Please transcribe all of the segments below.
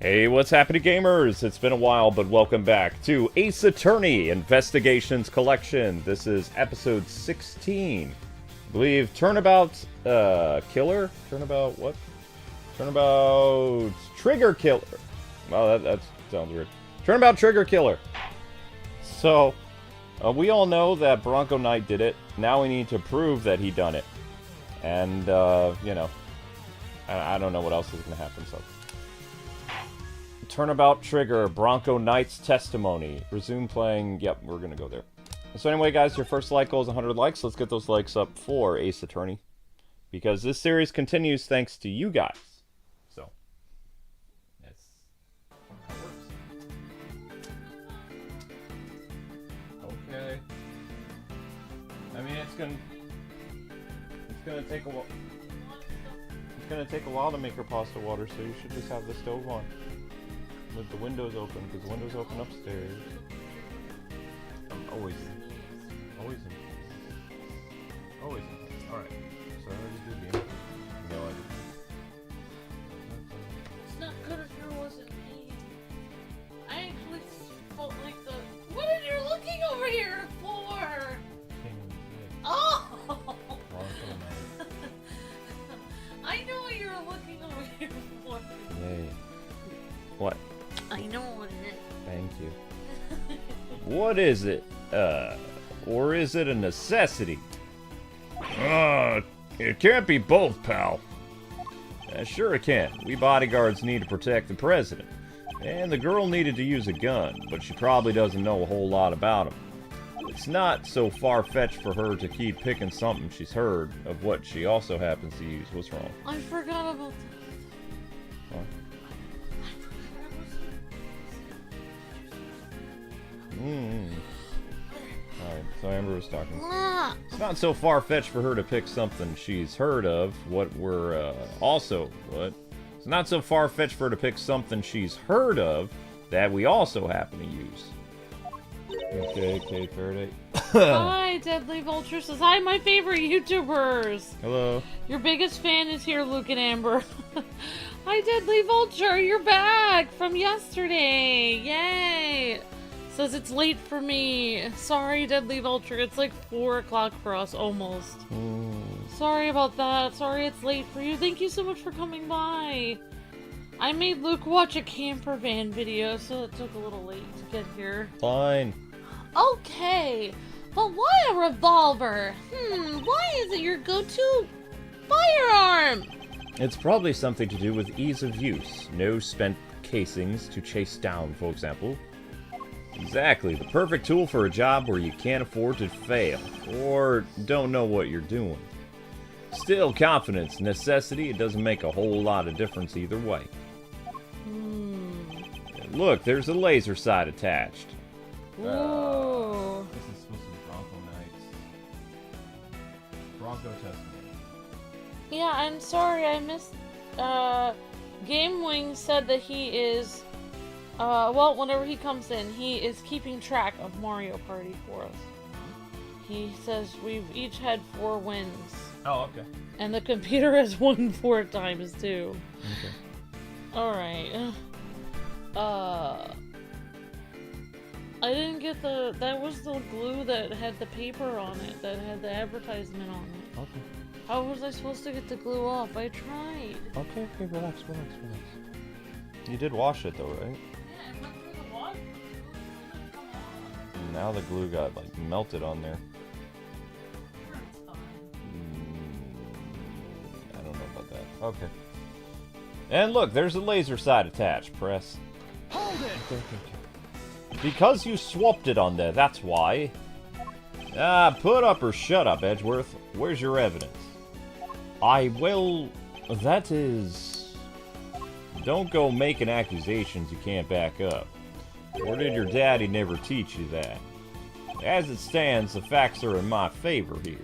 Hey, what's happening, gamers? It's been a while, but welcome back to Ace Attorney Investigations Collection. This is episode 16. I believe Turnabout Killer? Turnabout what? Turnabout Trigger Killer. Well, that sounds weird. Turnabout Trigger Killer. So, we all know that Bronco Knight did it. Now we need to prove that he done it. And, you know, I don't know what else is going to happen, so... Turnabout Trigger, Broncho Knight's Testimony. Resume playing. Yep, we're going to go there. So anyway, guys, your first like goal is 100 likes. Let's get those likes up for Ace Attorney. Because this series continues thanks to you guys. So, that's how it works. Okay. I mean, it's gonna take a while. It's gonna take a while to make your pasta water, so you should just have the stove on. With the windows open, because the windows open upstairs. Always. Always. Alright. So I already did the intro. No, I didn't. It's not good if there wasn't me. I actually felt like the... What are you looking over here for? Oh! I know what you're looking over here for. Yay. What? I know what it is. Thank you. What is it? Or is it a necessity? It can't be both, pal. Sure it can. We bodyguards need to protect the president. And the girl needed to use a gun, but she probably doesn't know a whole lot about him. It's not so far-fetched for her to keep picking something she's heard of what she also happens to use. What's wrong? I forgot about that. What? Alright, so Amber was talking. It's not so far-fetched for her to pick something she's heard of. What we're, what? It's not so far-fetched for her to pick something she's heard of that we also happen to use. Okay, Kate Faraday. Hi, Deadly Vulture says, hi, my favorite YouTubers. Hello. Your biggest fan is here, Luke and Amber. Hi, Deadly Vulture, you're back from yesterday. Yay. Says it's late for me. Sorry, Deadly Vulture. It's like 4 o'clock for us, almost. Sorry about that. Sorry it's late for you. Thank you so much for coming by. I made Luke watch a camper van video, so it took a little late to get here. Fine. Okay, but why a revolver? Why is it your go-to firearm? It's probably something to do with ease of use. No spent casings to chase down, for example. Exactly, the perfect tool for a job where you can't afford to fail, or don't know what you're doing. Still, confidence, necessity, it doesn't make a whole lot of difference either way. Look, there's a laser sight attached. Ooh. This is supposed to be Bronco Knight's Broncho Testimony. Yeah, I'm sorry, I missed, GameWing said that he is, well, whenever he comes in, he is keeping track of Mario Party for us. He says we've each had 4 wins. Oh, okay. And the computer has won 4 times, too. Okay. Alright. I didn't get that was the glue that had the paper on it, that had the advertisement on it. Okay. How was I supposed to get the glue off? I tried. Okay, relax. You did wash it, though, right? Yeah, I went through the water. Now the glue got, like, melted on there. I don't know about that. Okay. And look, there's a laser sight attached. Press. Hold it! Okay. Because you swapped it on there, that's why. Put up or shut up, Edgeworth. Where's your evidence? That is... Don't go making accusations you can't back up. Or did your daddy never teach you that? As it stands, the facts are in my favor here.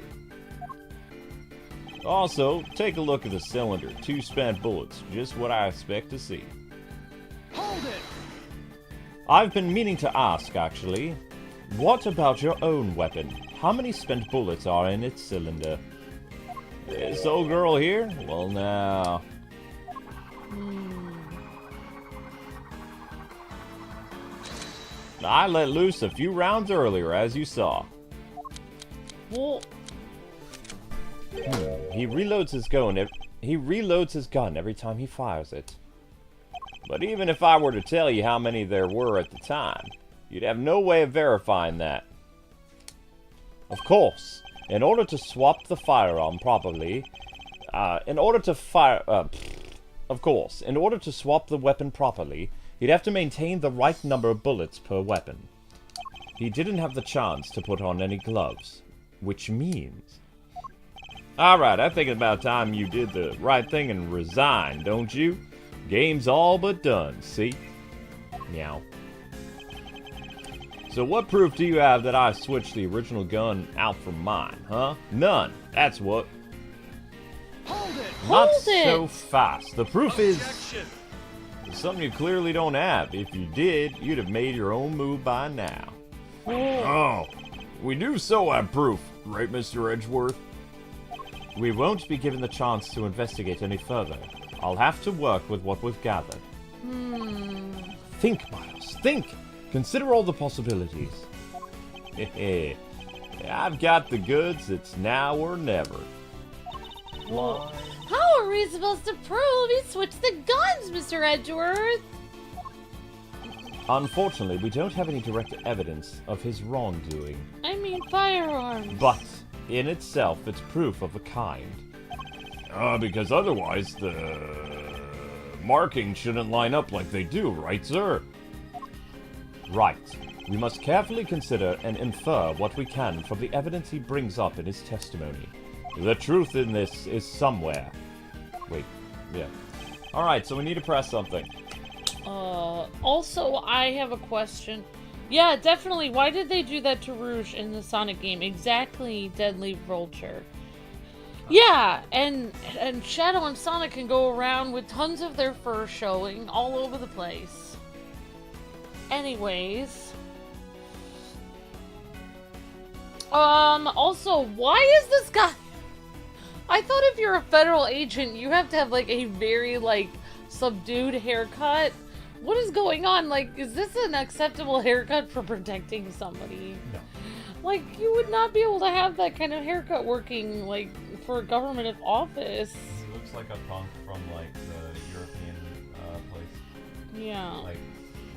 Also, take a look at the cylinder. 2 spent bullets. Just what I expect to see. Hold it! I've been meaning to ask, actually. What about your own weapon? How many spent bullets are in its cylinder? This old girl here? Well, now... I let loose a few rounds earlier, as you saw. Well... He reloads his gun. He reloads his gun every time he fires it. But even if I were to tell you how many there were at the time, you'd have no way of verifying that. Of course, in order to swap the firearm properly, in order to swap the weapon properly, you'd have to maintain the right number of bullets per weapon. He didn't have the chance to put on any gloves, which means... Alright, I think it's about time you did the right thing and resigned, don't you? Game's all but done, see? Meow. So what proof do you have that I switched the original gun out for mine, huh? None. That's what. Hold it! Not Hold it! so fast. The proof is something you clearly don't have. If you did, you'd have made your own move by now. Oh, we do so have proof, right, Mr. Edgeworth? We won't be given the chance to investigate any further. I'll have to work with what we've gathered. Think, Miles, think! Consider all the possibilities. Hehe. I've got the goods, it's now or never. Well, how are we supposed to prove he switched the guns, Mr. Edgeworth? Unfortunately, we don't have any direct evidence of his wrongdoing. I mean firearms. But, in itself, it's proof of a kind. Because otherwise the markings shouldn't line up like they do, right, sir? Right. We must carefully consider and infer what we can from the evidence he brings up in his testimony. The truth in this is somewhere. Wait, yeah. Alright, so we need to press something. Also, I have a question. Yeah, definitely. Why did they do that to Rouge in the Sonic game? Exactly, Deadly Vulture. Yeah, and Shadow and Sonic can go around with tons of their fur showing all over the place. Anyways. Also, why is this guy... I thought if you're a federal agent, you have to have, like, a very, like, subdued haircut. What is going on? Like, is this an acceptable haircut for protecting somebody? No. Like, you would not be able to have that kind of haircut working, like, for a government office. He looks like a punk from, like, the European place. Yeah. Like,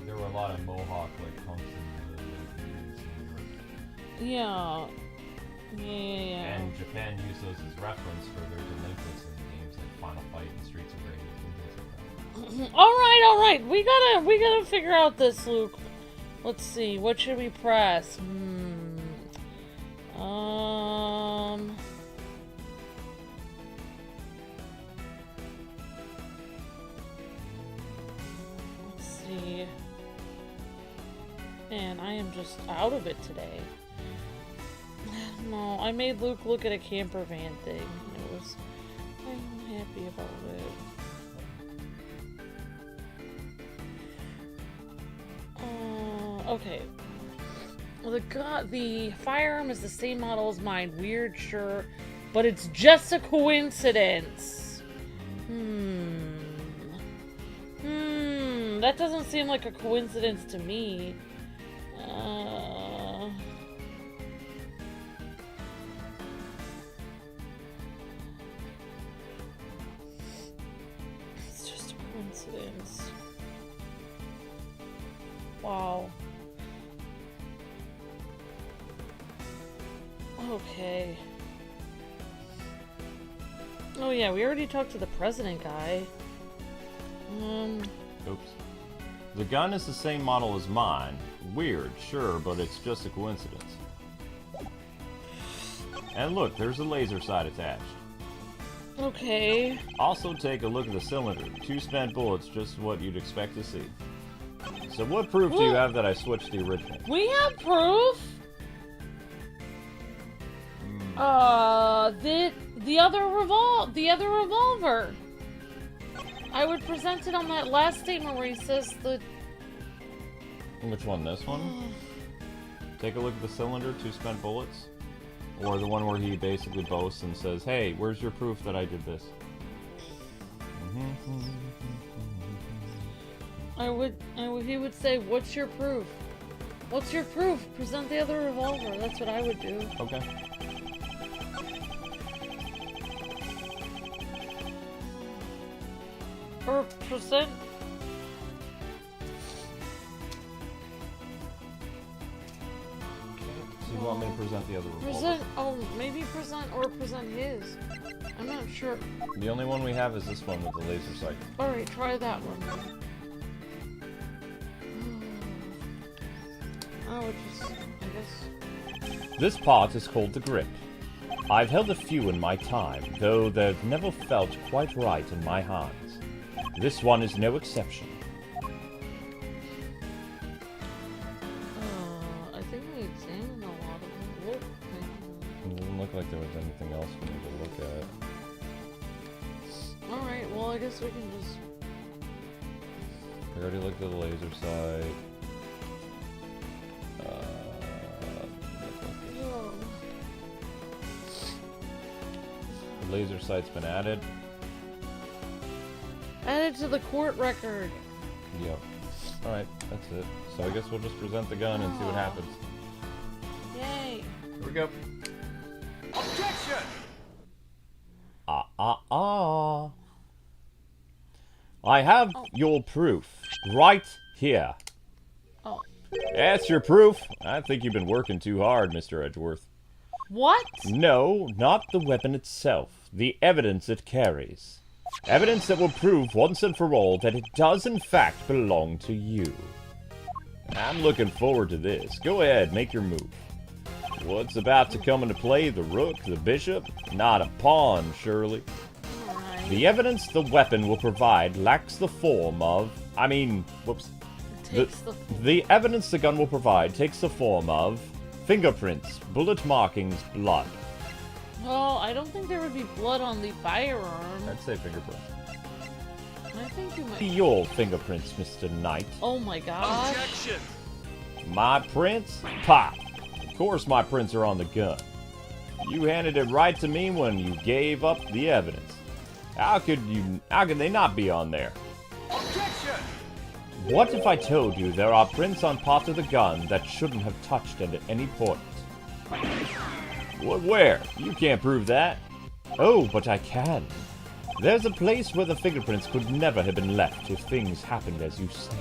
there were a lot of Mohawk, like, punks in Europe. Yeah. Yeah. And Japan used those as reference for their delinquents in games like Final Fight and Streets of Rage and things like that. Alright. We gotta figure out this, Luke. Let's see. What should we press? Let's see. Man, I am just out of it today. No, I made Luke look at a camper van thing. I'm happy about it. Okay. The firearm is the same model as mine. Weird, sure, but it's just a coincidence. That doesn't seem like a coincidence to me. It's just a coincidence. Wow. Okay. Oh yeah, we already talked to the president guy. Oops. The gun is the same model as mine. Weird, sure, but it's just a coincidence. And look, there's a laser sight attached. Okay. Also take a look at the cylinder. 2 spent bullets, just what you'd expect to see. So what proof do you have that I switched the original? We have proof? The other revolver. I would present it on that last statement where he says the... Which one? This one? Take a look at the cylinder, 2 spent bullets? Or the one where he basically boasts and says, hey, where's your proof that I did this? He would say, what's your proof? What's your proof? Present the other revolver. That's what I would do. Okay. Or present... So you want me to present the other revolver? Present... Oh, maybe present or present his. I'm not sure. The only one we have is this one with the laser sight. Alright, try that one then. I would just... I guess... This part is called the grip. I've held a few in my time, though they've never felt quite right in my hands. This one is no exception. I think we examined a lot of them. Whoop. It didn't look like there was anything else we need to look at. Alright, well I guess we can just... We already looked at the laser sight. Oh. The laser sight's been added. Added to the court record. Yep. Alright, that's it. So I guess we'll just present the gun and see what happens. Yay. Here we go. Objection! I have your proof right here. Oh. That's your proof. I think you've been working too hard, Mr. Edgeworth. What? No, not the weapon itself. The evidence it carries. Evidence that will prove once and for all that it does in fact belong to you. I'm looking forward to this. Go ahead, make your move. What's about to come into play? The rook, the bishop? Not a pawn, surely. Alright. The evidence the weapon will provide lacks the form of... whoops. Takes The evidence the gun will provide takes the form of fingerprints, bullet markings, blood. Well, I don't think there would be blood on the firearm. I'd say fingerprints. I think you might... Your fingerprints, Mr. Knight. Oh my gosh. Objection! My prints? Pop! Of course my prints are on the gun. You handed it right to me when you gave up the evidence. How could they not be on there? Objection! What if I told you there are prints on parts of the gun that shouldn't have touched it at any point? What, where? You can't prove that. Oh, but I can. There's a place where the fingerprints could never have been left if things happened as you say.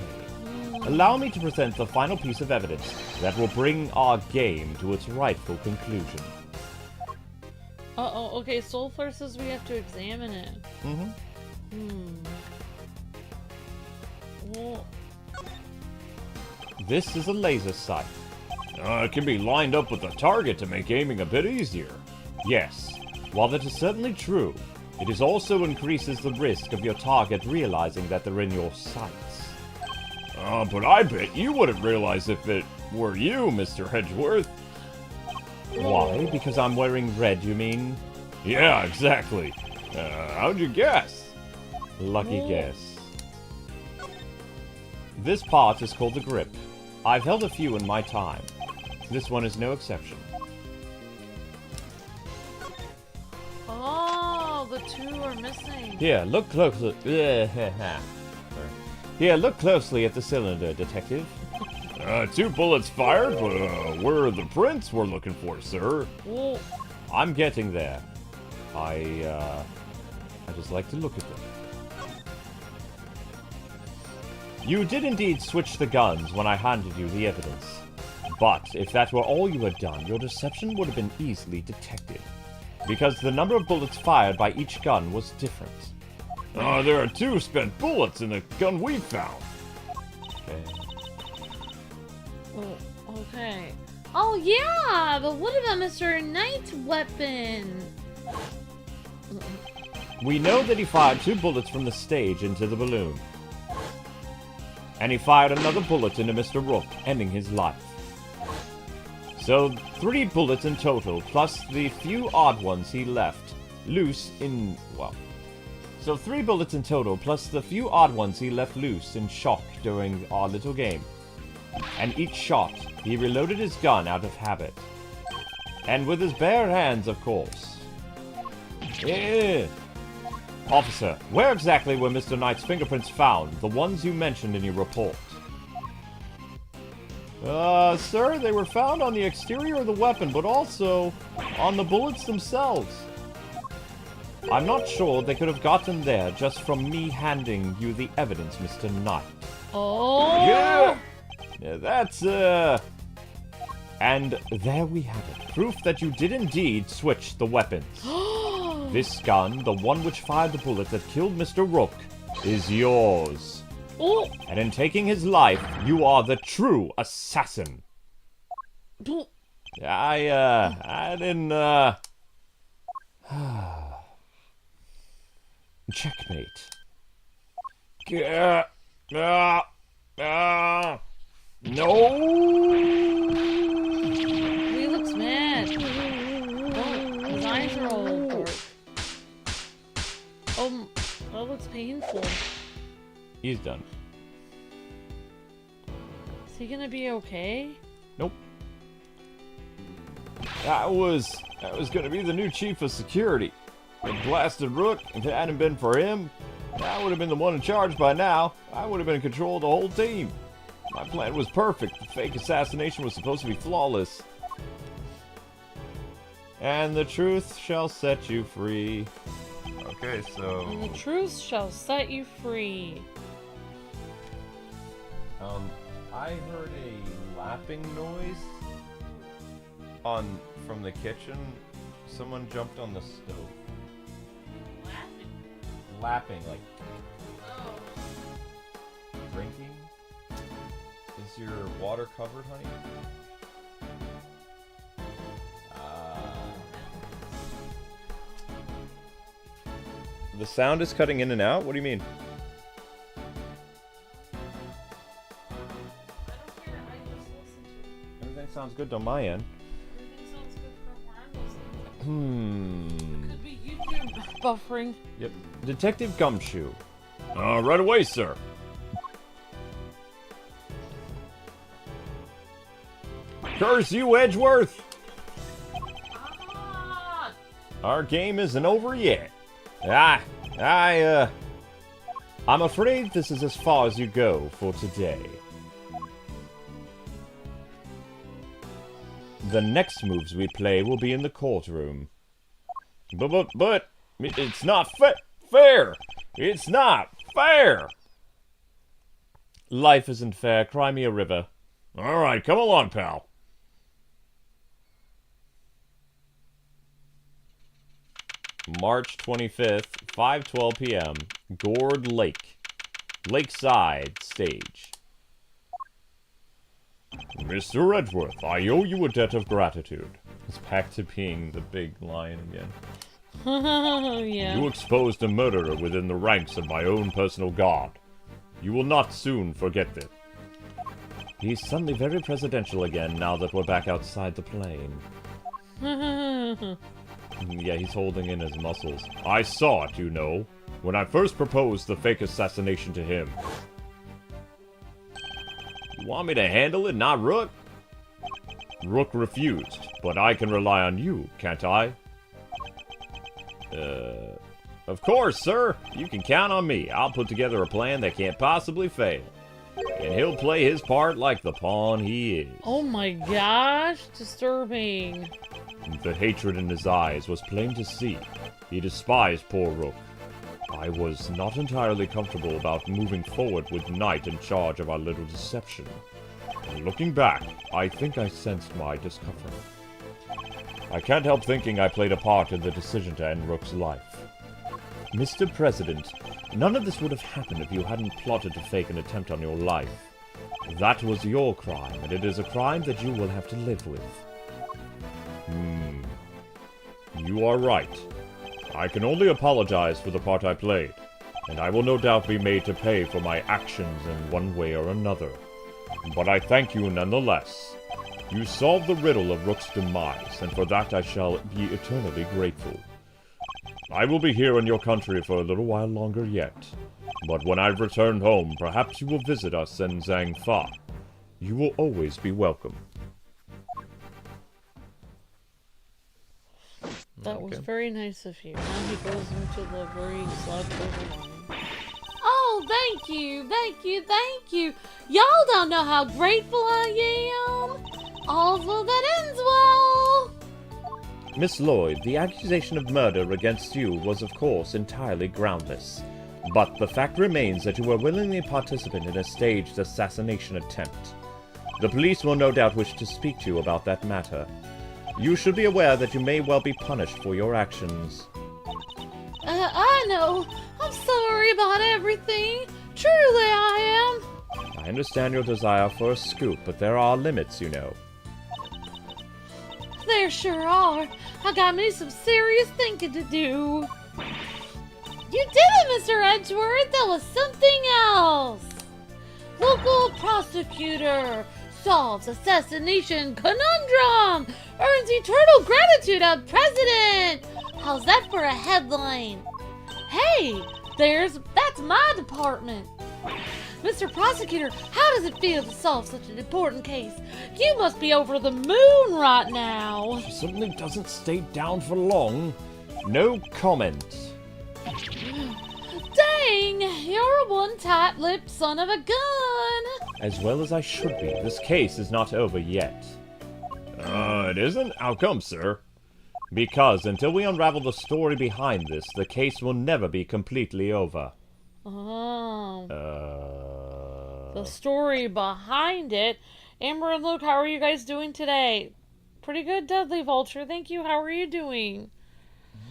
Allow me to present the final piece of evidence that will bring our game to its rightful conclusion. Uh-oh, okay, Soulflare says we have to examine it. Well... This is a laser sight. It can be lined up with the target to make aiming a bit easier. Yes, while that is certainly true, it is also increases the risk of your target realizing that they're in your sights. But I bet you wouldn't realize if it were you, Mr. Edgeworth. Why? Because I'm wearing red, you mean? Yeah, exactly. How'd you guess? Lucky guess. This part is called the grip. I've held a few in my time. This one is no exception. Oh, the two are missing. Here, look closely. Here, look closely at the cylinder, detective. 2 bullets fired, but where are the prints we're looking for, sir? Well, I'm getting there. I just like to look at them. You did indeed switch the guns when I handed you the evidence. But if that were all you had done, your deception would have been easily detected. Because the number of bullets fired by each gun was different. There are 2 spent bullets in the gun we found. Okay. oh, okay. Oh yeah, but what about Mr. Knight's weapon? We know that he fired 2 bullets from the stage into the balloon. And he fired another bullet into Mr. Rook, ending his life. So 3 bullets in total, plus the few odd ones he left loose in... well... So 3 bullets in total, plus the few odd ones he left loose in shock during our little game. And each shot, he reloaded his gun out of habit. And with his bare hands, of course. Yeah. Officer, where exactly were Mr. Knight's fingerprints found? The ones you mentioned in your report. Sir, they were found on the exterior of the weapon, but also on the bullets themselves. I'm not sure they could have gotten there just from me handing you the evidence, Mr. Knight. Oh! Yeah! That's, And there we have it. Proof that you did indeed switch the weapons. This gun, the one which fired the bullet that killed Mr. Rook, is yours. Oh! And in taking his life, you are the true assassin. I didn't, Checkmate. No! He looks mad. Oh, his eyes are all dark. Oh, that looks painful. He's done. Is he gonna be okay? Nope. That was gonna be the new chief of security. The blasted Rook, if it hadn't been for him, I would have been the one in charge by now. I would have been in control of the whole team. My plan was perfect. The fake assassination was supposed to be flawless. And the truth shall set you free. Okay, so... And the truth shall set you free. I heard a lapping noise from the kitchen. Someone jumped on the stove. Lapping, like... Oh. Drinking? Is your water covered, honey? The sound is cutting in and out? What do you mean? I don't care, I just listen to it. Everything sounds good on my end. Everything sounds good from where I'm listening. Could be YouTube buffering. Yep. Detective Gumshoe. Right away, sir. Curse you, Edgeworth! Ah! Our game isn't over yet. I'm afraid this is as far as you go for today. The next moves we play will be in the courtroom. But, it's not fair! It's not fair! Life isn't fair, cry me a river. Alright, come along, pal. March 25th, 5:12 p.m. Gourd Lake. Lakeside stage. Mr. Edgeworth, I owe you a debt of gratitude. It's back to being the big lion again. Yeah. You exposed a murderer within the ranks of my own personal guard. You will not soon forget this. He's suddenly very presidential again now that we're back outside the plane. Yeah, he's holding in his muscles. I saw it, you know, when I first proposed the fake assassination to him. You want me to handle it, not Rook? Rook refused, but I can rely on you, can't I? Of course, sir. You can count on me. I'll put together a plan that can't possibly fail. And he'll play his part like the pawn he is. Oh my gosh, disturbing. The hatred in his eyes was plain to see. He despised poor Rook. I was not entirely comfortable about moving forward with Knight in charge of our little deception. And looking back, I think I sensed my discomfort. I can't help thinking I played a part in the decision to end Rook's life. Mr. President, none of this would have happened if you hadn't plotted to fake an attempt on your life. That was your crime, and it is a crime that you will have to live with. You are right. I can only apologize for the part I played, and I will no doubt be made to pay for my actions in one way or another. But I thank you nonetheless. You solved the riddle of Rook's demise, and for that I shall be eternally grateful. I will be here in your country for a little while longer yet, but when I've returned home, perhaps you will visit us in Zhangfa. You will always be welcome. That was very nice of you. Now he goes into the very slow line. Oh, thank you, thank you, thank you. Y'all don't know how grateful I am. All's well that ends well. Miss Lloyd, the accusation of murder against you was of course entirely groundless. But the fact remains that you were willingly participant in a staged assassination attempt. The police will no doubt wish to speak to you about that matter. You should be aware that you may well be punished for your actions. I know. I'm sorry about everything. Truly I am. I understand your desire for a scoop, but there are limits, you know. There sure are. I got me some serious thinking to do. You did it, Mr. Edgeworth. That was something else. Local prosecutor solves assassination conundrum. Earns eternal gratitude of president. How's that for a headline? Hey, that's my department. Mr. Prosecutor, how does it feel to solve such an important case? You must be over the moon right now. She certainly doesn't stay down for long. No comment. Dang, you're a one tight-lipped son of a gun. As well as I should be. This case is not over yet. It isn't? How come, sir? Because until we unravel the story behind this, the case will never be completely over. Oh. The story behind it. Amber and Luke, how are you guys doing today? Pretty good, Deadly Vulture. Thank you. How are you doing?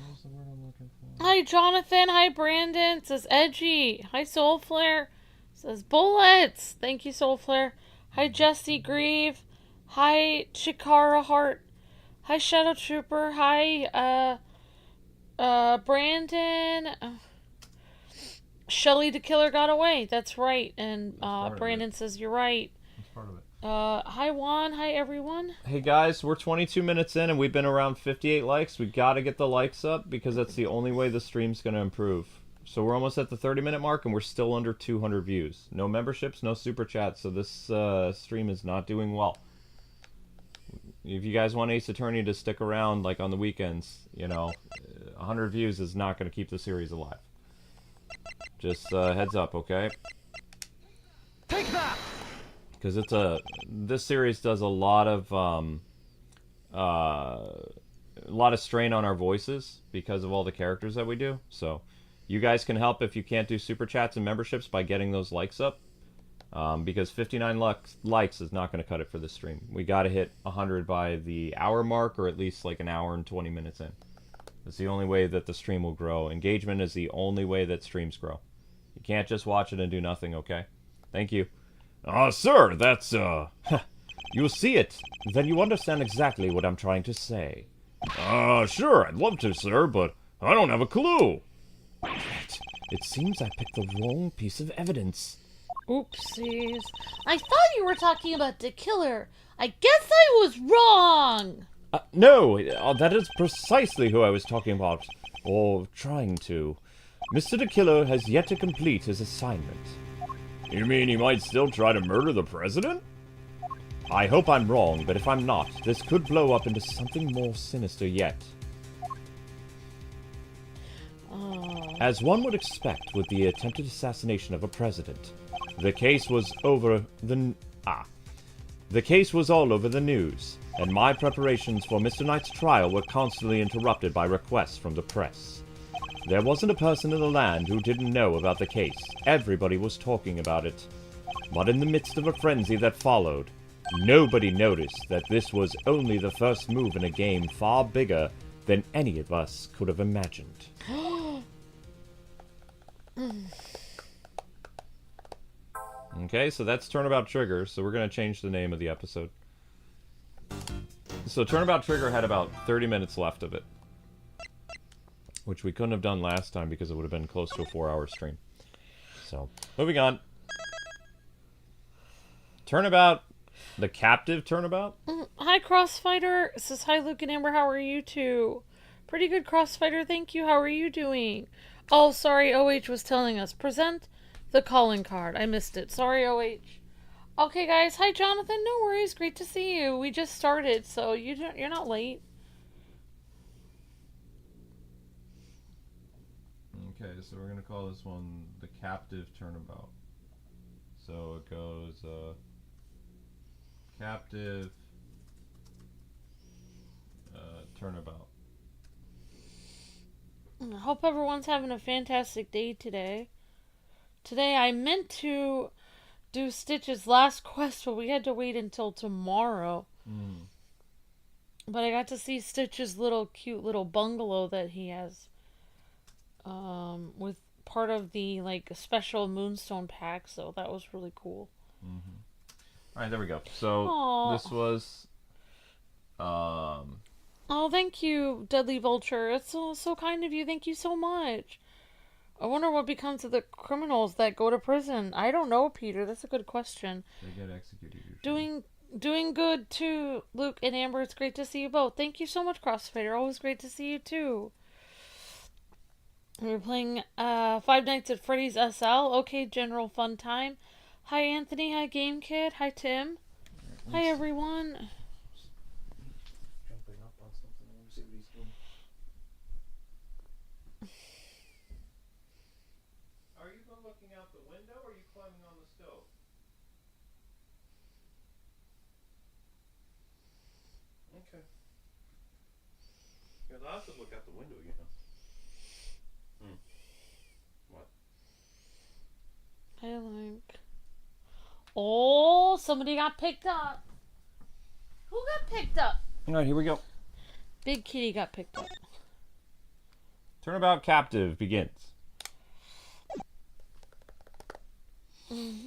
What's the word I'm looking for? Hi, Jonathan. Hi, Brandon. Says Edgy. Hi, Soulflare. Says Bullets. Thank you, Soulflare. Hi, Jesse Grieve. Hi, Chikara Heart. Hi, Shadow Trooper. Hi, Brandon. Shelly the Killer got away. That's right. And Brandon says you're right. That's part of it. Hi, Juan. Hi, everyone. Hey guys, we're 22 minutes in and we've been around 58 likes. We gotta get the likes up because that's the only way the stream's gonna improve. So we're almost at the 30-minute mark and we're still under 200 views. No memberships, no super chats, so this stream is not doing well. If you guys want Ace Attorney to stick around, like on the weekends, you know, 100 views is not going to keep the series alive. Just heads up, okay? Take that! Because this series does a lot of strain on our voices because of all the characters that we do. So you guys can help if you can't do super chats and memberships by getting those likes up. Because 59 likes is not going to cut it for this stream. We got to hit 100 by the hour mark, or at least like an hour and 20 minutes in. That's the only way that the stream will grow. Engagement is the only way that streams grow. You can't just watch it and do nothing, okay? Thank you. Sir, that's, you'll see it. Then you understand exactly what I'm trying to say. Sure, I'd love to, sir, but I don't have a clue. It seems I picked the wrong piece of evidence. Oopsies. I thought you were talking about the killer. I guess I was wrong. No, that is precisely who I was talking about. Or trying to. Mr. the Killer has yet to complete his assignment. You mean he might still try to murder the president? I hope I'm wrong, but if I'm not, this could blow up into something more sinister yet. As one would expect with the attempted assassination of a president, the case was all over the news, and my preparations for Mr. Knight's trial were constantly interrupted by requests from the press. There wasn't a person in the land who didn't know about the case. Everybody was talking about it. But in the midst of a frenzy that followed, nobody noticed that this was only the first move in a game far bigger than any of us could have imagined. Okay, so that's Turnabout Trigger, so we're going to change the name of the episode. So Turnabout Trigger had about 30 minutes left of it, which we couldn't have done last time because it would have been close to a 4-hour stream. So, moving on. Turnabout, the captive Turnabout? Hi, Crossfighter. It says, hi, Luke and Amber. How are you two? Pretty good, Crossfighter. Thank you. How are you doing? Oh, sorry. OH was telling us. Present the calling card. I missed it. Sorry, OH. Okay, guys. Hi, Jonathan. No worries. Great to see you. We just started, so you're not late. Okay, so we're going to call this one the captive Turnabout. So it goes captive, turnabout. I hope everyone's having a fantastic day today. Today I meant to do Stitch's last quest, but we had to wait until tomorrow. But I got to see Stitch's cute little bungalow that he has, with part of the special Moonstone pack. So that was really cool. All right, there we go. So Aww. This was, Oh, thank you, Deadly Vulture. It's so kind of you. Thank you so much. I wonder what becomes of the criminals that go to prison. I don't know, Peter. That's a good question. They get executed usually. Doing good too, Luke and Amber. It's great to see you both. Thank you so much, Crossfader. Always great to see you too. We're playing Five Nights at Freddy's SL. Okay, general fun time. Hi, Anthony. Hi, Game Kid. Hi, Tim. Hi, everyone. Jumping up on something. Let me see what he's doing. Are you looking out the window or are you climbing on the stove? Okay. You're allowed to look out the window, you know. What? I like... Oh, somebody got picked up. Who got picked up? Alright, here we go. Big Kitty got picked up. Turnabout captive begins.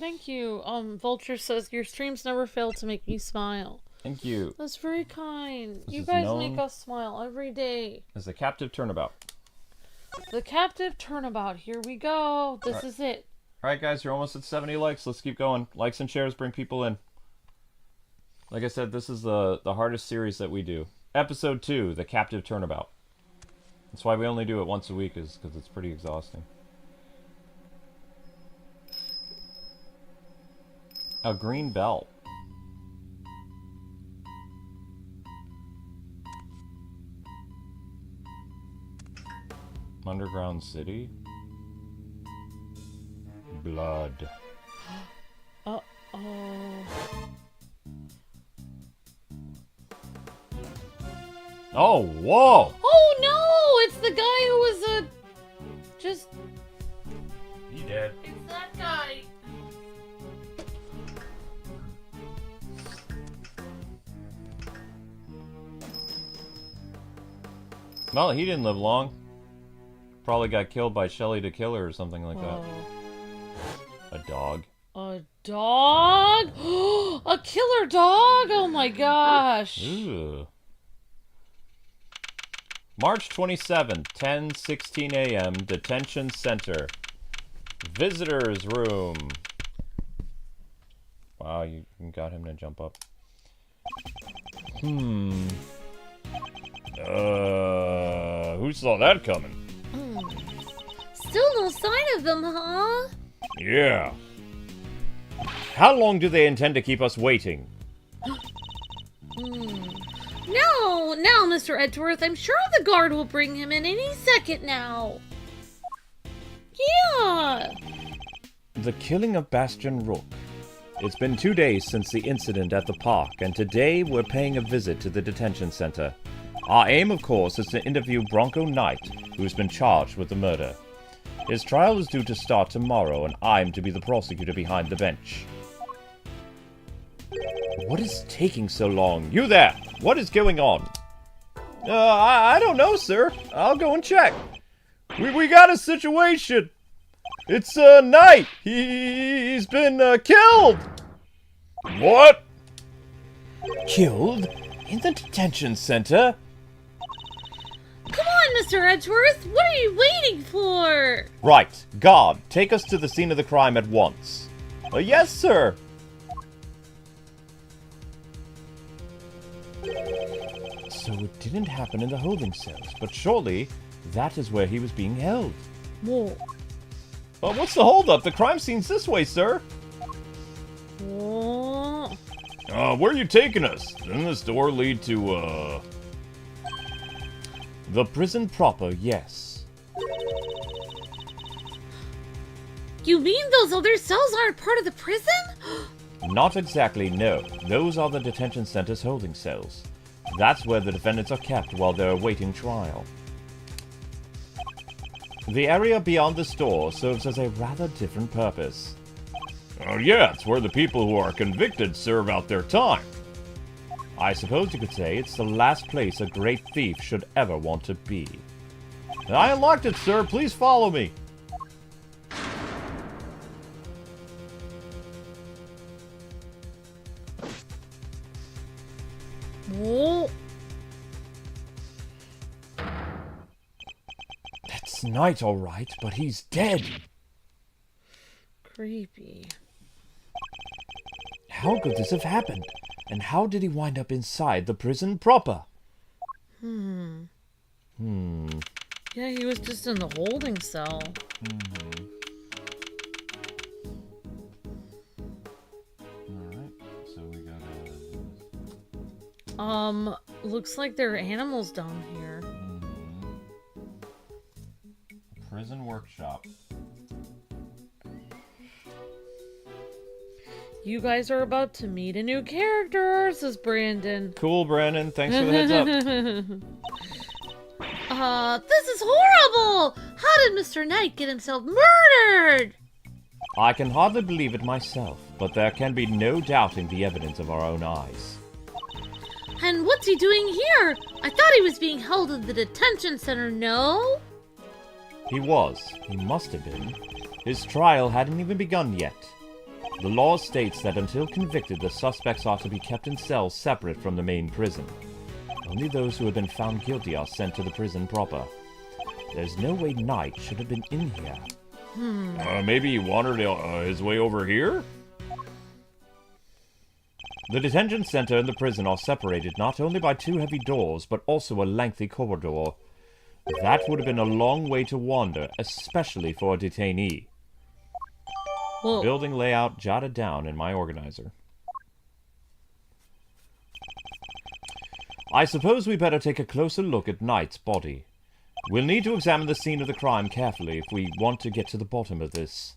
Thank you. Vulture says, your streams never fail to make me smile. Thank you. That's very kind. This You is guys known make us smile every day. as the captive turnabout. The captive turnabout. Here we go. This is it. Alright guys, you're almost at 70 likes. Let's keep going. Likes and shares bring people in. Like I said, this is the hardest series that we do. Episode 2, the captive turnabout. That's why we only do it once a week, is because it's pretty exhausting. A green belt. Underground city. Blood. Uh-oh. Oh, whoa! Oh, no! It's the guy who was just... He dead. It's that guy. Well, he didn't live long. Probably got killed by Shelly the Killer or something like that. A dog. A dog? A killer dog? Oh my gosh. Ooh. March 27th, 10:16 a.m., Detention Center. Visitors room. Wow, you got him to jump up. Who saw that coming? Still no sign of them, huh? Yeah. How long do they intend to keep us waiting? No, Mr. Edgeworth. I'm sure the guard will bring him in any second now. Yeah. The killing of Bastion Rook. It's been 2 days since the incident at the park, and today we're paying a visit to the detention center. Our aim, of course, is to interview Bronco Knight, who's been charged with the murder. His trial is due to start tomorrow, and I'm to be the prosecutor behind the bench. What is taking so long? You there! What is going on? I don't know, sir. I'll go and check. We got a situation. It's Knight. He's been killed. What? Killed? In the detention center? Come on, Mr. Edgeworth. What are you waiting for? Right. Guard, take us to the scene of the crime at once. Yes, sir. So it didn't happen in the holding cells, but surely that is where he was being held. Whoa. What's the holdup? The crime scene's this way, sir. Whoa. Where are you taking us? Doesn't this door lead to, the prison proper, yes. You mean those other cells aren't part of the prison? Not exactly, no. Those are the detention center's holding cells. That's where the defendants are kept while they're awaiting trial. The area beyond this door serves as a rather different purpose. Oh yeah, it's where the people who are convicted serve out their time. I suppose you could say it's the last place a great thief should ever want to be. I unlocked it, sir. Please follow me. Whoa. That's Knight, all right, but he's dead. Creepy. How could this have happened? And how did he wind up inside the prison proper? Yeah, he was just in the holding cell. Alright, so we got Looks like there are animals down here. prison workshop. You guys are about to meet a new character, says Brandon. Cool, Brandon. Thanks for the heads up. This is horrible! How did Mr. Knight get himself murdered? I can hardly believe it myself, but there can be no doubting the evidence of our own eyes. And what's he doing here? I thought he was being held in the detention center, no? He was. He must have been. His trial hadn't even begun yet. The law states that until convicted, the suspects are to be kept in cells separate from the main prison. Only those who have been found guilty are sent to the prison proper. There's no way Knight should have been in here. Maybe he wandered his way over here? The detention center and the prison are separated not only by two heavy doors, but also a lengthy corridor. That would have been a long way to wander, especially for a detainee. Well, Building layout jotted down in my organizer. I suppose we better take a closer look at Knight's body. We'll need to examine the scene of the crime carefully if we want to get to the bottom of this.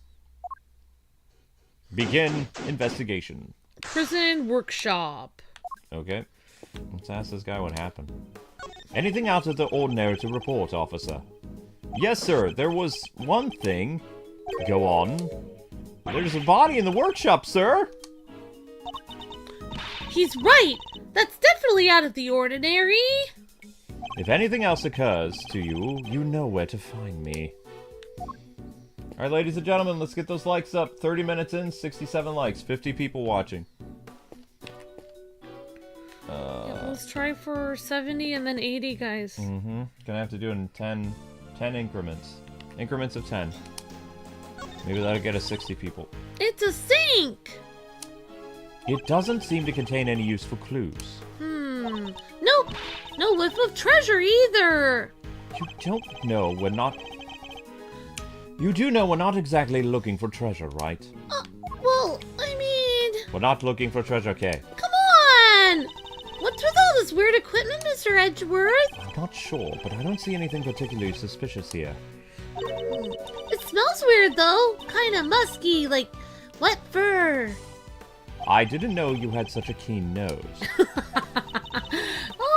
Begin investigation. prison workshop. Okay. Let's ask this guy what happened. Anything out of the ordinary to report, officer? Yes, sir. There was one thing. Go on. There's a body in the workshop, sir. He's right! That's definitely out of the ordinary! If anything else occurs to you, you know where to find me. Alright, ladies and gentlemen, let's get those likes up. 30 minutes in, 67 likes, 50 people watching. Yeah, let's try for 70 and then 80, guys. Gonna have to do it in 10 increments. Increments of 10. Maybe that'll get us 60 people. It's a sink! It doesn't seem to contain any useful clues. Nope! No whiff of treasure either! You don't know we're not... You do know we're not exactly looking for treasure, right? Well, I mean... We're not looking for treasure, Kay. Come on! What's with all this weird equipment, Mr. Edgeworth? I'm not sure, but I don't see anything particularly suspicious here. It smells weird, though. Kinda musky, like wet fur. I didn't know you had such a keen nose.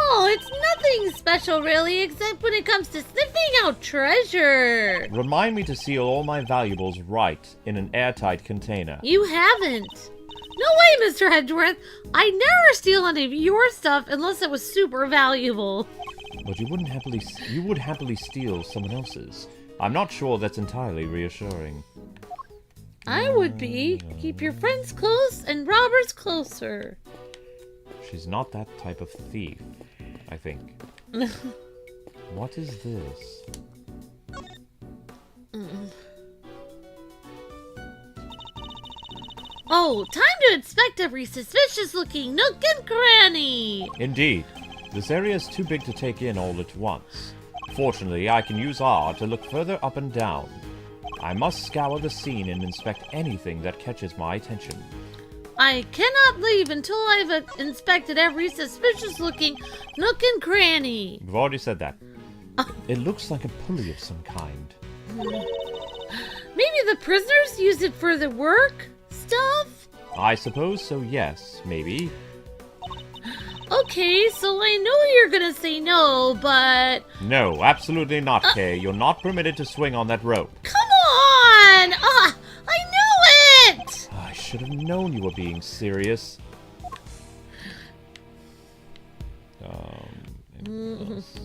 Oh, it's nothing special, really, except when it comes to sniffing out treasure. Remind me to seal all my valuables right in an airtight container. You haven't. No way, Mr. Edgeworth. I'd never steal any of your stuff unless it was super valuable. But you would happily steal someone else's. I'm not sure that's entirely reassuring. I would be. Keep your friends close and robbers closer. She's not that type of thief, I think. What is this? Oh, time to inspect every suspicious-looking nook and cranny. Indeed. This area is too big to take in all at once. Fortunately, I can use R to look further up and down. I must scour the scene and inspect anything that catches my attention. I cannot leave until I've inspected every suspicious-looking nook and cranny. We've already said that. It looks like a pulley of some kind. Maybe of the prisoners use it for the work stuff? I suppose so, yes, maybe. Okay, so I know you're gonna say no, but... No, absolutely not, Kay. You're not permitted to swing on that rope. Come on! Ah, I knew it! I should have known you were being serious. Anything else?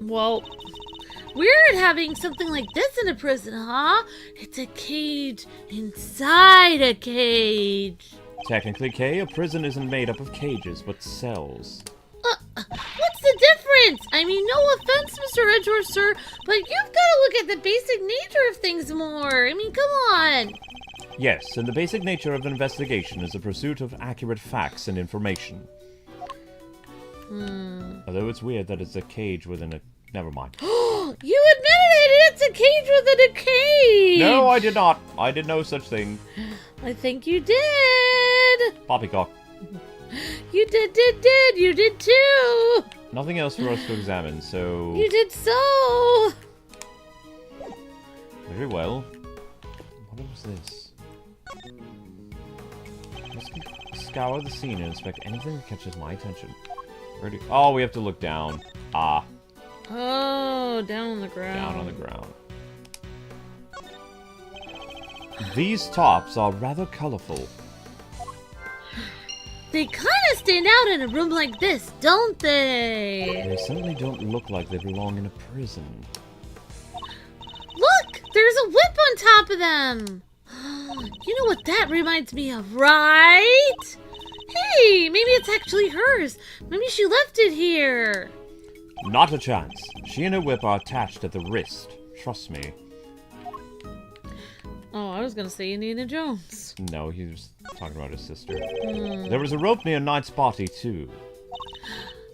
Well, weird having something like this in a prison, huh? It's a cage inside a cage. Technically, Kay, a prison isn't made up of cages, but cells. What's the difference? I mean, no offense, Mr. Edgeworth, sir, but you've got to look at the basic nature of things more. I mean, come on. Yes, and the basic nature of an investigation is the pursuit of accurate facts and information. Although it's weird that it's a cage within a... Never mind. You admitted it! It's a cage within a cage! No, I did not. I did no such thing. I think you did! Poppycock. You did. You did too! Nothing else for us to examine, so... You did so! Very well. What was this? Let's scour the scene and inspect anything that catches my attention. Oh, we have to look down. Ah. Oh, down on the ground. Down on the ground. These tops are rather colorful. They kind of stand out in a room like this, don't they? They certainly don't look like they belong in a prison. Look! There's a whip on top of them! You know what that reminds me of, right? Hey, maybe it's actually hers. Maybe she left it here. Not a chance. She and her whip are attached at the wrist. Trust me. Oh, I was gonna say Indiana Jones. No, he was talking about his sister. There was a rope near Knight's body, too.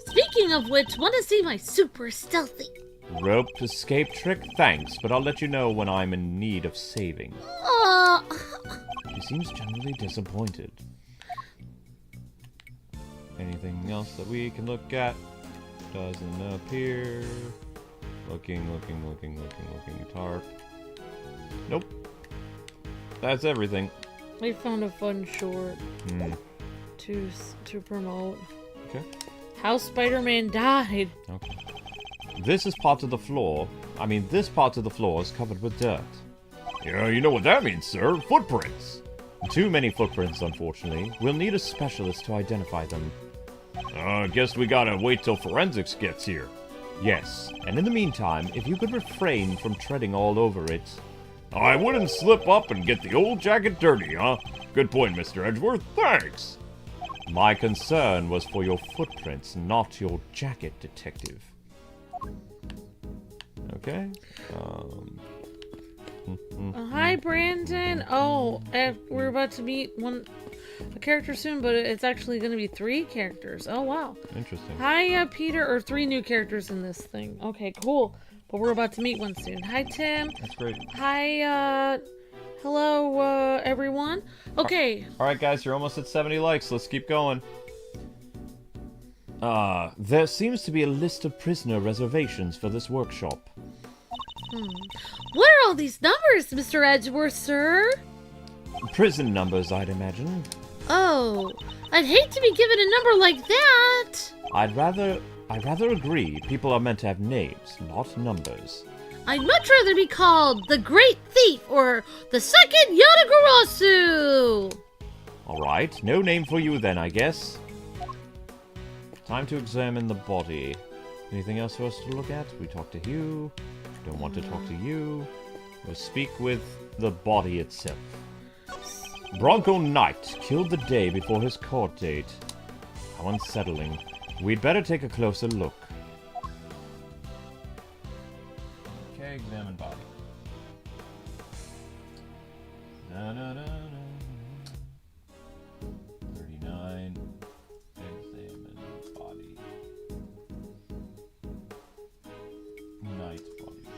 Speaking of which, want to see my super stealthy? Rope escape trick? Thanks, but I'll let you know when I'm in need of saving. He seems generally disappointed. Anything else that we can look at? Doesn't appear. Looking. Tarp. Nope. That's everything. I found a fun short to promote. Okay. How Spider-Man died. Okay. This part of the floor is covered with dirt. Yeah, you know what that means, sir. Footprints. Too many footprints, unfortunately. We'll need a specialist to identify them. Guess we gotta wait till forensics gets here. Yes, and in the meantime, if you could refrain from treading all over it... I wouldn't slip up and get the old jacket dirty, huh? Good point, Mr. Edgeworth. Thanks. My concern was for your footprints, not your jacket, detective. Okay. Hi, Brandon. Oh, we're about to meet a character soon, but it's actually going to be 3 characters. Oh, wow. Interesting. Hi, Peter, or 3 new characters in this thing. Okay, cool. But we're about to meet one soon. Hi, Tim. That's great. Hi, hello, everyone. Okay. Alright, guys, you're almost at 70 likes. Let's keep going. There seems to be a list of prisoner reservations for this workshop. What are all these numbers, Mr. Edgeworth, sir? Prison numbers, I'd imagine. Oh, I'd hate to be given a number like that. I'd rather agree. People are meant to have names, not numbers. I'd much rather be called the Great Thief or the Second Yatagarasu. Alright, no name for you then, I guess. Time to examine the body. Anything else for us to look at? We talk to you. Don't want to talk to you. We'll speak with the body itself. Bronco Knight, killed the day before his court date. How unsettling. We'd better take a closer look. Okay, examine body. Na na na na. 39. Examine body. Knight's body.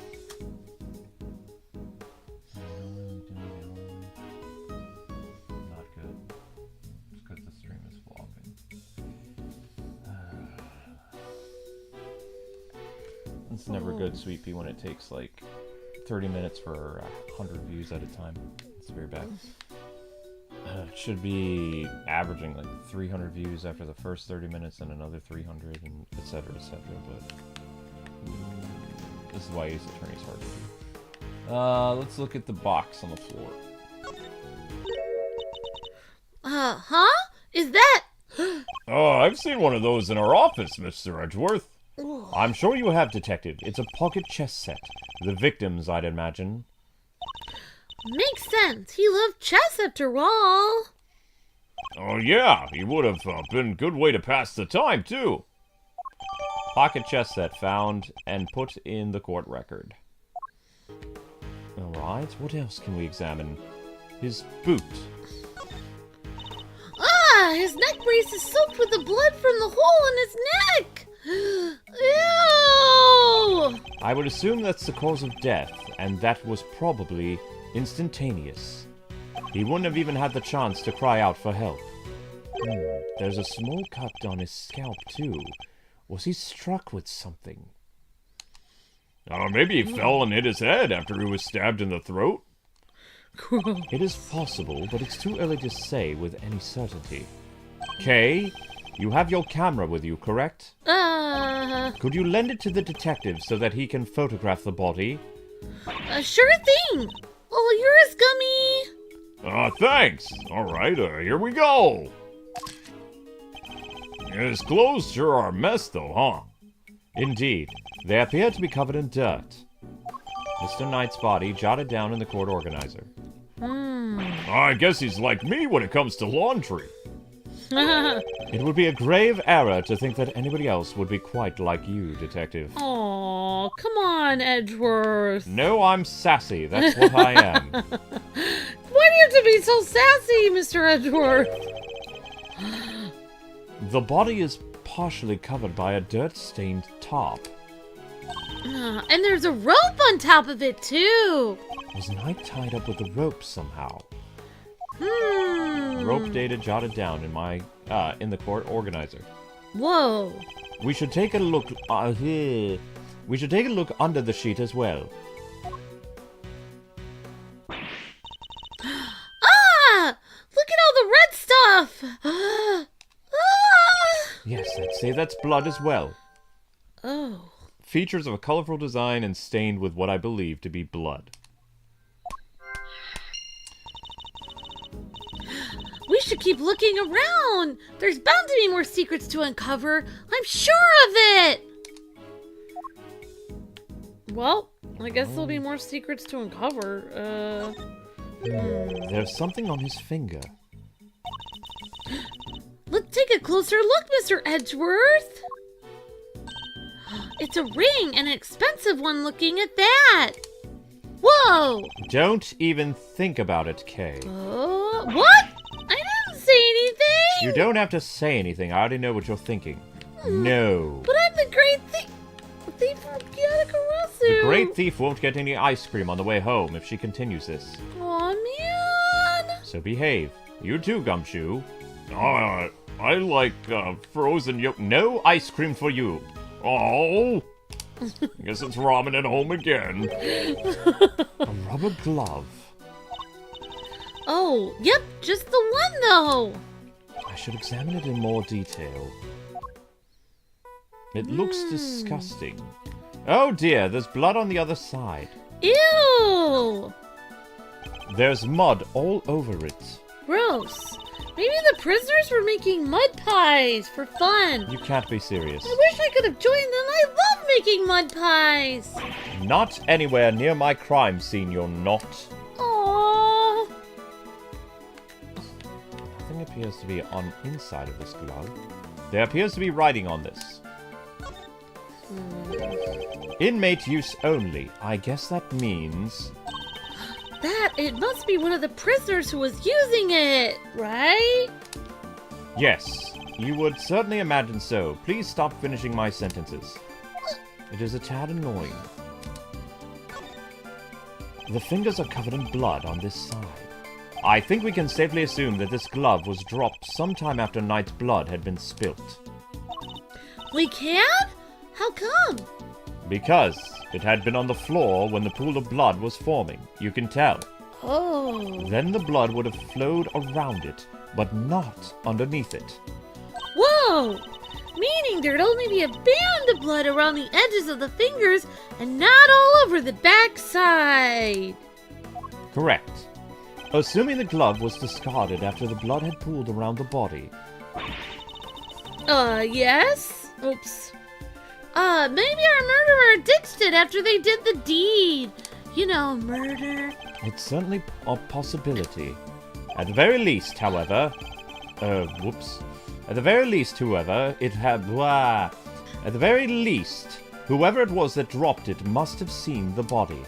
Not good. Just because the stream is flopping. It's never good, Sweet Pea, when it takes like 30 minutes for 100 views at a time. It's very bad. It should be averaging like 300 views after the first 30 minutes and another 300 and etc. But this is why Ace Attorney is hard to do. Let's look at the box on the floor. Huh? Is that... Oh, I've seen one of those in our office, Mr. Edgeworth. I'm sure you have, Detective. It's a pocket chess set. The victims, I'd imagine. Makes sense. He loved chess after all. Oh, yeah. He would have been a good way to pass the time, too. Pocket chess set found and put in the court record. Alright, what else can we examine? His boot. Ah, his neck brace is soaked with the blood from the hole in his neck. Ew! I would assume that's the cause of death, and that was probably instantaneous. He wouldn't have even had the chance to cry out for help. There's a small cut on his scalp, too. Was he struck with something? Maybe he fell and hit his head after he was stabbed in the throat. It is possible, but it's too early to say with any certainty. Kay, you have your camera with you, correct? Could you lend it to the detective so that he can photograph the body? Sure thing! All yours, Gummy! Thanks! Alright, here we go! His clothes sure are a mess, though, huh? Indeed. They appear to be covered in dirt. Mr. Knight's body jotted down in the court organizer. I guess he's like me when it comes to laundry. It would be a grave error to think that anybody else would be quite like you, Detective. Aw, come on, Edgeworth. No, I'm sassy. That's what I am. Why do you have to be so sassy, Mr. Edgeworth? The body is partially covered by a dirt-stained top. And there's a rope on top of it, too. Was Knight tied up with the rope somehow? Rope data jotted down in my in the court organizer. Whoa. We should take a look. We should take a look under the sheet as well. Ah! Look at all the red stuff. Yes, I'd say that's blood as well. Oh. Features of a colorful design and stained with what I believe to be blood. We should keep looking around. There's bound to be more secrets to uncover. I'm sure of it. Well, I guess there'll be more secrets to uncover. There's something on his finger. Let's take a closer look, Mr. Edgeworth. It's a ring, and an expensive one looking at that. Whoa! Don't even think about it, Kay. What? I didn't say anything! You don't have to say anything. I already know what you're thinking. No. But I'm the great thief from Kyotakaratsu. The great thief won't get any ice cream on the way home if she continues this. Aw, man! So behave. You too, Gumshoe. I like frozen yolk. No ice cream for you. Oh! Guess it's ramen at home again. A rubber glove. Oh, yep, just the one though. I should examine it in more detail. It looks disgusting. Oh dear, there's blood on the other side. Ew! There's mud all over it. Gross. Maybe the prisoners were making mud pies for fun. You can't be serious. I wish I could have joined them. I love making mud pies. Not anywhere near my crime scene, you're not. Aww. Nothing appears to be on inside of this glove. There appears to be writing on this. Inmate use only. I guess that means... It must be one of the prisoners who was using it, right? Yes, you would certainly imagine so. Please stop finishing my sentences. It is a tad annoying. The fingers are covered in blood on this side. I think we can safely assume that this glove was dropped sometime after Knight's blood had been spilt. We can? How come? Because it had been on the floor when the pool of blood was forming. You can tell. Oh. Then the blood would have flowed around it, but not underneath it. Whoa! Meaning there'd only be a band of blood around the edges of the fingers and not all over the backside. Correct. Assuming the glove was discarded after the blood had pooled around the body. Yes? Oops. Maybe our murderer ditched it after they did the deed. You know, murder. It's certainly a possibility. At the very least, however... whoops. At the very least, whoever it had... Blah. At the very least, whoever it was that dropped it must have seen the body.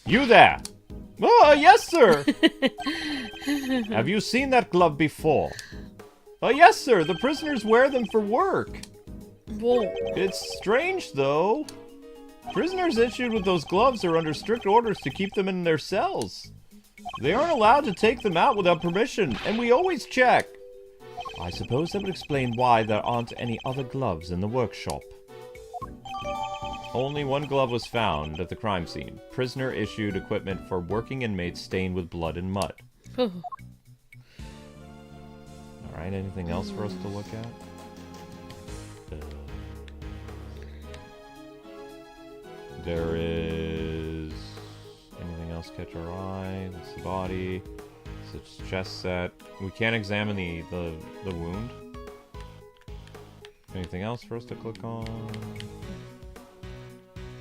You there! Oh, yes, sir! Have you seen that glove before? Oh, yes, sir. The prisoners wear them for work. Whoa. It's strange, though. Prisoners issued with those gloves are under strict orders to keep them in their cells. They aren't allowed to take them out without permission, and we always check. I suppose that would explain why there aren't any other gloves in the workshop. Only one glove was found at the crime scene. Prisoner issued equipment for working inmates stained with blood and mud. Alright, anything else for us to look at? There is... anything else catch our eye? That's the body. It's a chest set. We can't examine the wound. Anything else for us to click on?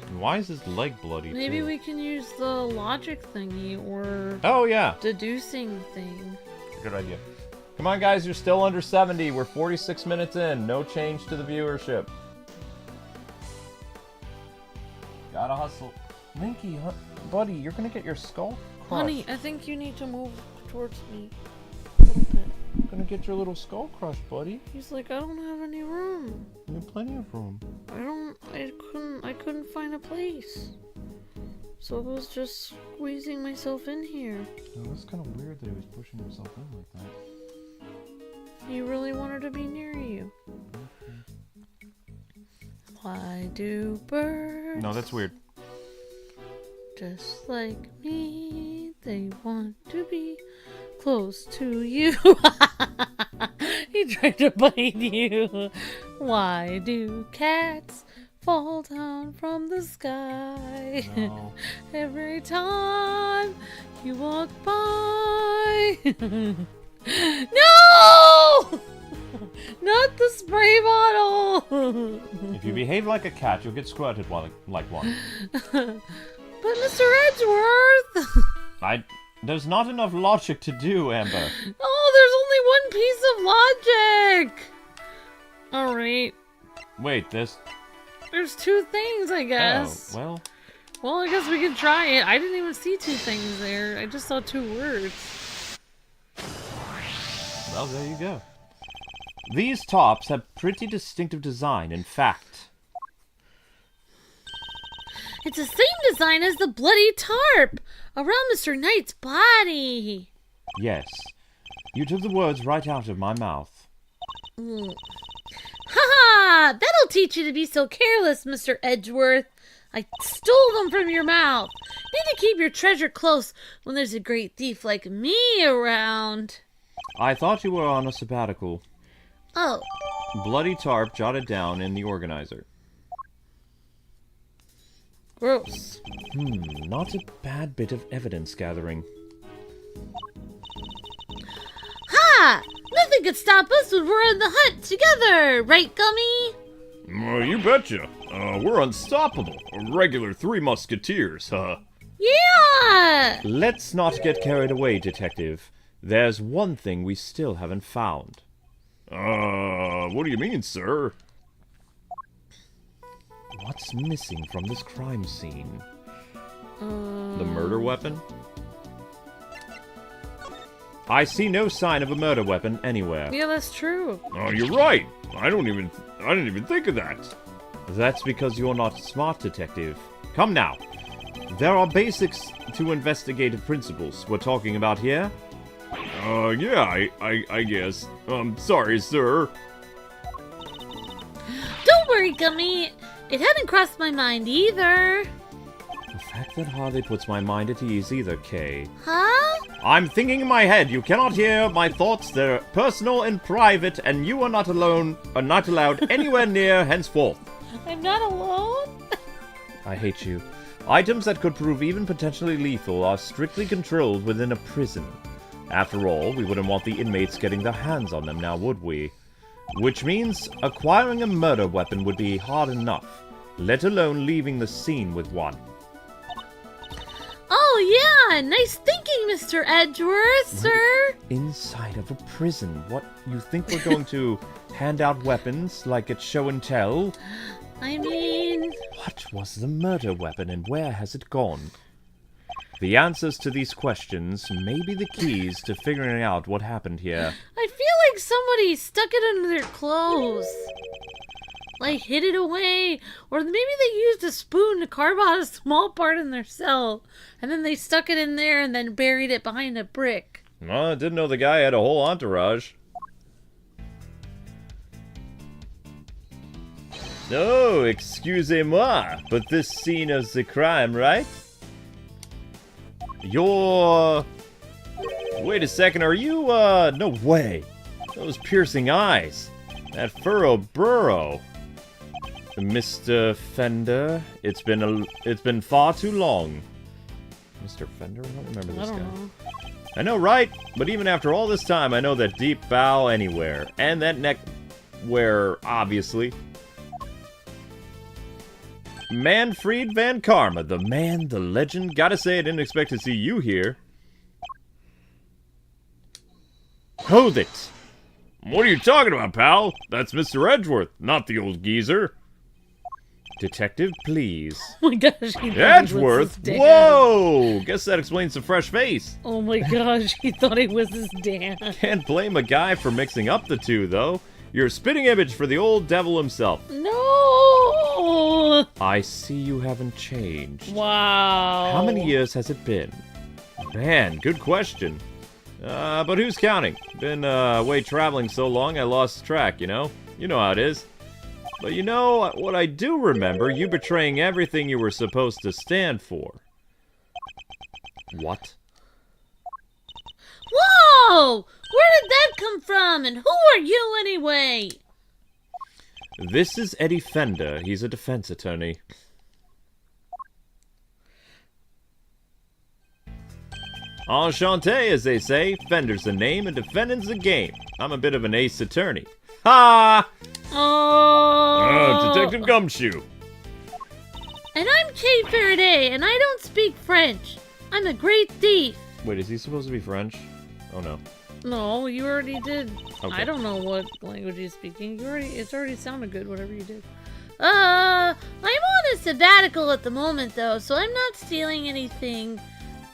And why is his leg bloody Maybe too? we can use the logic thingy or... Oh, yeah. deducing thing. Good idea. Come on, guys. You're still under 70. We're 46 minutes in. No change to the viewership. Gotta hustle. Linky, buddy, you're gonna get your skull crushed. Honey, I think you need to move towards me a little bit. You're gonna get your little skull crushed, buddy. He's like, I don't have any room. You have plenty of room. I couldn't find a place. So I was just squeezing myself in here. It was kind of weird that he was pushing himself in like that. He really wanted to be near you. Why do birds... No, that's weird. Just like me, they want to be close to you. He tried to bite you. Why do cats fall down from the sky? No. Every time you walk by. No! Not the spray bottle! If you behave like a cat, you'll get squirted like one. But Mr. Edgeworth! There's not enough logic to do, Amber. Oh, there's only one piece of logic! Alright. Wait, There's two things, I guess. Oh, well. Well, I guess we can try it. I didn't even see two things there. I just saw two words. Well, there you go. These tops have pretty distinctive design, in fact. It's the same design as the bloody tarp around Mr. Knight's body. Yes. You took the words right out of my mouth. Ha! That'll teach you to be so careless, Mr. Edgeworth. I stole them from your mouth. Need to keep your treasure close when there's a great thief like me around. I thought you were on a sabbatical. Oh. Bloody tarp jotted down in the organizer. Gross. Not a bad bit of evidence gathering. Ha! Nothing could stop us when we're on the hunt together, right, Gummy? You betcha. We're unstoppable. Regular Three Musketeers, huh? Yeah! Let's not get carried away, Detective. There's one thing we still haven't found. What do you mean, sir? What's missing from this crime scene? The murder weapon? I see no sign of a murder weapon anywhere. Yeah, that's true. Oh, you're right. I didn't even think of that. That's because you're not smart, Detective. Come now. There are basics to investigative principles we're talking about here. I guess. Sorry, sir. Don't worry worry, Gummy. It hadn't crossed my mind either. The fact that hardly puts my mind at ease either, Kay. Huh? I'm thinking in my head. You cannot hear my thoughts. They're personal and private, and you are not allowed anywhere near henceforth. I'm not alone? I hate you. Items that could prove even potentially lethal are strictly controlled within a prison. After all, we wouldn't want the inmates getting their hands on them now, would we? Which means acquiring a murder weapon would be hard enough, let alone leaving the scene with one. Oh yeah, nice thinking, Mr. Edgeworth, sir. Inside of a prison. What, you think we're going to hand out weapons like at show and tell? I mean... What was the murder weapon and where has it gone? The answers to these questions may be the keys to figuring out what happened here. I feel like somebody stuck it under their clothes. Like, hid it away. Or maybe they used a spoon to carve out a small part in their cell. And then they stuck it in there and then buried it behind a brick. Oh, I didn't know the guy had a whole entourage. Oh, excusez-moi, but this scene is the crime, right? You're... Wait a second, are you, no way. Those piercing eyes. That furrowed burrow. Mr. Fender, it's been far too long. Mr. Fender? I don't remember this guy. know. I know, right? But even after all this time, I know that deep bow anywhere. And that neck wear, obviously. Manfred Van Karma, the man, the legend. Gotta say, I didn't expect to see you here. Hold it! What are you talking about, pal? That's Mr. Edgeworth, not the old geezer. Detective, please. Oh my gosh, he thought he was Edgeworth? his dad. Whoa! Guess that explains the fresh face. Oh my gosh, he thought he was his dad. Can't blame a guy for mixing up the two, though. You're a spitting image for the old devil himself. No! I see you haven't changed. Wow. How many years has it been? Man, good question. But who's counting? Been away traveling so long I lost track, you know? You know how it is. But you know, what I do remember, you betraying everything you were supposed to stand for. What? Whoa! Where did that come from? And who are you anyway? This is Eddie Fender. He's a defense attorney. Enchanté, as they say. Fender's the name and defendant's the game. I'm a bit of an ace attorney. Ha! Oh, Detective Gumshoe. And I'm Kay Faraday, and I don't speak French. I'm a great thief. Wait, is he supposed to be French? Oh no. No, you already did. Okay. I don't know what language he's speaking. It's already sounded good, whatever you did. I'm on a sabbatical at the moment, though, so I'm not stealing anything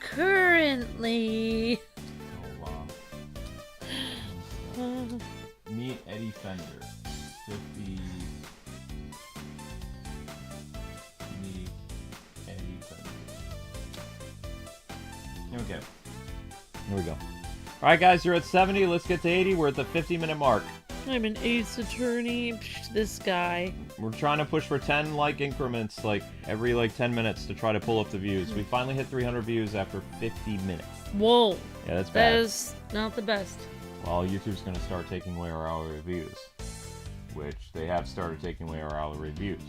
currently. Meet Eddie Fender. 50. Meet Eddie Fender. Okay. Here we go. Alright guys, you're at 70, let's get to 80, we're at the 50-minute mark. I'm an ace attorney. Psh, this guy. We're trying to push for 10 like increments, like every 10 minutes to try to pull up the views. We finally hit 300 views after 50 minutes. Whoa. Yeah, that's That bad. is not the best. Well, YouTube's going to start taking away our hourly reviews, which they have started taking away our hourly reviews.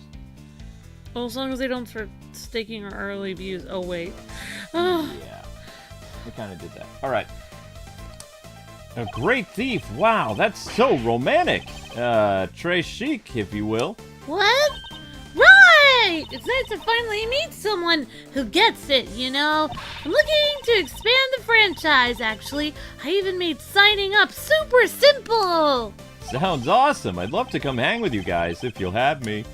Well, as long as they don't start staking our early views. Oh, wait. Oh. Yeah, we kind of did that. All right. A great thief. Wow, that's so romantic. Très chic, if you will. What? Right! It's nice to finally meet someone who gets it, you know? I'm looking to expand the franchise, actually. I even made signing up super simple! Sounds awesome. I'd love to come hang with you guys if you'll have me.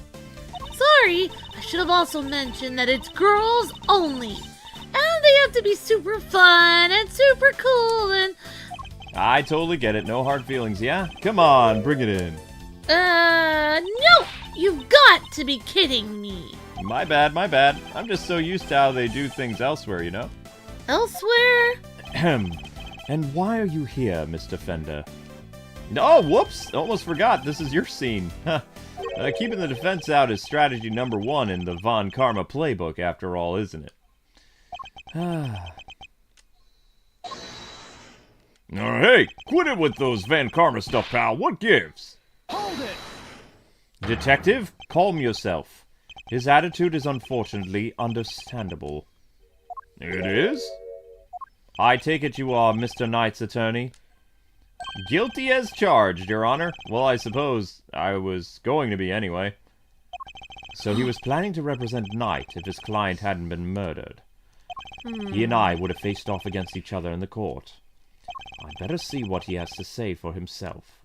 Sorry, I should have also mentioned that it's girls only. And they have to be super fun and super cool and... I totally get it. No hard feelings, yeah? Come on, bring it in. No! You've got to be kidding me. My bad, my bad. I'm just so used to how they do things elsewhere, you know? Elsewhere? Ahem. And why are you here, Mr. Fender? Oh, whoops! Almost forgot. This is your scene. Keeping the defense out is strategy number 1 in the Von Karma playbook, after all, isn't it? Hey, quit it with those Van Karma stuff, pal. What gives? Hold it! Detective, calm yourself. His attitude is unfortunately understandable. It is? I take it you are Mr. Knight's attorney? Guilty as charged, Your Honor. Well, I suppose I was going to be anyway. So he was planning to represent Knight if his client hadn't been murdered. He and I would have faced off against each other in the court. I'd better see what he has to say for himself.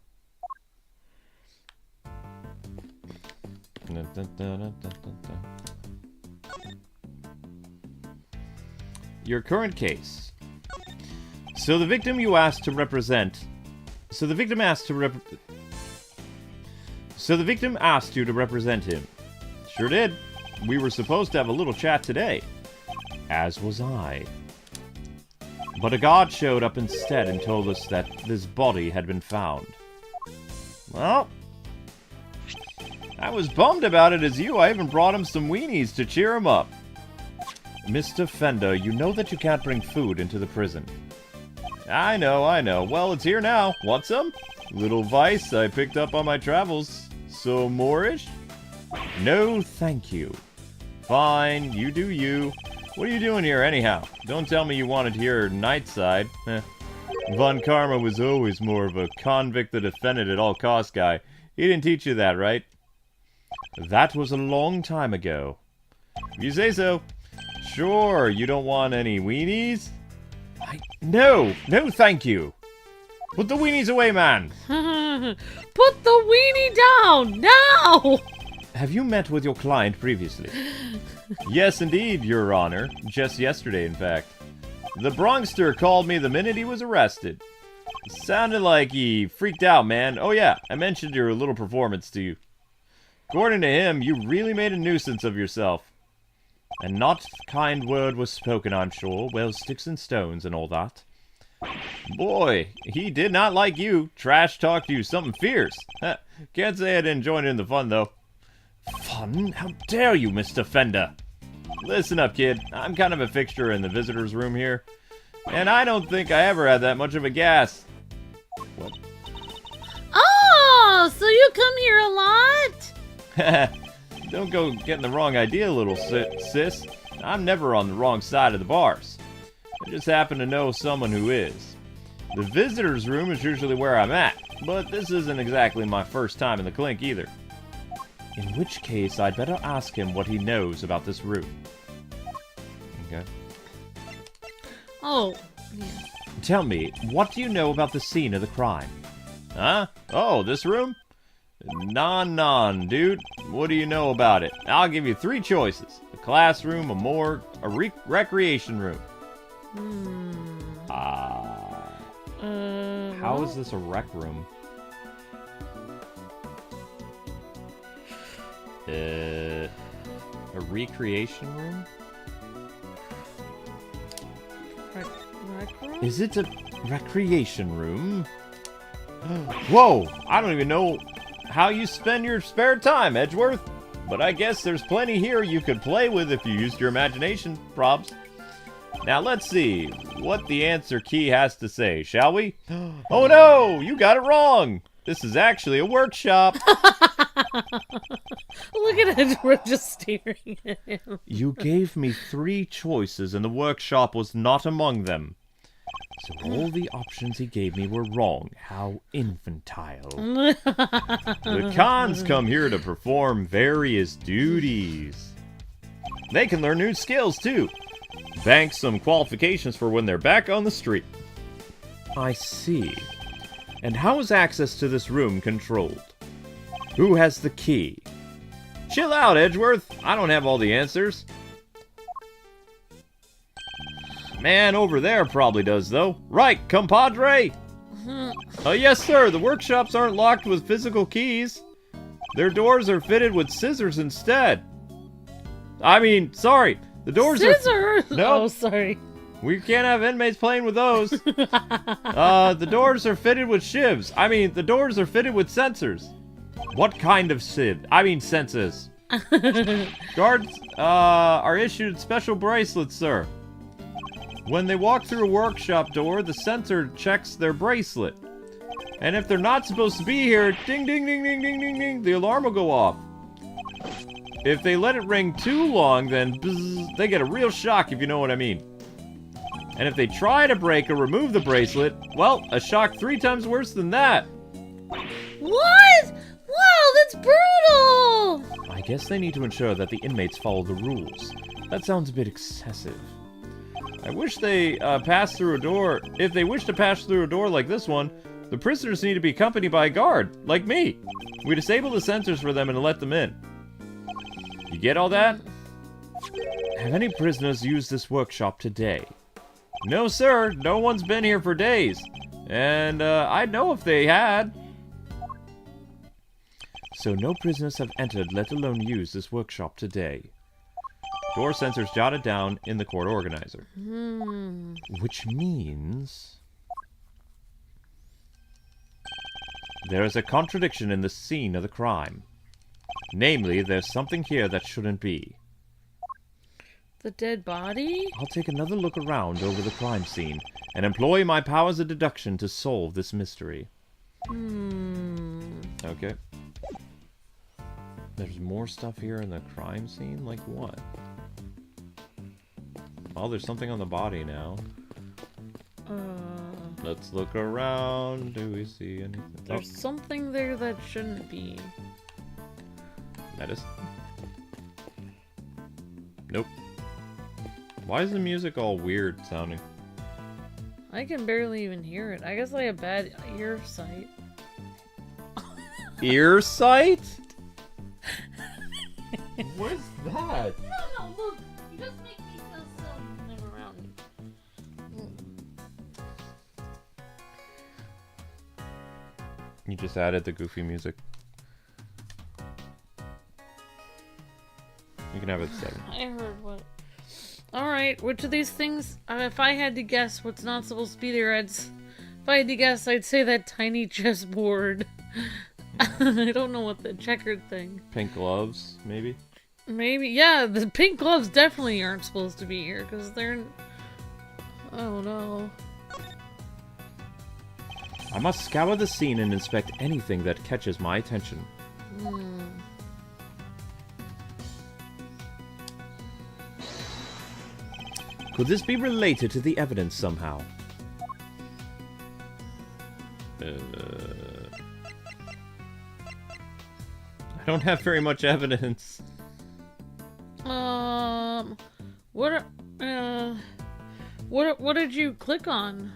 Your current case. So the victim you asked to represent... So the victim asked you to represent him. Sure did. We were supposed to have a little chat today. As was I. But a guard showed up instead and told us that this body had been found. Well, I was bummed about it as you. I even brought him some weenies to cheer him up. Mr. Fender, you know that you can't bring food into the prison. I know. Well, it's here now. Want some? Little vice I picked up on my travels. So Moorish? No, thank you. Fine, you do you. What are you doing here, anyhow? Don't tell me you wanted to hear Knight's side. Von Karma was always more of a convict the defendant at all costs guy. He didn't teach you that, right? That was a long time ago. If you say so. Sure, you don't want any weenies? No, thank you. Put the weenies away, man. Put the weenie down, now! Have you met with your client previously? Yes, indeed, Your Honor. Just yesterday, in fact. The Bronxster called me the minute he was arrested. It sounded like he freaked out, man. Oh yeah, I mentioned your little performance to you. According to him, you really made a nuisance of yourself. And not a kind word was spoken, I'm sure. Well, sticks and stones and all that. Boy, he did not like you. Trash talked you something fierce. Can't say I didn't join in the fun, though. Fun? How dare you, Mr. Fender? Listen up, kid. I'm kind of a fixture in the visitor's room here. And I don't think I ever had that much of a gas. What? Oh, so you come here a lot? Don't go getting the wrong idea, little sis. I'm never on the wrong side of the bars. I just happen to know someone who is. The visitor's room is usually where I'm at, but this isn't exactly my first time in the clink either. In which case, I'd better ask him what he knows about this room. Okay. Oh, yeah. Tell me, what do you know about the scene of the crime? Huh? Oh, this room? Non, dude. What do you know about it? I'll give you 3 choices. A classroom, a morgue, a recreation room. How is this a rec room? A recreation room? Rec room? Is it a recreation room? Whoa! I don't even know how you spend your spare time, Edgeworth. But I guess there's plenty here you could play with if you used your imagination, probs. Now let's see what the answer key has to say, shall we? Oh no! You got it wrong! This is actually a workshop! Look at Edgeworth just staring at him. You gave me 3 choices and the workshop was not among them. So all the options he gave me were wrong. How infantile. The cons come here to perform various duties. They can learn new skills too. Bank some qualifications for when they're back on the street. I see. And how is access to this room controlled? Who has the key? Chill out, Edgeworth. I don't have all the answers. Man over there probably does, though. Right, compadre? Yes, sir. The workshops aren't locked with physical keys. Their doors are fitted with scissors instead. I mean, sorry. The doors Scissors? are... No. Oh, sorry. We can't have inmates playing with those. The doors are fitted with shivs. I mean, the doors are fitted with sensors. What kind of sieve? I mean sensors. Guards are issued special bracelets, sir. When they walk through a workshop door, the sensor checks their bracelet. And if they're not supposed to be here, ding, ding, ding, ding, ding, ding, ding, the alarm will go off. If they let it ring too long, then bzz, they get a real shock, if you know what I mean. And if they try to break or remove the bracelet, well, a shock 3 times worse than that. What? Wow, that's brutal! I guess they need to ensure that the inmates follow the rules. That sounds a bit excessive. I wish they pass through a door. If they wish to pass through a door like this one, the prisoners need to be accompanied by a guard, like me. We disable the sensors for them and let them in. You get all that? Have any prisoners used this workshop today? No, sir. No one's been here for days. And I'd know if they had. So no prisoners have entered, let alone used this workshop today. Door sensors jotted down in the court organizer. Which means... there is a contradiction in the scene of the crime. Namely, there's something here that shouldn't be. The dead body? I'll take another look around over the crime scene and employ my powers of deduction to solve this mystery. Okay. There's more stuff here in the crime scene? Like what? Oh, there's something on the body now. Let's look around. Do we see anything? There's something there that shouldn't be. Medicine? Nope. Why is the music all weird sounding? I can barely even hear it. I guess I have bad ear sight. Ear sight? What is that? No, look. You just make me feel so I'm around you. You just added the goofy music. You can have it 7. I heard what. Alright, which of these things, if I had to guess what's not supposed to be there, if I had to guess, I'd say that tiny chessboard. I don't know what the checkered thing. Pink gloves, maybe? Maybe, yeah, the pink gloves definitely aren't supposed to be here, because they're... oh no. I must scour the scene and inspect anything that catches my attention. Could this be related to the evidence somehow? I don't have very much evidence. What did you click on?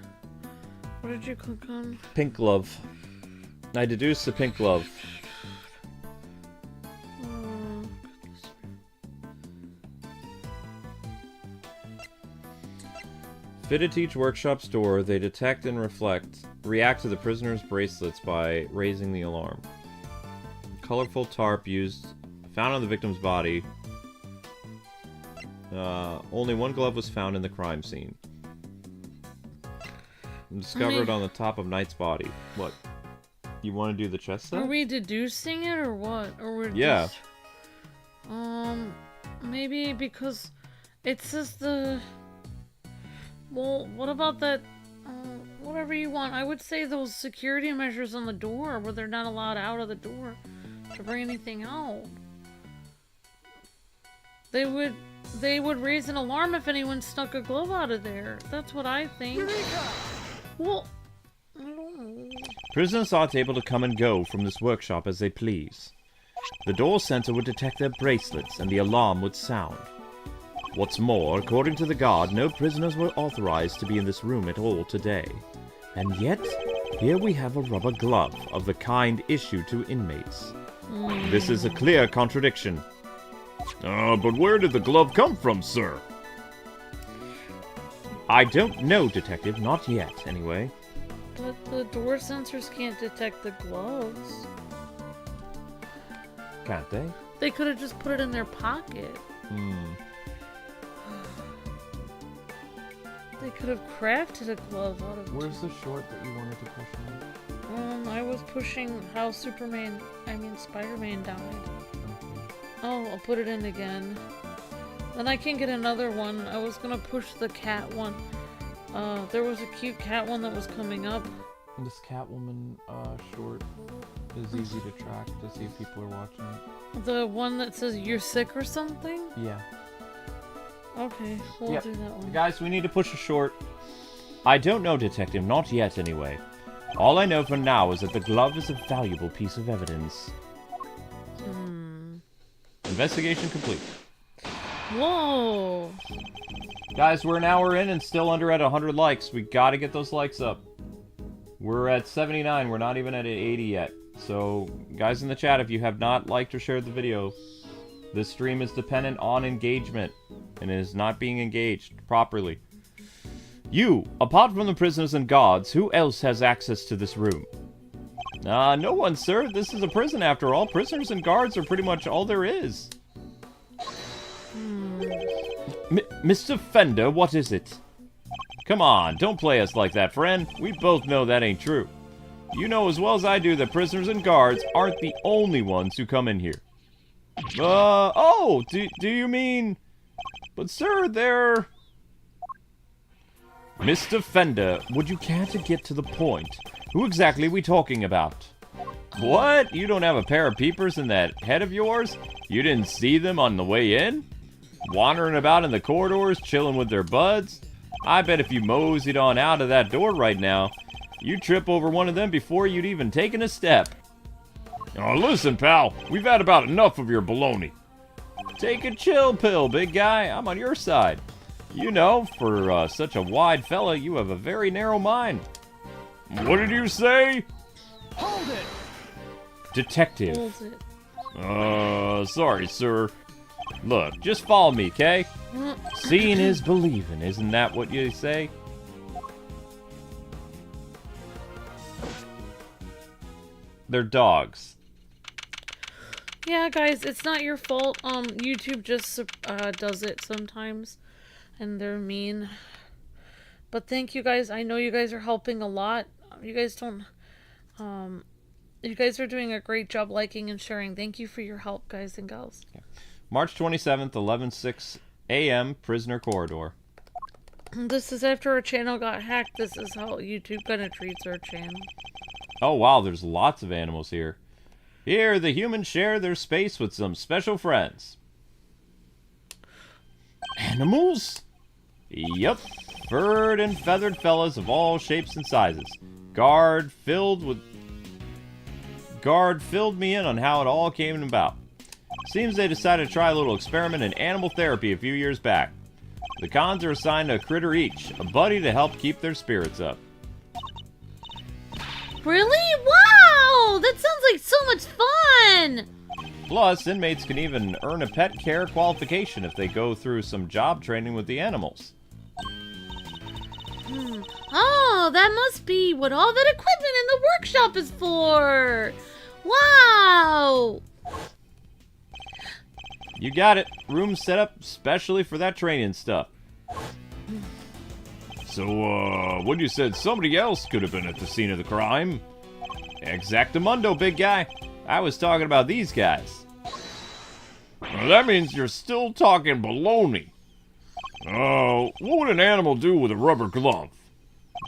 What did you click on? Pink glove. I deduced the pink glove. Fitted to each workshop's door, they detect and react to the prisoner's bracelets by raising the alarm. Colorful tarp found on the victim's body. Only one glove was found in the crime scene. Discovered on the top of Knight's body. What? You want to do the chest set? Are we deducing it or what? Or we're yeah. Just... maybe because it says the... well, what about that... whatever you want. I would say those security measures on the door where they're not allowed out of the door to bring anything out. They would raise an alarm if anyone snuck a glove out of there. That's what I think. Well, I don't know. Prisoners aren't able to come and go from this workshop as they please. The door sensor would detect their bracelets and the alarm would sound. What's more, according to the guard, no prisoners were authorized to be in this room at all today. And yet, here we have a rubber glove of the kind issued to inmates. This is a clear contradiction. But where did the glove come from, sir? I don't know, Detective. Not yet, anyway. But the door sensors can't detect the gloves. Can't they? They could have just put it in their pocket. They could have crafted a glove out of it. Where's the short that you wanted to push on? I was pushing how Spider-Man died. Oh, I'll put it in again. Then I can get another one. I was gonna push the cat one. There was a cute cat one that was coming up. This Catwoman short is easy to track to see if people are watching it. The one that says you're sick or something? Yeah. Okay, we'll do that one. Guys, we need to push a short. I don't know, Detective. Not yet, anyway. All I know for now is that the glove is a valuable piece of evidence. Investigation complete. Whoa! Guys, we're an hour in and still under at 100 likes. We gotta get those likes up. We're at 79. We're not even at 80 yet. So, guys in the chat, if you have not liked or shared the video, this stream is dependent on engagement and is not being engaged properly. You, apart from the prisoners and guards, who else has access to this room? No one, sir. This is a prison after all. Prisoners and guards are pretty much all there is. Mr. Fender, what is it? Come on, don't play us like that, friend. We both know that ain't true. You know as well as I do that prisoners and guards aren't the only ones who come in here. Oh, do you mean... But sir, they're... Mr. Fender, would you care to get to the point? Who exactly are we talking about? What? You don't have a pair of peepers in that head of yours? You didn't see them on the way in? Wandering about in the corridors, chilling with their buds? I bet if you moseyed on out of that door right now, you'd trip over one of them before you'd even taken a step. Oh, listen, pal. We've had about enough of your baloney. Take a chill pill, big guy. I'm on your side. You know, for such a wide fella, you have a very narrow mind. What did you say? Hold it! Detective. Hold it. Sorry, sir. Look, just follow me, okay? Seeing is believing, isn't that what you say? They're dogs. Yeah, guys, it's not your fault. YouTube just does it sometimes, and they're mean. But thank you guys. I know you guys are helping a lot. You guys don't... you guys are doing a great job liking and sharing. Thank you for your help, guys and gals. Yeah. March 27th, 11:06 a.m., Prisoner Corridor. This is after our channel got hacked. This is how YouTube kind of treats our channel. Oh, wow, there's lots of animals here. Here, the humans share their space with some special friends. Animals? Yup. Furred and feathered fellas of all shapes and sizes. Guard filled me in on how it all came about. Seems they decided to try a little experiment in animal therapy a few years back. The cons are assigned a critter each, a buddy to help keep their spirits up. Really? Wow! That sounds like so much fun! Plus, inmates can even earn a pet care qualification if they go through some job training with the animals. Oh, that must be what all that equipment in the workshop is for! Wow! You got it. Room set up specially for that training stuff. So, when you said somebody else could have been at the scene of the crime? Exactamundo, big guy. I was talking about these guys. Well, that means you're still talking baloney. What would an animal do with a rubber glove?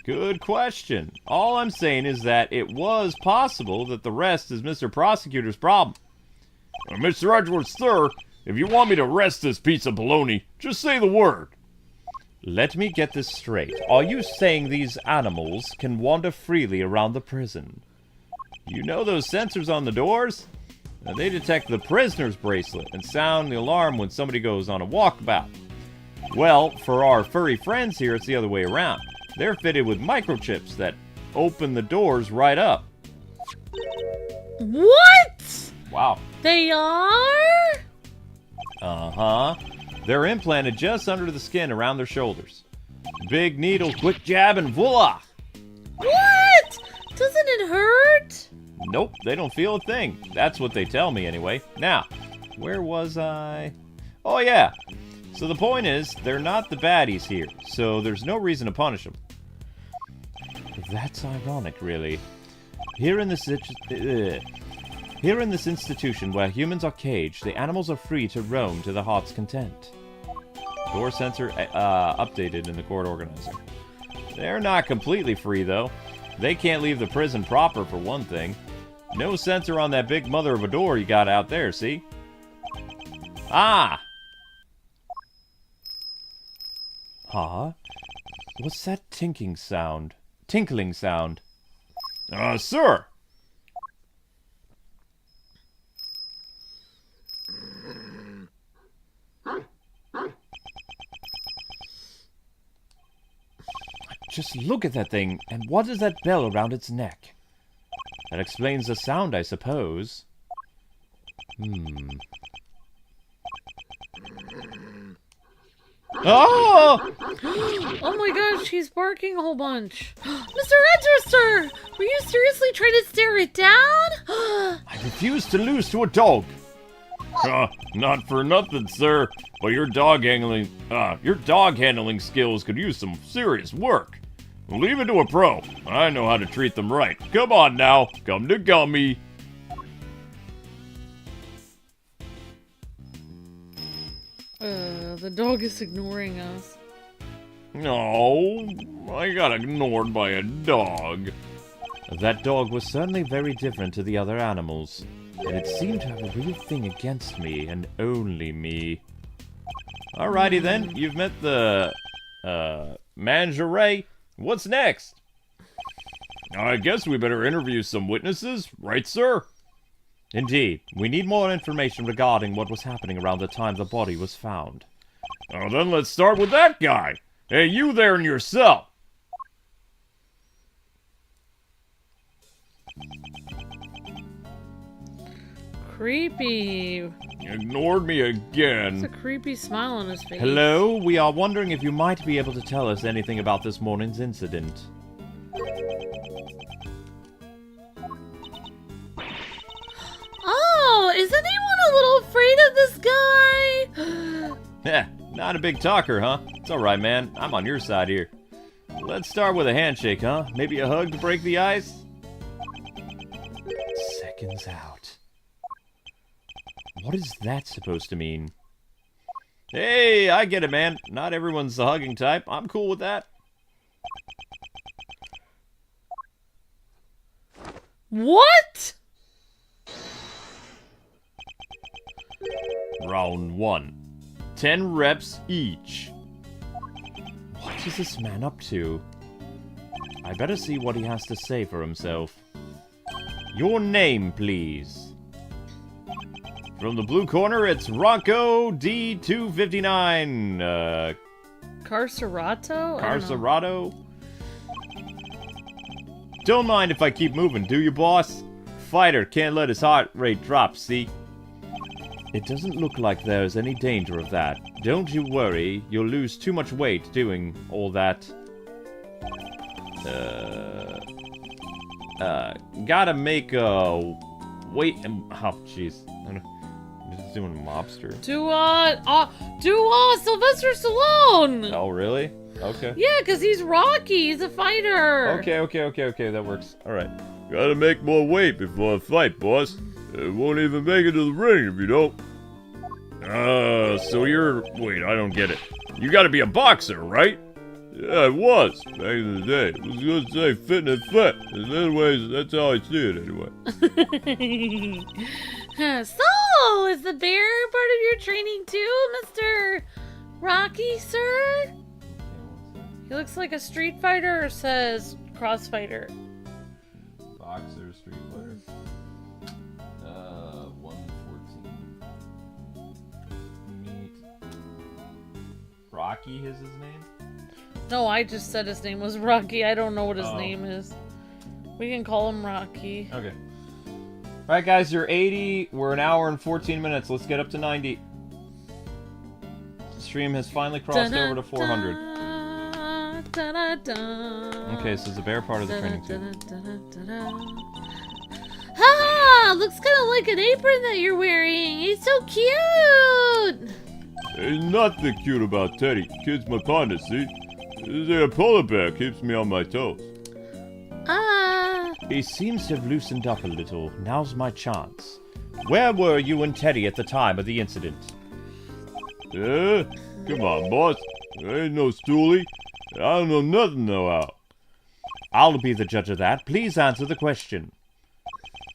Good question. All I'm saying is that it was possible that the rest is Mr. Prosecutor's problem. Mr. Edwards, sir, if you want me to arrest this piece of baloney, just say the word. Let me get this straight. Are you saying these animals can wander freely around the prison? You know those sensors on the doors? They detect the prisoner's bracelet and sound the alarm when somebody goes on a walkabout. Well, for our furry friends here, it's the other way around. They're fitted with microchips that open the doors right up. What? Wow. They are? Uh-huh. They're implanted just under the skin around their shoulders. Big needle, quick jab, and voila! What? Doesn't it hurt? Nope, they don't feel a thing. That's what they tell me anyway. Now, where was I? Oh yeah. So the point is, they're not the baddies here, so there's no reason to punish them. That's ironic, really. Here in this institution where humans are caged, the animals are free to roam to the heart's content. Door sensor updated in the court organizer. They're not completely free, though. They can't leave the prison proper, for one thing. No sensor on that big mother of a door you got out there, see? Ah! Huh? What's that tinkling sound? Sir! Just look at that thing, and what is that bell around its neck? That explains the sound, I suppose. Oh! Oh my gosh, he's barking a whole bunch. Mr. Register! Were you seriously trying to stare it down? I refuse to lose to a dog. Not for nothing, sir, but your dog handling skills could use some serious work. Leave it to a pro. I know how to treat them right. Come on now, come to Gummy. The dog is ignoring us. No, I got ignored by a dog. That dog was certainly very different to the other animals, and it seemed to have a real thing against me, and only me. Alrighty then, you've met the, Mangeray. What's next? I guess we better interview some witnesses, right, sir? Indeed. We need more information regarding what was happening around the time the body was found. Oh, then let's start with that guy. Hey, you there in your cell. Creepy. Ignored me again. It's a creepy smile on his face. Hello, we are wondering if you might be able to tell us anything about this morning's incident. Oh, is anyone a little afraid of this guy? Heh, not a big talker, huh? It's alright, man. I'm on your side here. Let's start with a handshake, huh? Maybe a hug to break the ice? Seconds out. What is that supposed to mean? Hey, I get it, man. Not everyone's the hugging type. I'm cool with that. What? Round 1. 10 reps each. What is this man up to? I better see what he has to say for himself. Your name, please. From the blue corner, it's Rocco D259. Carcerato? Carcerato? Don't mind if I keep moving, do you, boss? Fighter can't let his heart rate drop, see? It doesn't look like there's any danger of that. Don't you worry, you'll lose too much weight doing all that. Gotta make a... Wait, oh, jeez. I'm just doing a mobster. Do Sylvester Stallone! Oh, really? Okay. Yeah, because he's Rocky. He's a fighter. Okay, that works. Alright. Gotta make more weight before a fight, boss. It won't even make it to the ring if you don't. So you're... Wait, I don't get it. You gotta be a boxer, right? Yeah, I was, back in the day. I was gonna say fit and fit. And anyways, that's how I see it anyway. So, is the bear part of your training too, Mr. Rocky, sir? He looks like a Street Fighter or says Crossfighter. Boxer, Street Fighter. 114. Meet. Rocky is his name? No, I just said his name was Rocky. I don't know what his Oh. name is. We can call him Rocky. Okay. Alright, guys, you're 80. We're an hour and 14 minutes. Let's get up to 90. The stream has finally crossed over to 400. Okay, so it's a bear part of the training too. Ah, looks kind of like an apron that you're wearing. He's so cute. Ain't nothing cute about Teddy. Kid's my partner, see? This there polar bear keeps me on my toes. He seems to have loosened up a little. Now's my chance. Where were you and Teddy at the time of the incident? Yeah? Come on, boss. There ain't no stoolie. I don't know nothing, no how. I'll be the judge of that. Please answer the question.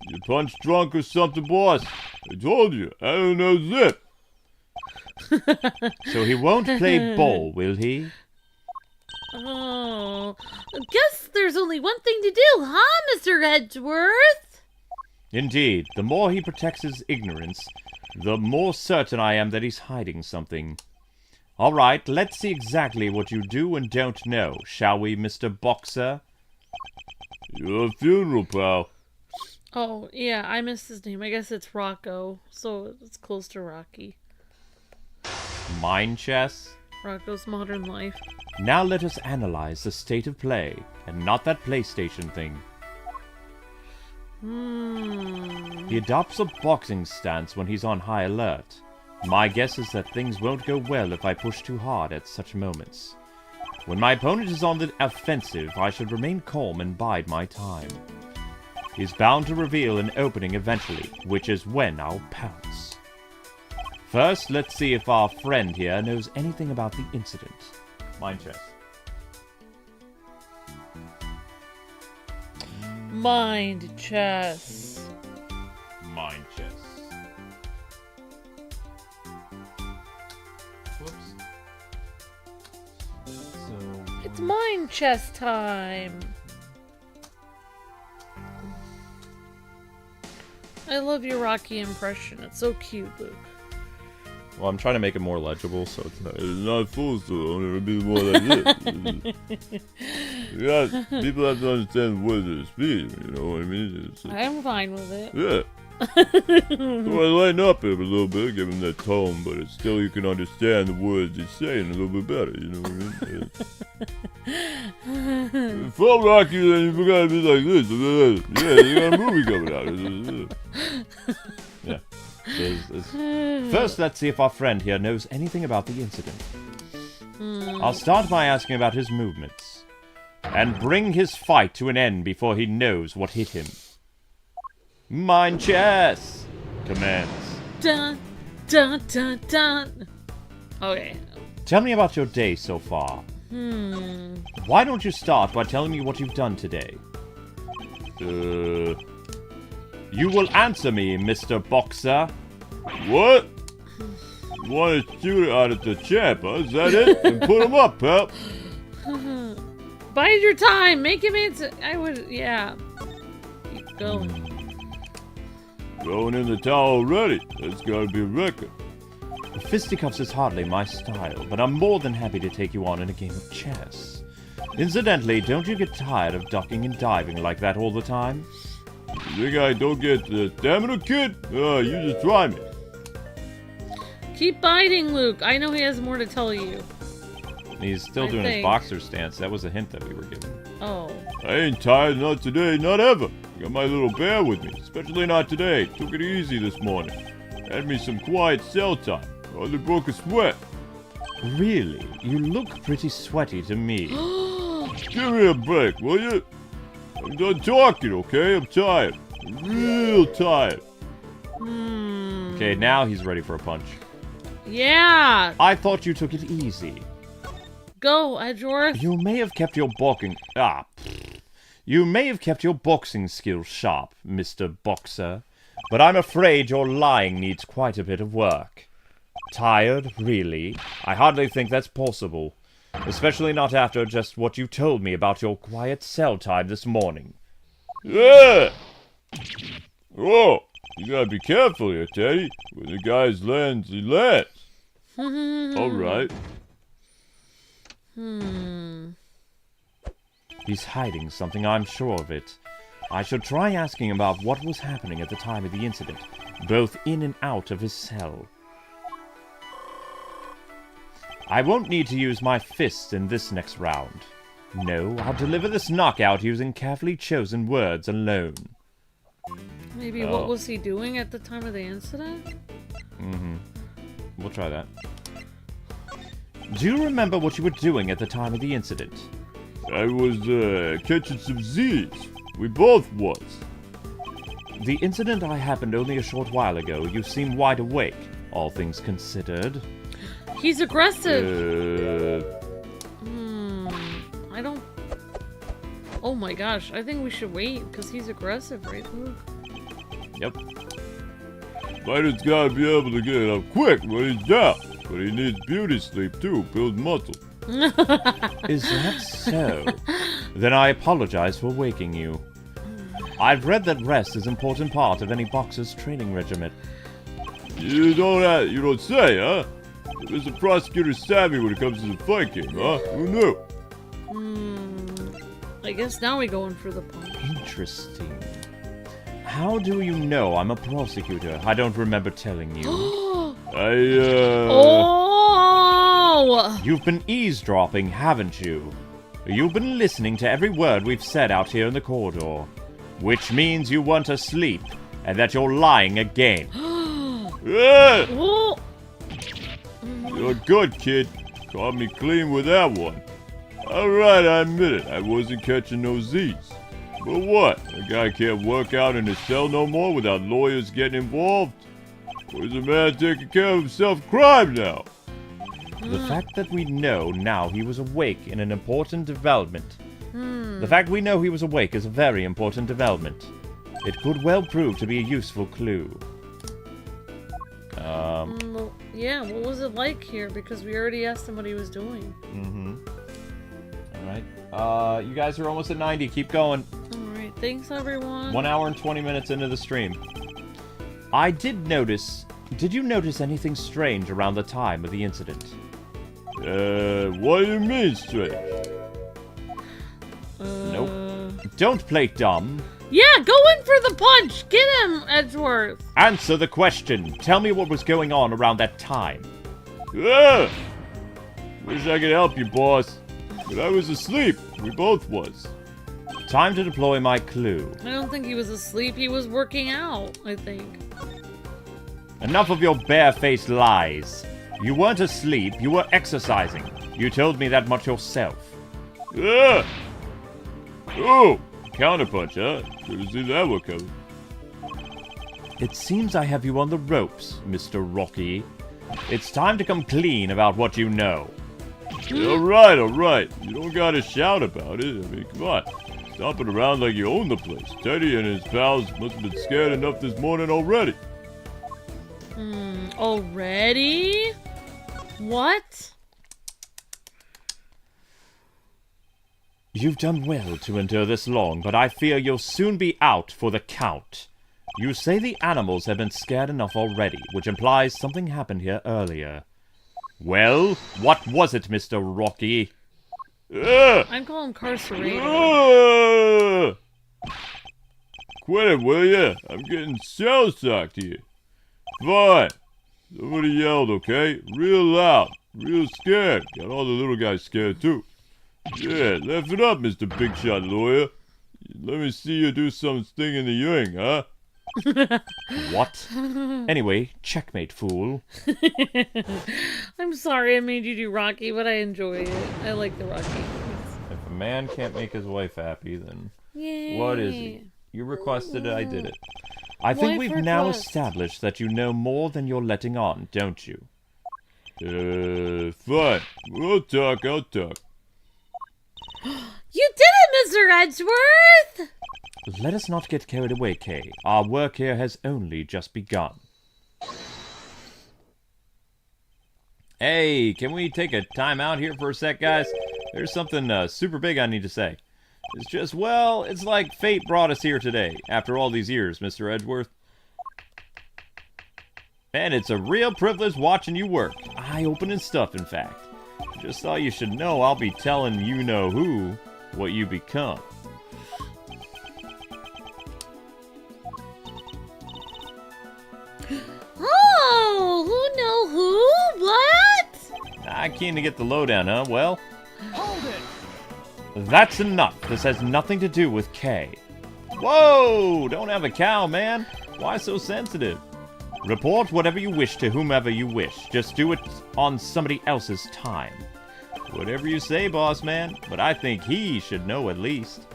You punch drunk or something, boss? I told you, I don't know zip. So he won't play ball, will he? Oh, guess there's only one thing to do, huh, Mr. Edgeworth? Indeed, the more he protects his ignorance, the more certain I am that he's hiding something. All right, let's see exactly what you do and don't know, shall we, Mr. Boxer? Your funeral, pal. Oh, yeah, I missed his name. I guess it's Rocco, so it's close to Rocky. Mind chess? Rocco's Modern Life. Now let us analyze the state of play, and not that PlayStation thing. He adopts a boxing stance when he's on high alert. My guess is that things won't go well if I push too hard at such moments. When my opponent is on the offensive, I should remain calm and bide my time. He's bound to reveal an opening eventually, which is when I'll pounce. First, let's see if our friend here knows anything about the incident. Mind chess. Mind chess. Mind chess. Whoops. So... It's mind chess time. I love your Rocky impression. It's so cute, Luke. Well, I'm trying to make it more legible, so it's not... It's not full, so it'll be more like this. Yeah, people have to understand the words of the speech, you know what I mean? I'm fine with it. Yeah. So I lighten up it a little bit, give him that tone, but it's still you can understand the words he's saying a little bit better, you know what I mean? If I'm Rocky, then you forgot to be like this. Yeah, you got a movie coming out. Yeah. First, let's see if our friend here knows anything about the incident. I'll start by asking about his movements, and bring his fight to an end before he knows what hit him. Mind chess! Commands. Dun, dun, dun, dun. Okay. Tell me about your day so far. Why don't you start by telling me what you've done today? You will answer me, Mr. Boxer. What? You want to shoot out at the champ, huh? Is that it? Then put him up, pal. Bide your time. Make him answer. I would, yeah. Keep going. Throwing in the towel already. That's gotta be a record. Fisticuffs is hardly my style, but I'm more than happy to take you on in a game of chess. Incidentally, don't you get tired of ducking and diving like that all the time? You think I don't get the stamina, kid? You just try me. Keep biting, Luke. I know he has more to tell you. He's still doing his boxer stance. That was a hint that we were given. Oh. I ain't tired, not today, not ever. Got my little bear with me, especially not today. Took it easy this morning. Had me some quiet cell time. Hardly broke a sweat. Really? You look pretty sweaty to me. Give me a break, will you? I'm done talking, okay? I'm tired. Real tired. Okay, now he's ready for a punch. Yeah. I thought you took it easy. Go, Edgeworth. You may have kept your You may have kept your boxing skills sharp, Mr. Boxer, but I'm afraid your lying needs quite a bit of work. Tired, really? I hardly think that's possible. Especially not after just what you told me about your quiet cell time this morning. Yeah! Oh, you gotta be careful here, Teddy. When the guys lands, he lands. Alright. He's hiding something, I'm sure of it. I should try asking about what was happening at the time of the incident, both in and out of his cell. I won't need to use my fists in this next round. No, I'll deliver this knockout using carefully chosen words alone. Maybe what was he doing at the time of the incident? We'll try that. Do you remember what you were doing at the time of the incident? I was, catching some Z's. We both was. The incident happened only a short while ago. You seem wide awake, all things considered. He's aggressive. I don't... Oh my gosh, I think we should wait, because he's aggressive, right, Luke? Yep. Fighter's gotta be able to get up quick when he's down. But he needs beauty sleep too, build muscle. Is that so? Then I apologize for waking you. I've read that rest is an important part of any boxer's training regimen. You don't say, huh? Mr. Prosecutor's savvy when it comes to the fight game, huh? Who knew? I guess now we going for the punch. Interesting. How do you know I'm a prosecutor? I don't remember telling you. Oh! You've been eavesdropping, haven't you? You've been listening to every word we've said out here in the corridor. Which means you weren't asleep, and that you're lying again. Yeah! Oh! You're good, kid. Caught me clean with that one. Alright, I admit it. I wasn't catching no Z's. But what? A guy can't work out in his cell no more without lawyers getting involved? Or is a man taking care of himself crime now? The fact that we know now he was awake in an important development. The fact we know he was awake is a very important development. It could well prove to be a useful clue. Yeah, what was it like here? Because we already asked him what he was doing. Alright. You guys are almost at 90. Keep going. Alright, thanks everyone. 1 hour and 20 minutes into the stream. I did notice... Did you notice anything strange around the time of the incident? What do you mean strange? Nope. Don't play dumb. Yeah, go in for the punch! Get him, Edgeworth! Answer the question. Tell me what was going on around that time. Yeah! Wish I could help you, boss. But I was asleep. We both was. Time to deploy my clue. I don't think he was asleep, he was working out, I think. Enough of your barefaced lies. You weren't asleep, you were exercising. You told me that much yourself. Yeah! Oh! Counterpunch, huh? Could've seen that one coming. It seems I have you on the ropes, Mr. Rocky. It's time to come clean about what you know. Alright, alright. You don't gotta shout about it. I mean, come on. Stomping around like you own the place. Teddy and his pals must have been scared enough this morning already. Already? What? You've done well to endure this long, but I fear you'll soon be out for the count. You say the animals have been scared enough already, which implies something happened here earlier. Well, what was it, Mr. Rocky? I'm calling incarcerated. Quit it, will ya? I'm getting shell-shocked here. Fine. Somebody yelled, okay? Real loud. Real scared. Got all the little guys scared, too. Yeah, laugh it up, Mr. Big Shot Lawyer. Let me see you do some sting in the ring, huh? What? Anyway, checkmate, fool. I'm sorry I made you do Rocky, but I enjoy it. I like the Rocky. If a man can't make his wife happy, then Yay. what is he? You requested it, I did it. I think we've now established that you know more than you're letting on, don't you? Fine. I'll talk. You did it, Mr. Edgeworth! Let us not get carried away, Kay. Our work here has only just begun. Hey, can we take a time out here for a sec, guys? There's something super big I need to say. It's just, well, it's like fate brought us here today, after all these years, Mr. Edgeworth. And it's a real privilege watching you work. Eye-opening stuff, in fact. Just thought you should know I'll be telling you-know-who what you become. Oh, who know who? What? I'm keen to get the lowdown, huh? Well, hold it. That's enough. This has nothing to do with Kay. Whoa! Don't have a cow, man. Why so sensitive? Report whatever you wish to whomever you wish. Just do it on somebody else's time. Whatever you say, boss man, but I think he should know at least.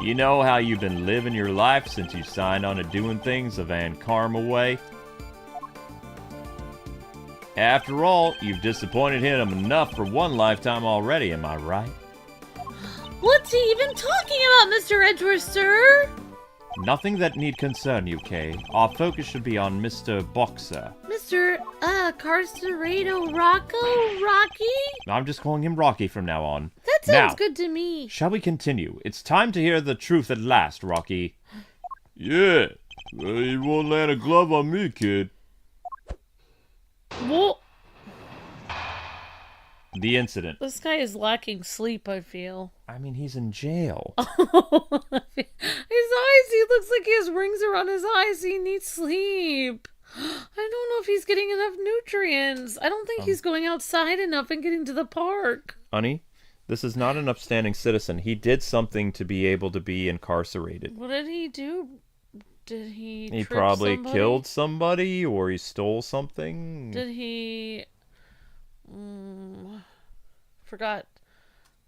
You know how you've been living your life since you signed on to doing things the Van Karma way? After all, you've disappointed him enough for one lifetime already, am I right? What's he even talking about, Mr. Edgeworth, sir? Nothing that need concern you, Kay. Our focus should be on Mr. Boxer. Mr. Carcerado Rocky? I'm just calling him Rocky from now on. That sounds Now, good to me. shall we continue? It's time to hear the truth at last, Rocky. Yeah. Well, you won't land a glove on me, kid. Well, The incident. this guy is lacking sleep, I feel. I mean, he's in jail. His eyes, he looks like he has rings around his eyes. He needs sleep. I don't know if he's getting enough nutrients. I don't think he's going outside enough and getting to the park. Honey, this is not an upstanding citizen. He did something to be able to be incarcerated. What did he do? Did he He trip probably somebody? killed somebody, or he stole something. Did he... forgot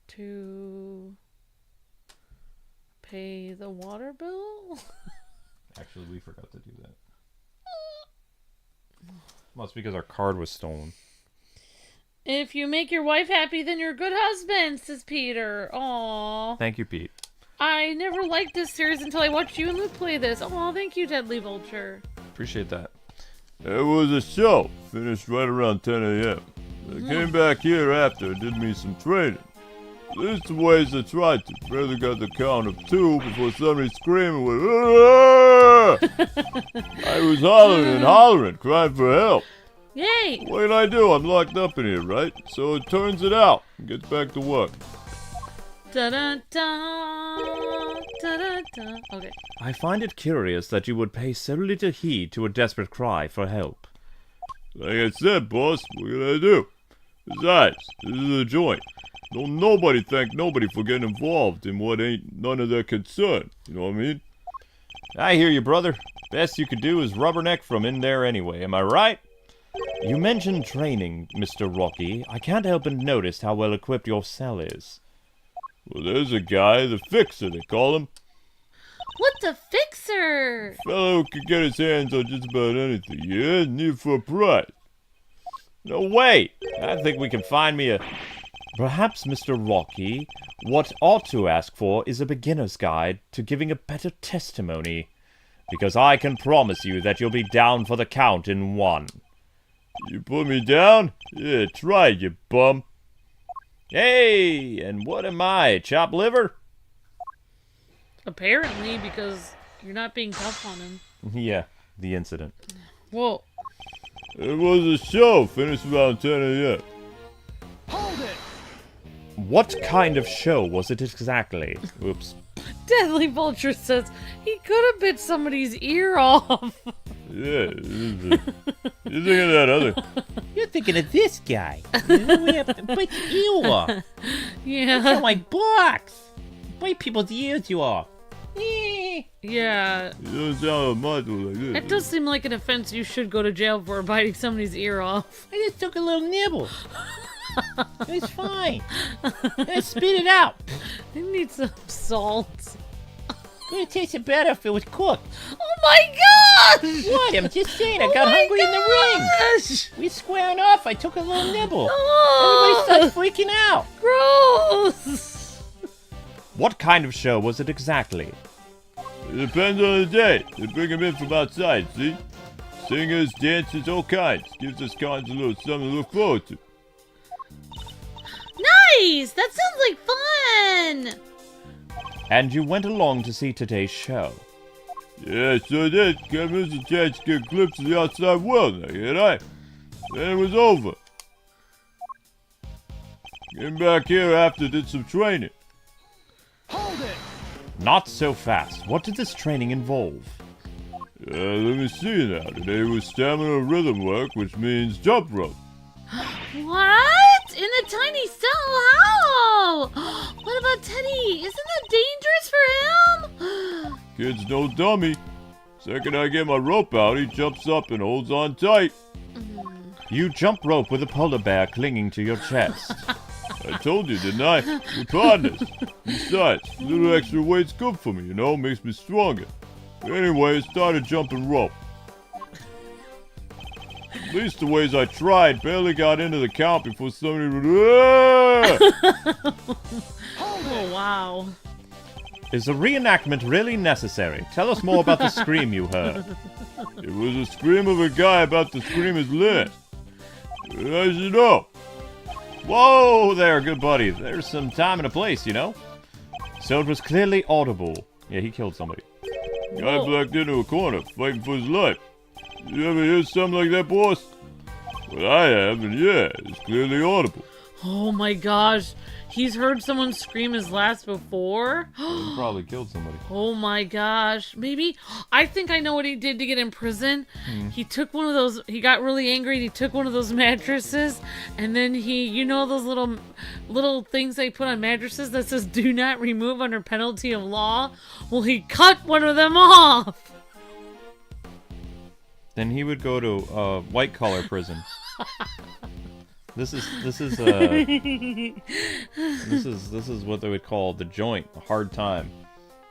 to pay the water bill? Actually, we forgot to do that. Well, it's because our card was stolen. If you make your wife happy, then you're a good husband, says Peter. Aww. Thank you, Pete. I never liked this series until I watched you and Luke play this. Aw, thank you, Deadly Vulture. Appreciate that. It was a show. Finished right around 10 a.m. I came back here after, did me some training. At least the ways I tried to. Barely got the count of 2 before somebody screaming with, "Ah!" I was hollering, crying for help. Yay! What can I do? I'm locked up in here, right? So it turns it out and gets back to work. Da-da-da, da-da-da. Okay. I find it curious that you would pay so little heed to a desperate cry for help. Like I said, boss, what can I do? Besides, this is a joint. Don't nobody thank nobody for getting involved in what ain't none of their concern. You know what I mean? I hear you, brother. Best you could do is rubberneck from in there anyway, am I right? You mentioned training, Mr. Rocky. I can't help but notice how well equipped your cell is. Well, there's a guy, the fixer, they call him. What's a fixer? Fellow who can get his hands on just about anything, yeah? Need for a price. No, wait! I think we can find me a... Perhaps, Mr. Rocky, what ought to ask for is a beginner's guide to giving a better testimony. Because I can promise you that you'll be down for the count in 1. You put me down? Yeah, try it, you bum. Hey, and what am I, chopped liver? Apparently, because you're not being tough on him. Yeah, the incident. Whoa. It was a show, finished around 10 a.m. What kind of show was it exactly? Oops. Deadly Vulture says he could have bit somebody's ear off. Yeah, you think of that other. You're thinking of this guy. We have to bite the ear off. That's Yeah. my box. Bite people's ears off. Eh. Yeah. You don't sound much like this. That does seem like an offense you should go to jail for, biting somebody's ear off. I just took a little nibble. It's fine. Let's spit it out. I need some salt. Would have tasted better if it was cooked. Oh my gosh! What? I'm just saying, I Oh got my hungry in the ring. gosh! We squaring off. I took a little nibble. Oh, Everybody starts freaking out. gross! What kind of show was it exactly? It depends on the day. They bring him in from outside, see? Singers, dancers, all kinds. Gives us kinds a little something to look forward to. Nice! That sounds like fun! And you went along to see today's show. Yeah, sure did. Gave us a chance to get a glimpse of the outside world, now, you know? Then it was over. Came back here after, did some training. Not so fast. What did this training involve? Let me see now. Today was stamina rhythm work, which means jump rope. What? In a tiny cell? How? What about Teddy? Isn't that dangerous for him? Kid's no dummy. Second I get my rope out, he jumps up and holds on tight. You jump rope with a polar bear clinging to your chest. I told you, didn't I? We're partners. Besides, a little extra weight's good for me, you know, makes me stronger. But anyway, I started jumping rope. At least the ways I tried, barely got into the count before somebody would... Oh, wow. Is a reenactment really necessary? Tell us more about the scream you heard. It was a scream of a guy about to scream his last. As you know. Whoa there, good buddy. There's some time and a place, you know? So it was clearly audible. Yeah, he killed somebody. Guy backed into a corner, fighting for his life. You ever hear something like that, boss? Well, I have, and yeah, it's clearly audible. Oh my gosh. He's heard someone scream his last before? He probably killed somebody. Oh my gosh. Maybe, I think I know what he did to get in prison. He took one of those, he got really angry and he took one of those mattresses and then he, you know those little things they put on mattresses that says do not remove under penalty of law? Well, he cut one of them off. Then he would go to white collar prison. This is what they would call the joint, the hard time.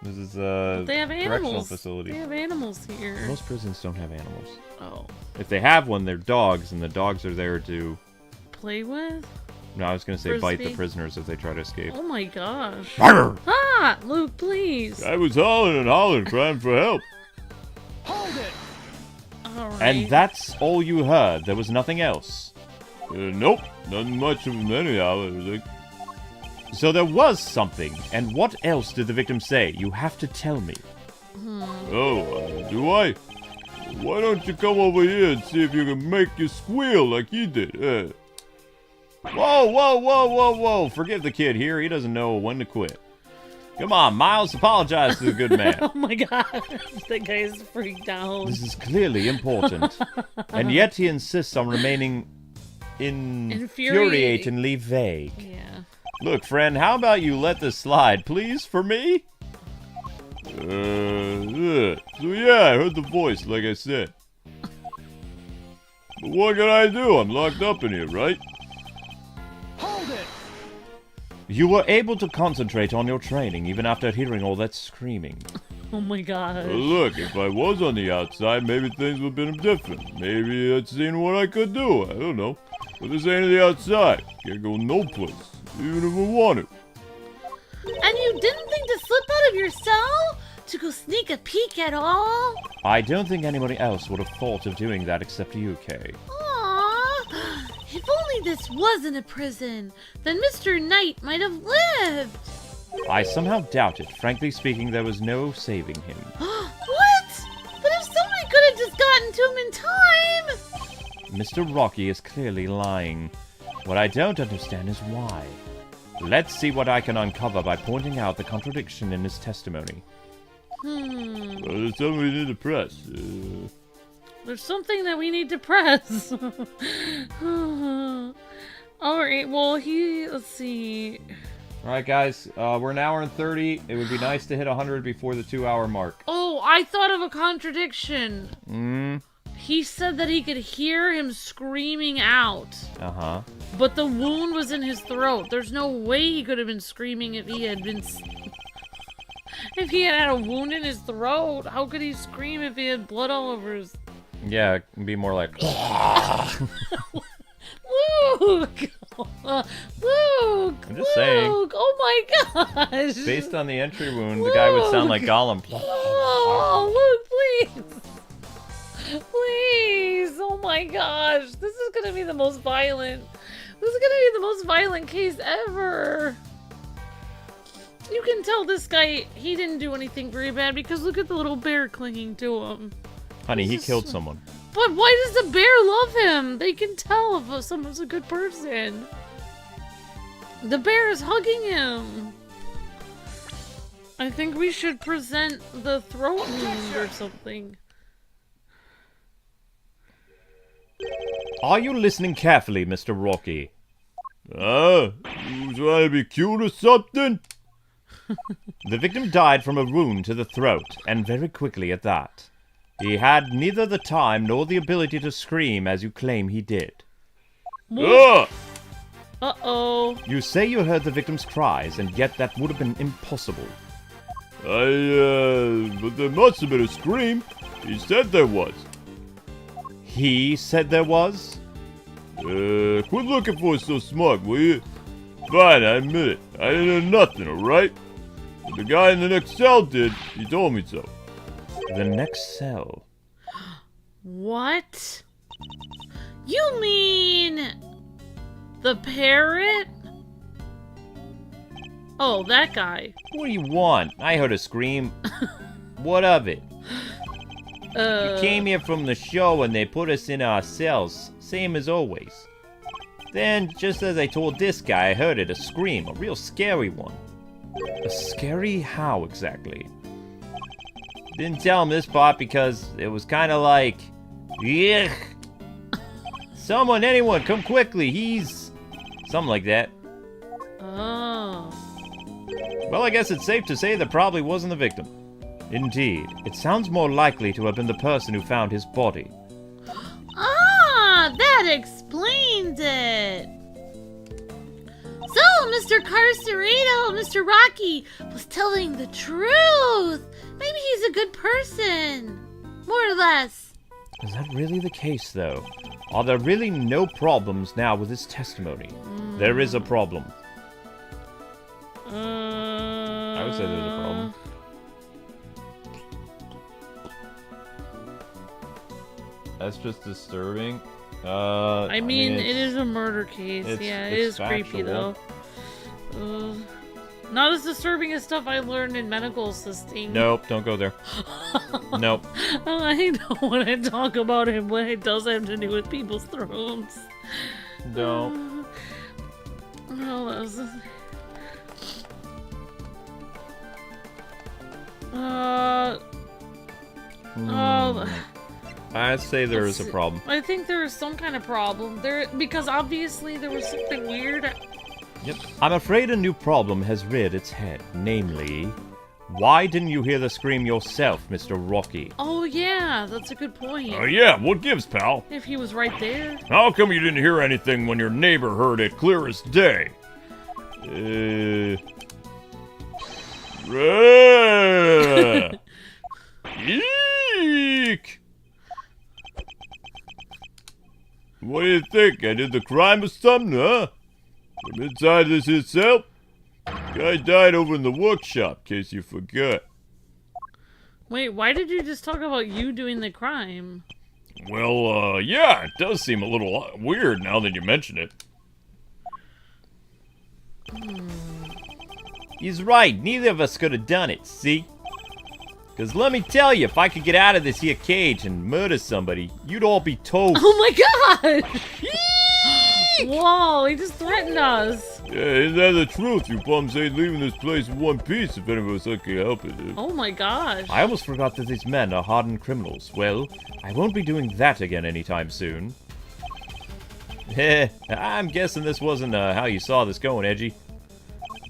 This is they have correctional animals. facility. They have animals here. Most prisons don't have animals. Oh. If they have one, they're dogs, and the dogs are there to Play with? No, I was gonna say bite the Frisbee? prisoners if they try to escape. Oh my gosh. Arr! Ah! Luke, please. I was hollering and hollering, crying for help. Alright. And that's all you heard. There was nothing else. Nope, nothing much of them anyhow. So there was something. And what else did the victim say? You have to tell me. Oh, do I? Why don't you come over here and see if you can make you squeal like he did? Whoa, whoa, whoa, whoa, whoa. Forgive the kid here. He doesn't know when to quit. Come on, Miles, apologize to the good man. Oh my gosh. That guy is freaked out. This is clearly important. And yet he insists on remaining infuriatingly vague. Yeah. Look, friend, how about you let this slide, please, for me? Yeah. So yeah, I heard the voice, like I said. But what can I do? I'm locked up in here, right? You were able to concentrate on your training even after hearing all that screaming. Oh my gosh. Well, look, if I was on the outside, maybe things would have been different. Maybe I'd seen what I could do. I don't know. But this ain't the outside. Can't go no place, even if I wanted. And you didn't think to slip out of your cell? To go sneak a peek at all? I don't think anybody else would have thought of doing that except you, Kay. Aww. If only this wasn't a prison, then Mr. Knight might have lived. I somehow doubt it. Frankly speaking, there was no saving him. What? But if somebody could have just gotten to him in time. Mr. Rocky is clearly lying. What I don't understand is why. Let's see what I can uncover by pointing out the contradiction in his testimony. Well, there's something we need to press. There's something that we need to press. Alright, well, let's see. Alright, guys, we're an hour and 30. It would be nice to hit 100 before the 2-hour mark. Oh, I thought of a contradiction. He said that he could hear him screaming out. Uh-huh. But the wound was in his throat. There's no way he could have been screaming if he had been... If he had a wound in his throat, how could he scream if he had blood all over his... Yeah, it can be more like... Luke! Luke! I'm just saying. Luke! Oh my gosh! Based on the entry wound, the guy would sound like Gollum. Oh, Luke, please! Please! Oh my gosh! This is gonna be the most violent... This is gonna be the most violent case ever! You can tell this guy, he didn't do anything very bad because look at the little bear clinging to him. Honey, he killed someone. But why does the bear love him? They can tell if someone's a good person. The bear is hugging him. I think we should present the throat wound or something. Are you listening carefully, Mr. Rocky? You trying to be cute or something? The victim died from a wound to the throat, and very quickly at that. He had neither the time nor the ability to scream as you claim he did. Ah! Uh-oh. You say you heard the victim's cries, and yet that would have been impossible. But there must have been a scream. He said there was. He said there was? Quit looking for it so smug, will you? Fine, I admit it. I didn't hear nothing, alright? But the guy in the next cell did. He told me so. The next cell. What? You mean... the parrot? Oh, that guy. What do you want? I heard a scream. What of it? We came here from the show and they put us in our cells, same as always. Then, just as I told this guy, I heard it, a scream, a real scary one. A scary how exactly? Didn't tell him this part because it was kind of like... Yuck! Someone, anyone, come quickly, he's... something like that. Oh. Well, I guess it's safe to say that probably wasn't the victim. Indeed, it sounds more likely to have been the person who found his body. Ah, that explains it. So, Mr. Carcerado, Mr. Rocky was telling the truth. Maybe he's a good person. More or less. Is that really the case, though? Are there really no problems now with his testimony? There is a problem. I would say there's a problem. That's just disturbing. I mean, it is a murder case. Yeah, it is factual. creepy, though. Not as disturbing as stuff I learned in medical assisting. Nope, don't go there. Nope. I know when I talk about him, when it does have to do with people's throats. No. Well, that was... I'd say there is a problem. I think there is some kind of problem there, because obviously there was something weird. Yep. I'm afraid a new problem has reared its head. Namely, why didn't you hear the scream yourself, Mr. Rocky? Oh yeah, that's a good point. Oh yeah, what gives, pal? If he was right there. How come you didn't hear anything when your neighbor heard it clear as day? Eek! What do you think? I did the crime or something, huh? From inside this here cell? Guy died over in the workshop, in case you forgot. Wait, why did you just talk about you doing the crime? Well, yeah, it does seem a little weird now that you mention it. He's right. Neither of us could have done it, see? Because let me tell you, if I could get out of this here cage and murder somebody, you'd all be toast. Oh my god! Whoa, he just threatened us. Yeah, isn't that the truth? You bums ain't leaving this place in one piece if any of us can help it. Oh my gosh. I almost forgot that these men are hardened criminals. Well, I won't be doing that again anytime soon. Heh, I'm guessing this wasn't how you saw this going, Edgy.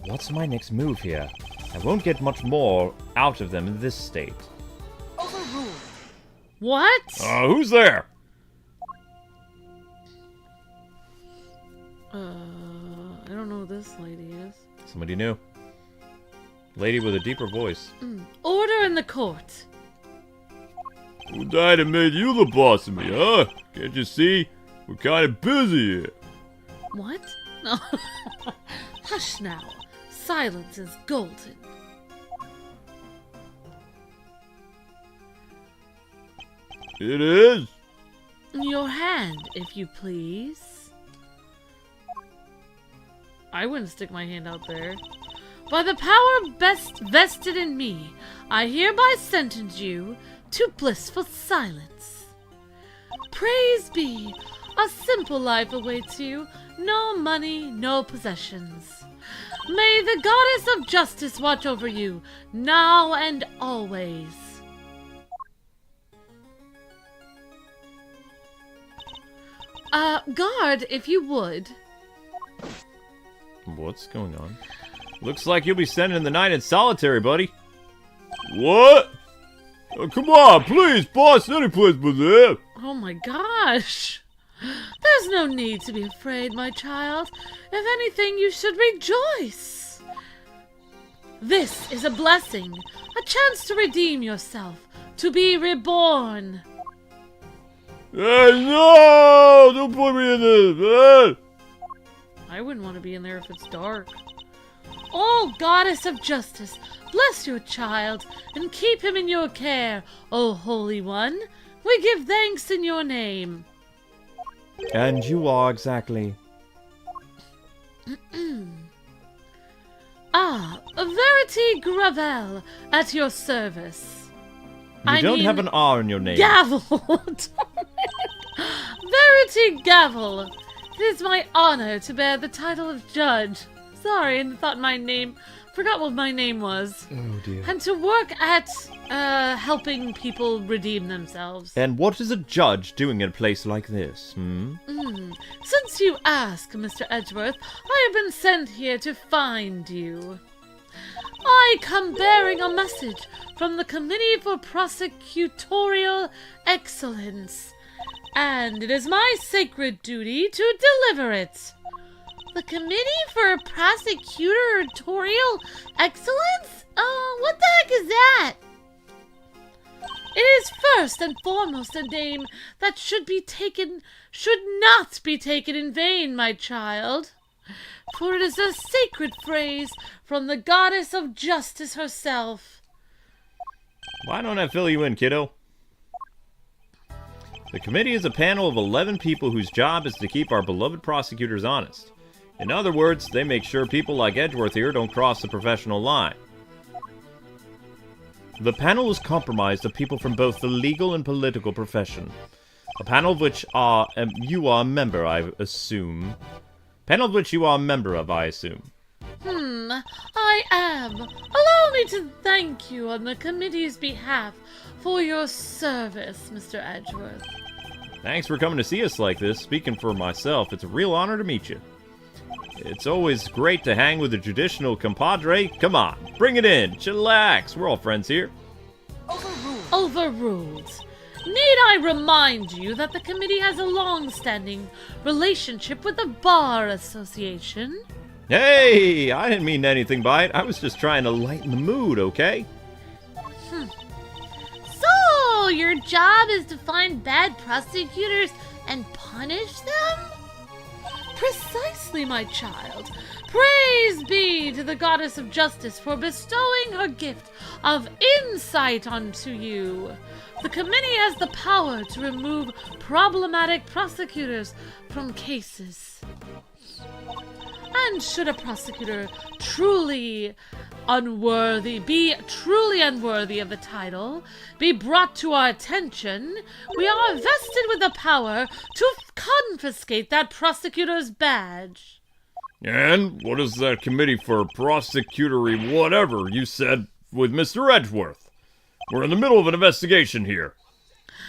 What's my next move here? I won't get much more out of them in this state. What? Who's there? I don't know who this lady is. Somebody new. Lady with a deeper voice. Order in the court. Who died and made you the boss of me, huh? Can't you see? We're kind of busy here. What? No. Hush now. Silence is golden. It is? Your hand, if you please. I wouldn't stick my hand out there. By the power best vested in me, I hereby sentence you to blissful silence. Praise be, a simple life awaits you, no money, no possessions. May the goddess of justice watch over you, now and always. Guard, if you would. What's going on? Looks like you'll be spending the night in solitary, buddy. What? Come on, please, boss, any place but there. Oh my gosh. There's no need to be afraid, my child. If anything, you should rejoice. This is a blessing, a chance to redeem yourself, to be reborn. Hey, no! Don't put me in this! I wouldn't want to be in there if it's dark. Oh, Goddess of Justice, bless your child, and keep him in your care, O Holy One. We give thanks in your name. And you are exactly. Verity Gravel, at your service. You don't have an R in your name. Gavel! Verity Gavel. It is my honor to bear the title of judge. Sorry, I forgot what my name was. Oh dear. And to work at, helping people redeem themselves. And what is a judge doing in a place like this, Since you ask, Mr. Edgeworth, I have been sent here to find you. I come bearing a message from the Committee for Prosecutorial Excellence, and it is my sacred duty to deliver it. The Committee for Prosecutorial Excellence? What the heck is that? It is first and foremost a name that should not be taken in vain, my child. For it is a sacred phrase from the Goddess of Justice herself. Why don't I fill you in, kiddo? The committee is a panel of 11 people whose job is to keep our beloved prosecutors honest. In other words, they make sure people like Edgeworth here don't cross the professional line. The panel is comprised of people from both the legal and political profession. A panel of which you are a member, I assume. Panel of which you are a member of, I assume. I am. Allow me to thank you on the committee's behalf for your service, Mr. Edgeworth. Thanks for coming to see us like this. Speaking for myself, it's a real honor to meet you. It's always great to hang with a traditional compadre. Come on, bring it in. Chillax. We're all friends here. Overruled. Need I remind you that the committee has a long-standing relationship with the Bar Association? Hey, I didn't mean anything by it. I was just trying to lighten the mood, okay? So, your job is to find bad prosecutors and punish them? Precisely, my child. Praise be to the Goddess of Justice for bestowing her gift of insight onto you. The committee has the power to remove problematic prosecutors from cases. And should a prosecutor be truly unworthy of the title, be brought to our attention, we are vested with the power to confiscate that prosecutor's badge. And what is that committee for prosecutory whatever you said with Mr. Edgeworth? We're in the middle of an investigation here.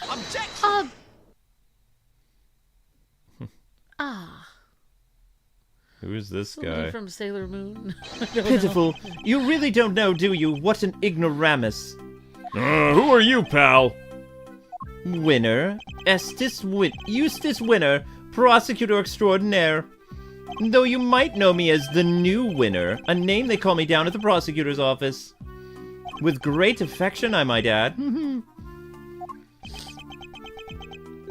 Objection! Who is this Somebody guy? from Sailor Moon. I don't know. Pitiful. You really don't know, do you? What an ignoramus. Who are you, pal? Winner. Eustace Winner, prosecutor extraordinaire. Though you might know me as the new Winner, a name they call me down at the prosecutor's office. With great affection, I might add.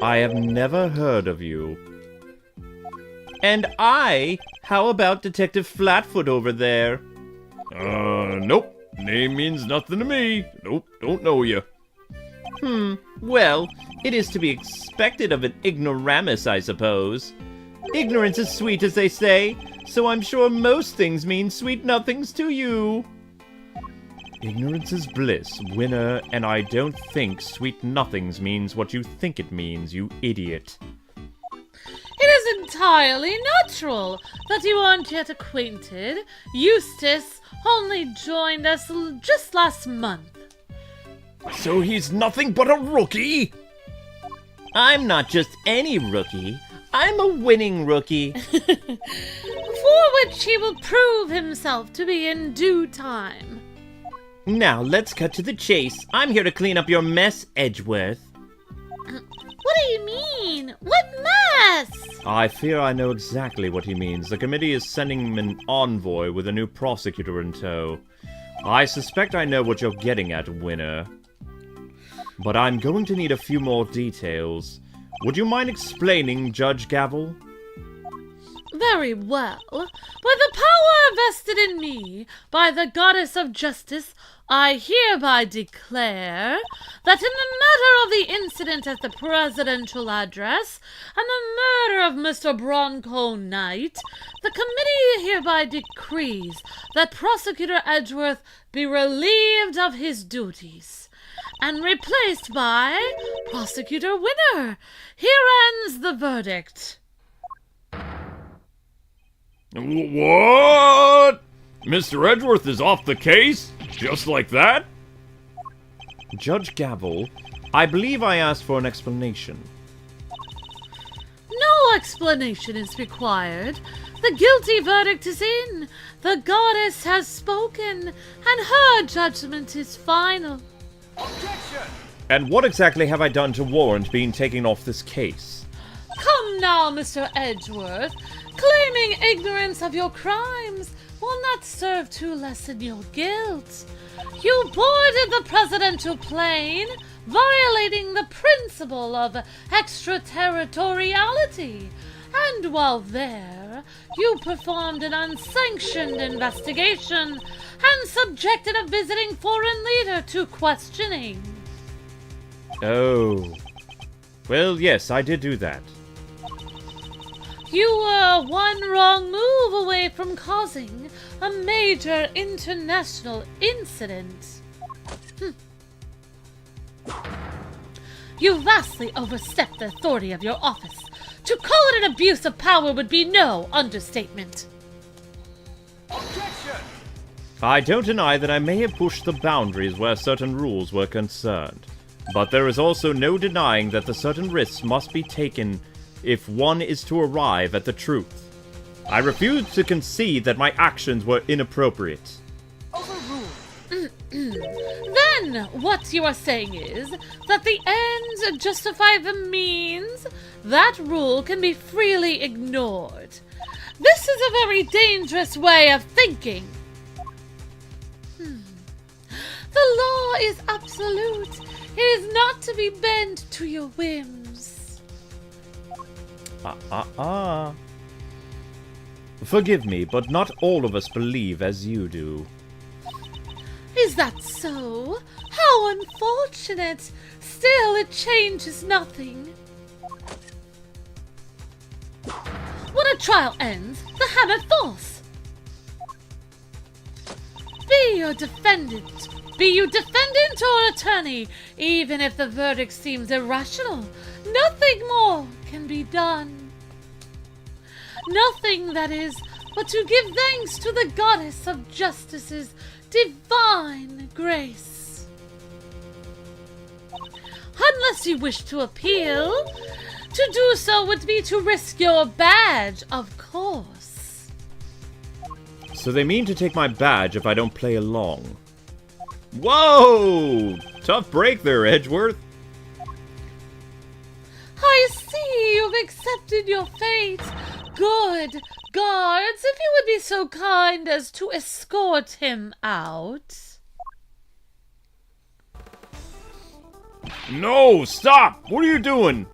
I have never heard of you. And how about Detective Flatfoot over there? Nope. Name means nothing to me. Nope, don't know you. Well, it is to be expected of an ignoramus, I suppose. Ignorance is sweet, as they say, so I'm sure most things mean sweet nothings to you. Ignorance is bliss, Winner, and I don't think sweet nothings means what you think it means, you idiot. It is entirely natural that you aren't yet acquainted. Eustace only joined us just last month. So he's nothing but a rookie? I'm not just any rookie. I'm a winning rookie. For which he will prove himself to be in due time. Now, let's cut to the chase. I'm here to clean up your mess, Edgeworth. What do you mean? What mess? I fear I know exactly what he means. The committee is sending him an envoy with a new prosecutor in tow. I suspect I know what you're getting at, Winner. But I'm going to need a few more details. Would you mind explaining, Judge Gavel? Very well. By the power vested in me by the goddess of justice, I hereby declare that in the matter of the incident at the presidential address and the murder of Mr. Bronco Knight, the committee hereby decrees that Prosecutor Edgeworth be relieved of his duties and replaced by Prosecutor Winner. Here ends the verdict. What? Mr. Edgeworth is off the case? Just like that? Judge Gavel, I believe I asked for an explanation. No explanation is required. The guilty verdict is in. The goddess has spoken, and her judgment is final. And what exactly have I done to warrant being taken off this case? Come now, Mr. Edgeworth. Claiming ignorance of your crimes will not serve to lessen your guilt. You boarded the presidential plane, violating the principle of extraterritoriality. And while there, you performed an unsanctioned investigation and subjected a visiting foreign leader to questioning. Oh. Well, yes, I did do that. You were one wrong move away from causing a major international incident. You vastly overstepped the authority of your office. To call it an abuse of power would be no understatement. I don't deny that I may have pushed the boundaries where certain rules were concerned. But there is also no denying that the certain risks must be taken if one is to arrive at the truth. I refuse to concede that my actions were inappropriate. Then, what you are saying is that the ends justify the means? That rule can be freely ignored. This is a very dangerous way of thinking. The law is absolute. It is not to be bent to your whims. Forgive me, but not all of us believe as you do. Is that so? How unfortunate! Still, it changes nothing. When a trial ends, the hammer falls. Be you defendant or attorney, even if the verdict seems irrational, nothing more can be done. Nothing, that is, but to give thanks to the goddess of justice's divine grace. Unless you wish to appeal, to do so would be to risk your badge, of course. So they mean to take my badge if I don't play along. Whoa! Tough break there, Edgeworth. I see you've accepted your fate. Good. Guards, if you would be so kind as to escort him out. No, stop! What are you doing?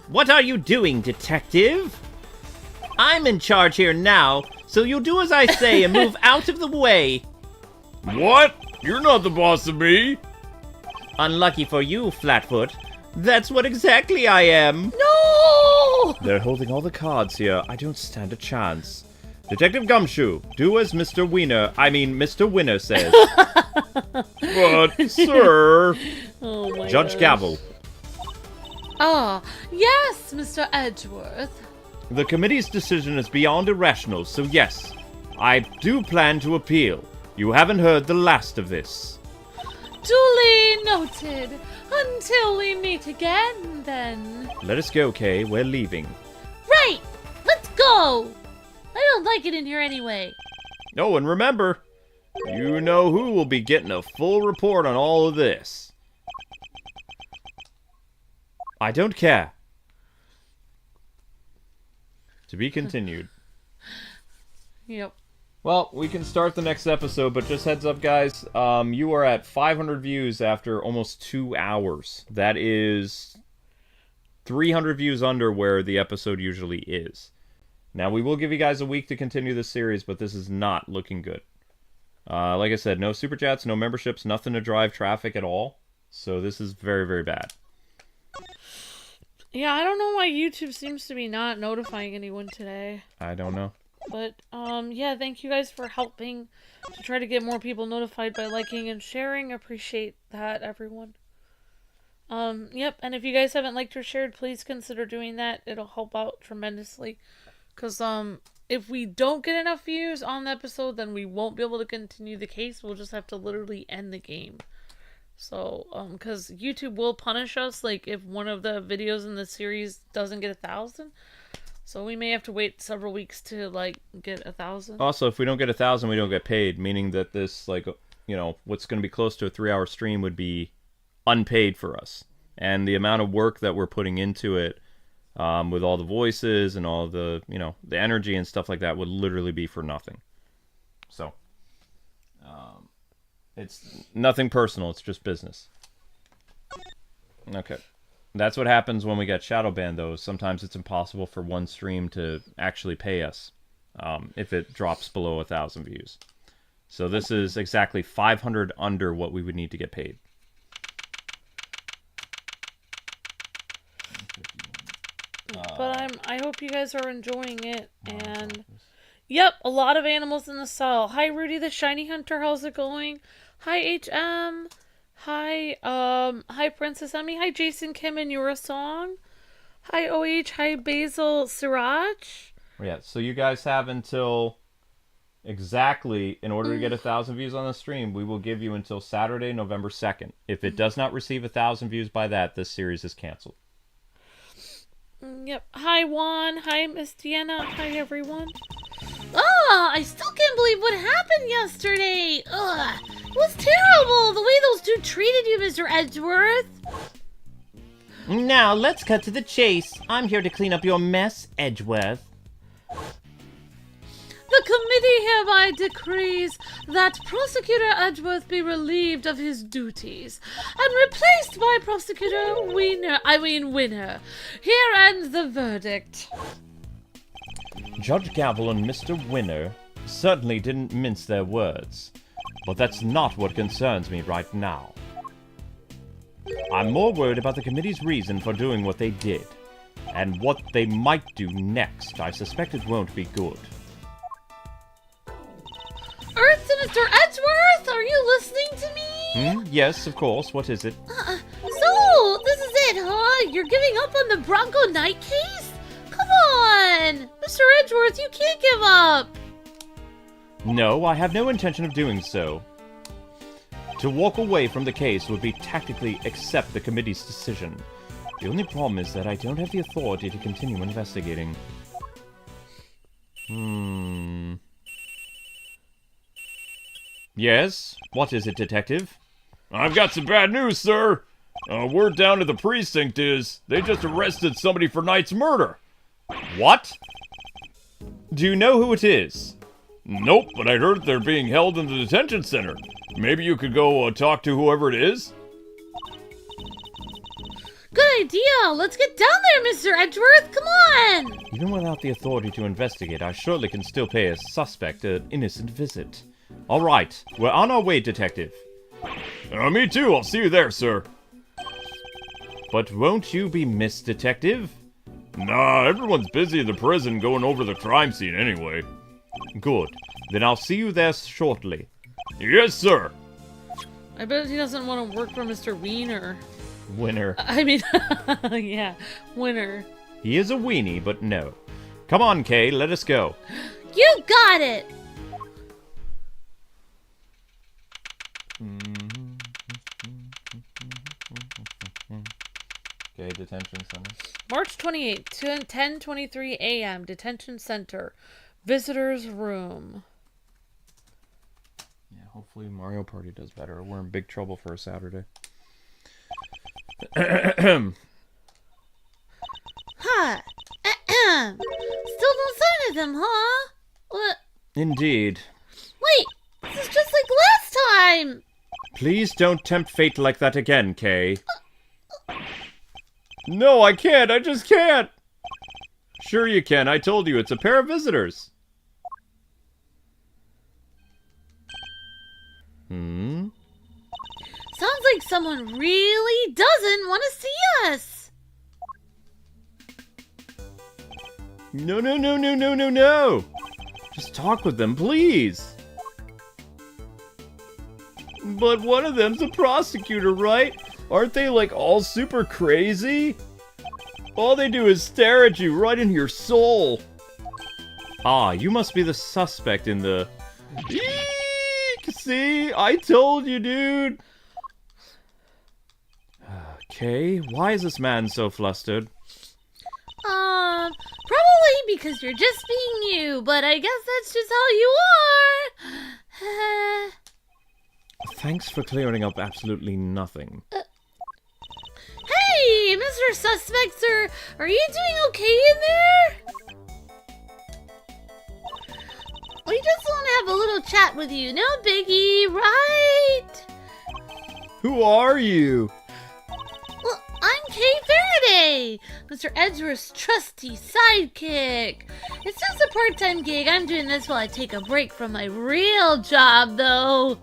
What are you doing, detective? I'm in charge here now, so you'll do as I say and move out of the way. What? You're not the boss of me. Unlucky for you, Flatfoot. That's what exactly I am. No! They're holding all the cards here. I don't stand a chance. Detective Gumshoe, do as Mr. Winner says. But, sir... Oh my Judge gosh. Gavel, Ah, yes, Mr. Edgeworth. the committee's decision is beyond irrational, so yes, I do plan to appeal. You haven't heard the last of this. Duly noted. Until we meet again, then. Let us go, Kay. We're leaving. Right! Let's go! I don't like it in here anyway. Oh, and remember, You know who will be getting a full report on all of this. I don't care. To be continued. Yep. Well, we can start the next episode, but just heads up, guys. You are at 500 views after almost 2 hours. That is 300 views under where the episode usually is. Now, we will give you guys a week to continue this series, but this is not looking good. Like I said, no super chats, no memberships, nothing to drive traffic at all. So this is very, very bad. Yeah, I don't know why YouTube seems to be not notifying anyone today. I don't know. But, yeah, thank you guys for helping to try to get more people notified by liking and sharing. Appreciate that, everyone. Yep, and if you guys haven't liked or shared, please consider doing that. It'll help out tremendously. Because, if we don't get enough views on the episode, then we won't be able to continue the case. We'll just have to literally end the game. So, because YouTube will punish us, like, if one of the videos in the series doesn't get 1,000. So we may have to wait several weeks to, like, get 1,000. Also, if we don't get 1,000, we don't get paid, meaning that this, like, you know, what's going to be close to a 3-hour stream would be unpaid for us. And the amount of work that we're putting into it, with all the voices and all the, you know, the energy and stuff like that would literally be for nothing. So, it's nothing personal, it's just business. Okay. That's what happens when we get shadow banned, though. Sometimes it's impossible for one stream to actually pay us if it drops below 1,000 views. So this is exactly 500 under what we would need to get paid. But I hope you guys are enjoying it. And yep, a lot of animals in the cell. Hi Rudy the Shiny Hunter, how's it going? Hi HM. Hi Princess Emmy. Hi Jason Kim and Your Song. Hi OH. Hi Basil Siraj. Yeah, so you guys have until exactly, in order to get 1,000 views on the stream, we will give you until Saturday, November 2nd. If it does not receive 1,000 views by that, this series is canceled. Yep. Hi Juan. Hi Miss Deanna. Hi everyone. Oh, I still can't believe what happened yesterday. Ugh. It was terrible, the way those two treated you, Mr. Edgeworth. Now, let's cut to the chase. I'm here to clean up your mess, Edgeworth. The committee hereby decrees that Prosecutor Edgeworth be relieved of his duties and replaced by Prosecutor Winner. Here ends the verdict. Judge Gavel and Mr. Winner certainly didn't mince their words, but that's not what concerns me right now. I'm more worried about the committee's reason for doing what they did, and what they might do next. I suspect it won't be good. Earth to Mr. Edgeworth, are you listening to me? Yes, of course. What is it? So, this is it, huh? You're giving up on the Bronco Knight case? Come on! Mr. Edgeworth, you can't give up! No, I have no intention of doing so. To walk away from the case would be tactically accept the committee's decision. The only problem is that I don't have the authority to continue investigating. Yes? What is it, Detective? I've got some bad news, sir. Word down to the precinct is they just arrested somebody for Knight's murder. What? Do you know who it is? Nope, but I heard they're being held in the detention center. Maybe you could go talk to whoever it is? Good idea! Let's get down there, Mr. Edgeworth! Come on! Even without the authority to investigate, I surely can still pay a suspect an innocent visit. All right, we're on our way, Detective. Me too. I'll see you there, sir. But won't you be missed, Detective? Nah, everyone's busy in the prison going over the crime scene anyway. Good. Then I'll see you there shortly. Yes, sir. I bet he doesn't want to work for Mr. Wiener. Winner. I mean, yeah, Winner. He is a weenie, but no. Come on, Kay, let us go. You got it! Okay, detention center. March 28th, 10:23 a.m. Detention Center. Visitors room. Yeah, Hopefully Mario Party does better. We're in big trouble for a Saturday. Huh. Still no sign of them, huh? What? Indeed. Wait, this is just like last time! Please don't tempt fate like that again, Kay. No, I can't. I just can't. Sure you can. I told you, it's a pair of visitors. Hmm? Sounds like someone really doesn't want to see us! No, no, no, no, no, no, no! Just talk with them, please! But one of them's a prosecutor, right? Aren't they, like, all super crazy? All they do is stare at you right in your soul. Ah, you must be the suspect in the... Eek! See? I told you, dude. Kay, why is this man so flustered? Probably because you're just being you, but I guess that's just how you are. Thanks for clearing up absolutely nothing. Hey, Mr. Suspect, sir, are you doing okay in there? We just want to have a little chat with you, no biggie, right? Who are you? Well, I'm Kay Faraday, Mr. Edgeworth's trusty sidekick. It's just a part-time gig. I'm doing this while I take a break from my real job, though.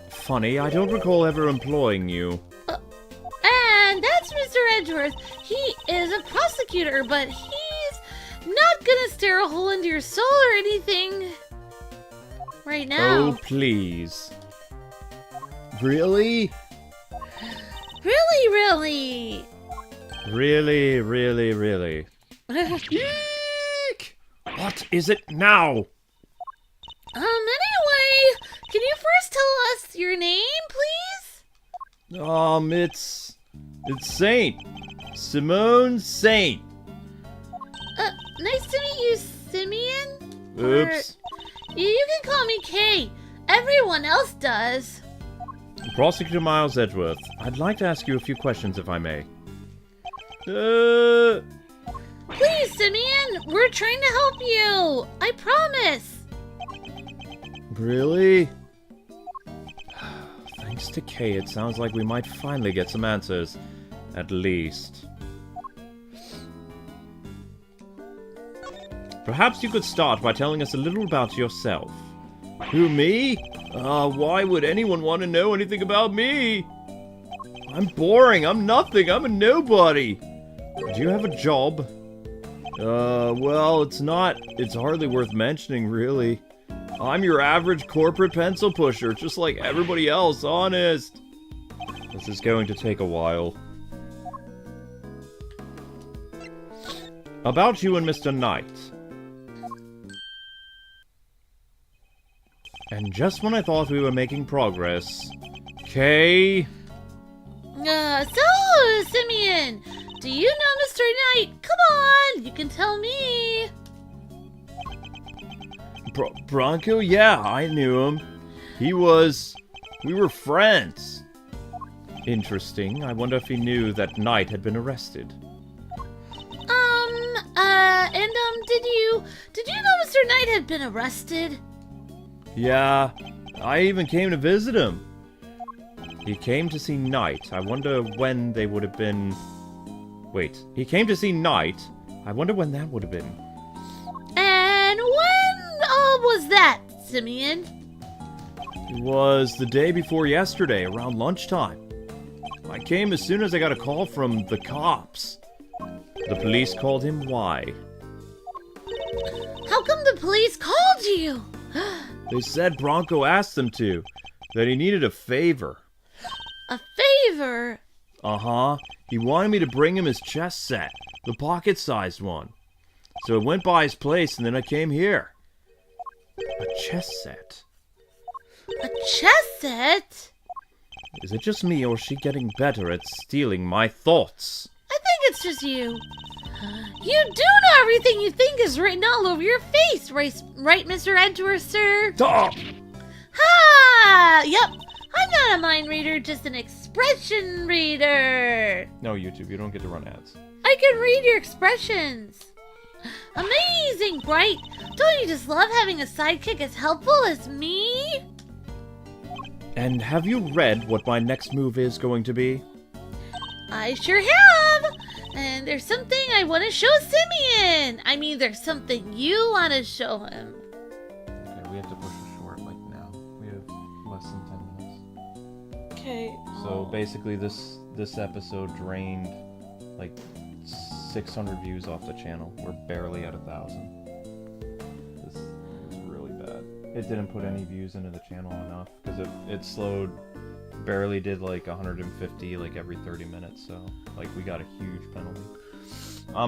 Funny, I don't recall ever employing you. And that's Mr. Edgeworth. He is a prosecutor, but he's not gonna stare a hole into your soul or anything right now. Oh, please. Really? Really? Really, really, really. Eek! What is it now? Anyway, can you first tell us your name, please? It's Saint. Simone Saint. Nice to meet you, Simeon. Oops. Or, you can call me Kay. Everyone else does. Prosecutor Miles Edgeworth, I'd like to ask you a few questions if I may. Please, Simeon, we're trying to help you. I promise. Really? Thanks to Kay, it sounds like we might finally get some answers. At least. Perhaps you could start by telling us a little about yourself. Who, me? Why would anyone want to know anything about me? I'm boring. I'm nothing. I'm a nobody. Do you have a job? Well, it's hardly worth mentioning, really. I'm your average corporate pencil pusher, just like everybody else, honest. This is going to take a while. About you and Mr. Knight. And just when I thought we were making progress, Kay... So, Simeon, do you know Mr. Knight? Come on, you can tell me. Bronco? Yeah, I knew him. We were friends. Interesting. I wonder if he knew that Knight had been arrested. Did you know Mr. Knight had been arrested? Yeah, I even came to visit him. He came to see Knight. I wonder when they would have been... Wait, he came to see Knight. I wonder when that would have been. And when was that, Simeon? It was the day before yesterday, around lunchtime. I came as soon as I got a call from the cops. The police called him why? How come the police called you? They said Bronco asked them to, that he needed a favor. A favor? Uh-huh. He wanted me to bring him his chess set, the pocket-sized one. So I went by his place and then I came here. A chess set? A chess set? Is it just me, or is she getting better at stealing my thoughts? I think it's just you. You do know everything you think is written all over your face, right, Mr. Edgeworth, sir? Stop! Ha! Yep. I'm not a mind reader, just an expression reader. No, YouTube, you don't get to run ads. I can read your expressions. Amazing, Wright. Don't you just love having a sidekick as helpful as me? And have you read what my next move is going to be? I sure have. And there's something I want to show Simeon. I mean, there's something you want to show him. Okay, we have to push a short like now. We have less than 10 minutes. Okay. So basically this episode drained like 600 views off the channel. We're barely at 1,000. This is really bad. It didn't put any views into the channel enough because it slowed, barely did like 150 like every 30 minutes, so like we got a huge penalty.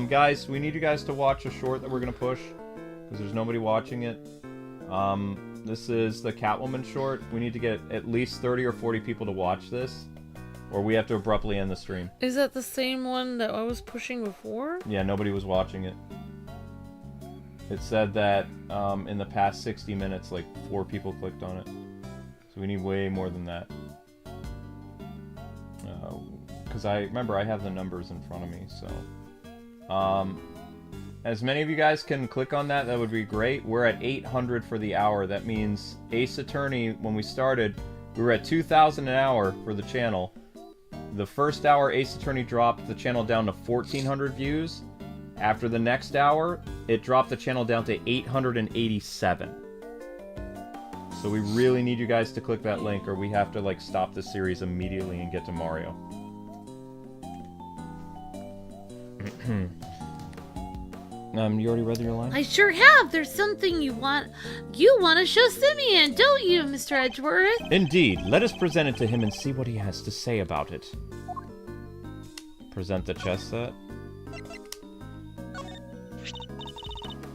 Guys, we need you guys to watch a short that we're gonna push because there's nobody watching it. This is the Catwoman short. We need to get at least 30 or 40 people to watch this, or we have to abruptly end the stream. Is that the same one that I was pushing before? Yeah, nobody was watching it. It said that in the past 60 minutes, like 4 people clicked on it. So we need way more than that. Because I remember I have the numbers in front of me, so. As many of you guys can click on that, that would be great. We're at 800 for the hour. That means Ace Attorney, when we started, we were at 2,000 an hour for the channel. The first hour, Ace Attorney dropped the channel down to 1,400 views. After the next hour, it dropped the channel down to 887. So we really need you guys to click that link, or we have to like stop the series immediately and get to Mario. You already read your line? I sure have. There's something you want to show Simeon, don't you, Mr. Edgeworth? Indeed. Let us present it to him and see what he has to say about it. Present the chess set.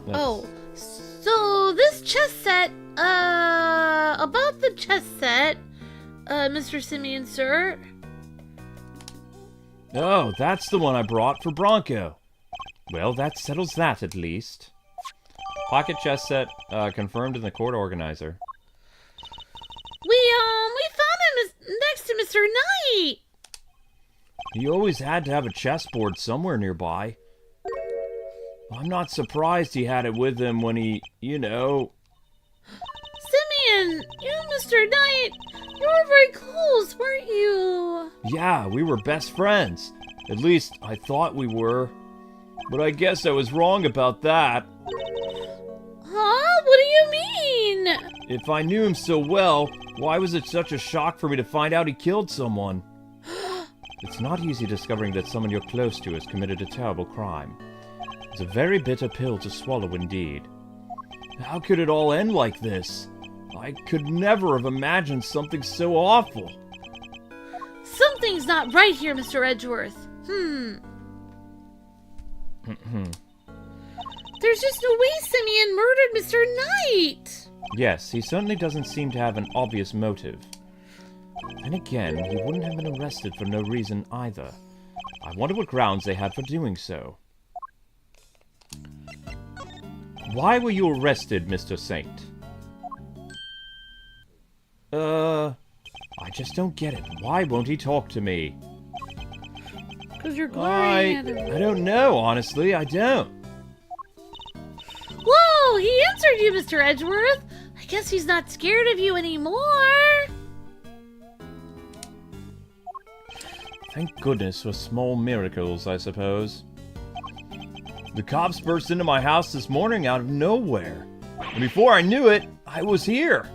Oh, so this chess set, about the chess set, Mr. Simeon, sir. Oh, that's the one I brought for Bronco. Well, that settles that, at least. Pocket chess set, confirmed in the court organizer. We found him next to Mr. Knight. He always had to have a chessboard somewhere nearby. I'm not surprised he had it with him when he, you know... Simeon, you and Mr. Knight, you were very close, weren't you? Yeah, we were best friends. At least, I thought we were. But I guess I was wrong about that. Huh? What do you mean? If I knew him so well, why was it such a shock for me to find out he killed someone? It's not easy discovering that someone you're close to has committed a terrible crime. It's a very bitter pill to swallow indeed. How could it all end like this? I could never have imagined something so awful. Something's not right here, Mr. Edgeworth. There's just no way Simeon murdered Mr. Knight! Yes, he certainly doesn't seem to have an obvious motive. And again, he wouldn't have been arrested for no reason either. I wonder what grounds they had for doing so. Why were you arrested, Mr. Saint? I just don't get it. Why won't he talk to me? Because you're glaring at him. I don't know, honestly, I don't. Whoa, he answered you, Mr. Edgeworth. I guess he's not scared of you anymore. Thank goodness for small miracles, I suppose. The cops burst into my house this morning out of nowhere. And before I knew it, I was here.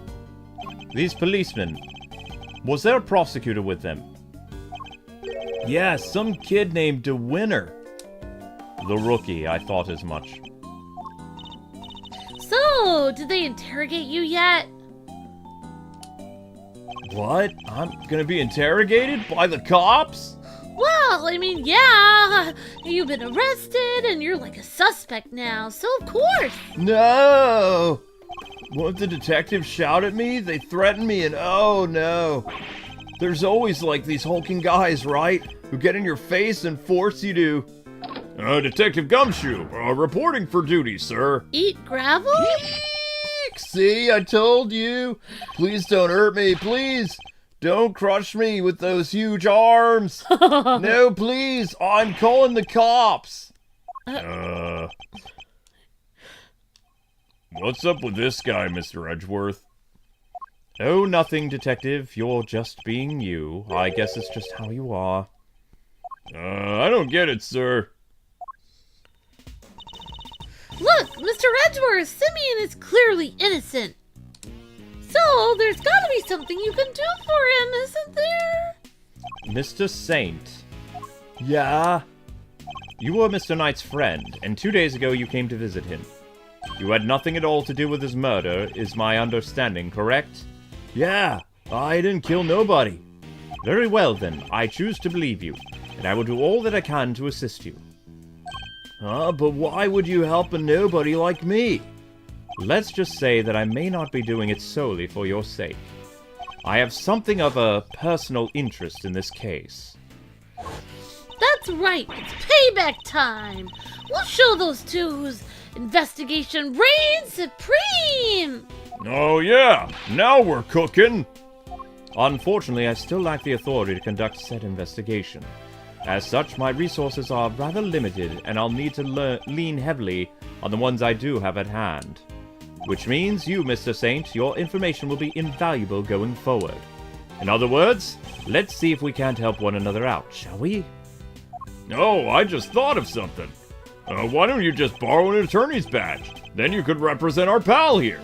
These policemen. Was there a prosecutor with them? Yes, some kid named De Winner. The rookie, I thought as much. So, did they interrogate you yet? What? I'm gonna be interrogated by the cops? Well, I mean, yeah. You've been arrested and you're like a suspect now, so of course. No! Won't the detectives shout at me? They threaten me and oh no. There's always like these hulking guys, right? Who get in your face and force you to... Detective Gumshoe, reporting for duty, sir. Eat gravel? Eeks! See, I told you. Please don't hurt me, please. Don't crush me with those huge arms. No, please. I'm calling the cops. What's up with this guy, Mr. Edgeworth? Oh, nothing, Detective. You're just being you. I guess it's just how you are. I don't get it, sir. Look, Mr. Edgeworth, Simeon is clearly innocent. So, there's gotta be something you can do for him, isn't there? Mr. Saint. Yeah? You were Mr. Knight's friend, and 2 days ago you came to visit him. You had nothing at all to do with his murder, is my understanding, correct? Yeah, I didn't kill nobody. Very well then, I choose to believe you, and I will do all that I can to assist you. But why would you help a nobody like me? Let's just say that I may not be doing it solely for your sake. I have something of a personal interest in this case. That's right, it's payback time. We'll show those two whose investigation reigns supreme. Oh yeah, now we're cooking. Unfortunately, I still lack the authority to conduct said investigation. As such, my resources are rather limited, and I'll need to lean heavily on the ones I do have at hand. Which means you, Mr. Saint, your information will be invaluable going forward. In other words, let's see if we can't help one another out, shall we? Oh, I just thought of something. Why don't you just borrow an attorney's badge? Then you could represent our pal here.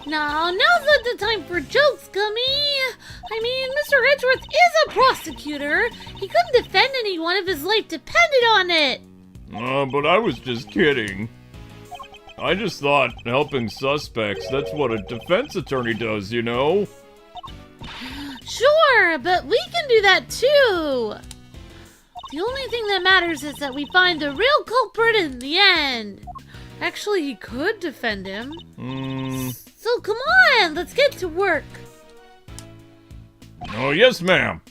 Now, now's not the time for jokes, Gummy. I mean, Mr. Edgeworth is a prosecutor. He couldn't defend anyone if his life depended on it. But I was just kidding. I just thought helping suspects, that's what a defense attorney does, you know? Sure, but we can do that too. The only thing that matters is that we find the real culprit in the end. Actually, he could defend him. So come on, let's get to work. Oh, yes, ma'am.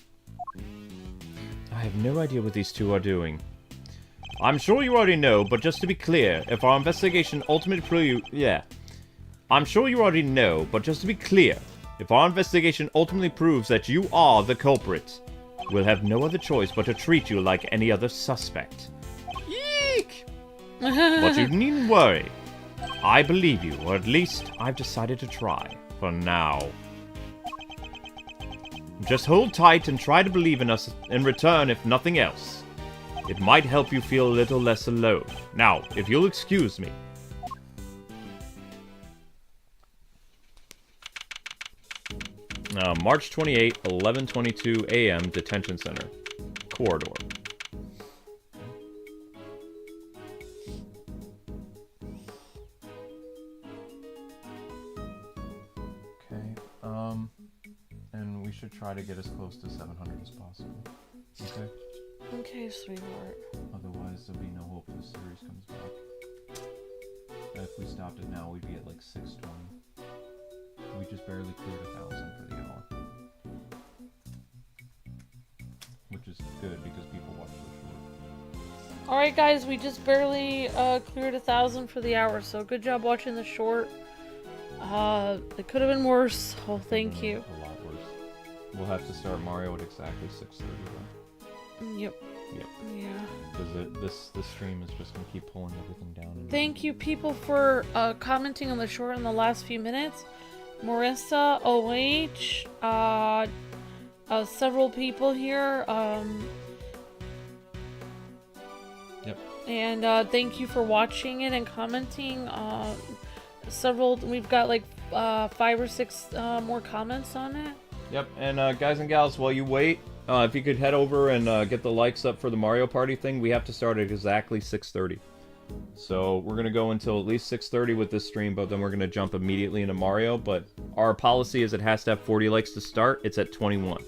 I have no idea what these two are doing. I'm sure you already know, but just to be clear, if our investigation ultimately proves that you are the culprit, we'll have no other choice but to treat you like any other suspect. Eek! But you needn't worry. I believe you, or at least I've decided to try, for now. Just hold tight and try to believe in us in return, if nothing else. It might help you feel a little less alone. Now, if you'll excuse me. March 28, 11:22 a.m. Detention Center. Corridor. Okay, and we should try to get as close to 700 as possible. Okay? Okay, sweetheart. Otherwise, there'll be no hope the series comes back. If we stopped it now, we'd be at like 620. We just barely cleared 1,000 for the hour. Which is good because people watch so short. Alright guys, we just barely cleared 1,000 for the hour, so good job watching the short. It could have been worse. Oh, thank you. A lot worse. We'll have to start Mario at exactly 6:30 though. Yep. Yeah. Because this stream is just gonna keep pulling everything down. Thank you, people, for commenting on the short in the last few minutes. Marissa, OH, several people here. Yep. And thank you for watching it and commenting. We've got like 5 or 6 more comments on it. Yep, and guys and gals, while you wait, if you could head over and get the likes up for the Mario Party thing, we have to start at exactly 6:30. So we're going to go until at least 6:30 with this stream, but then we're going to jump immediately into Mario. But our policy is it has to have 40 likes to start. It's at 21.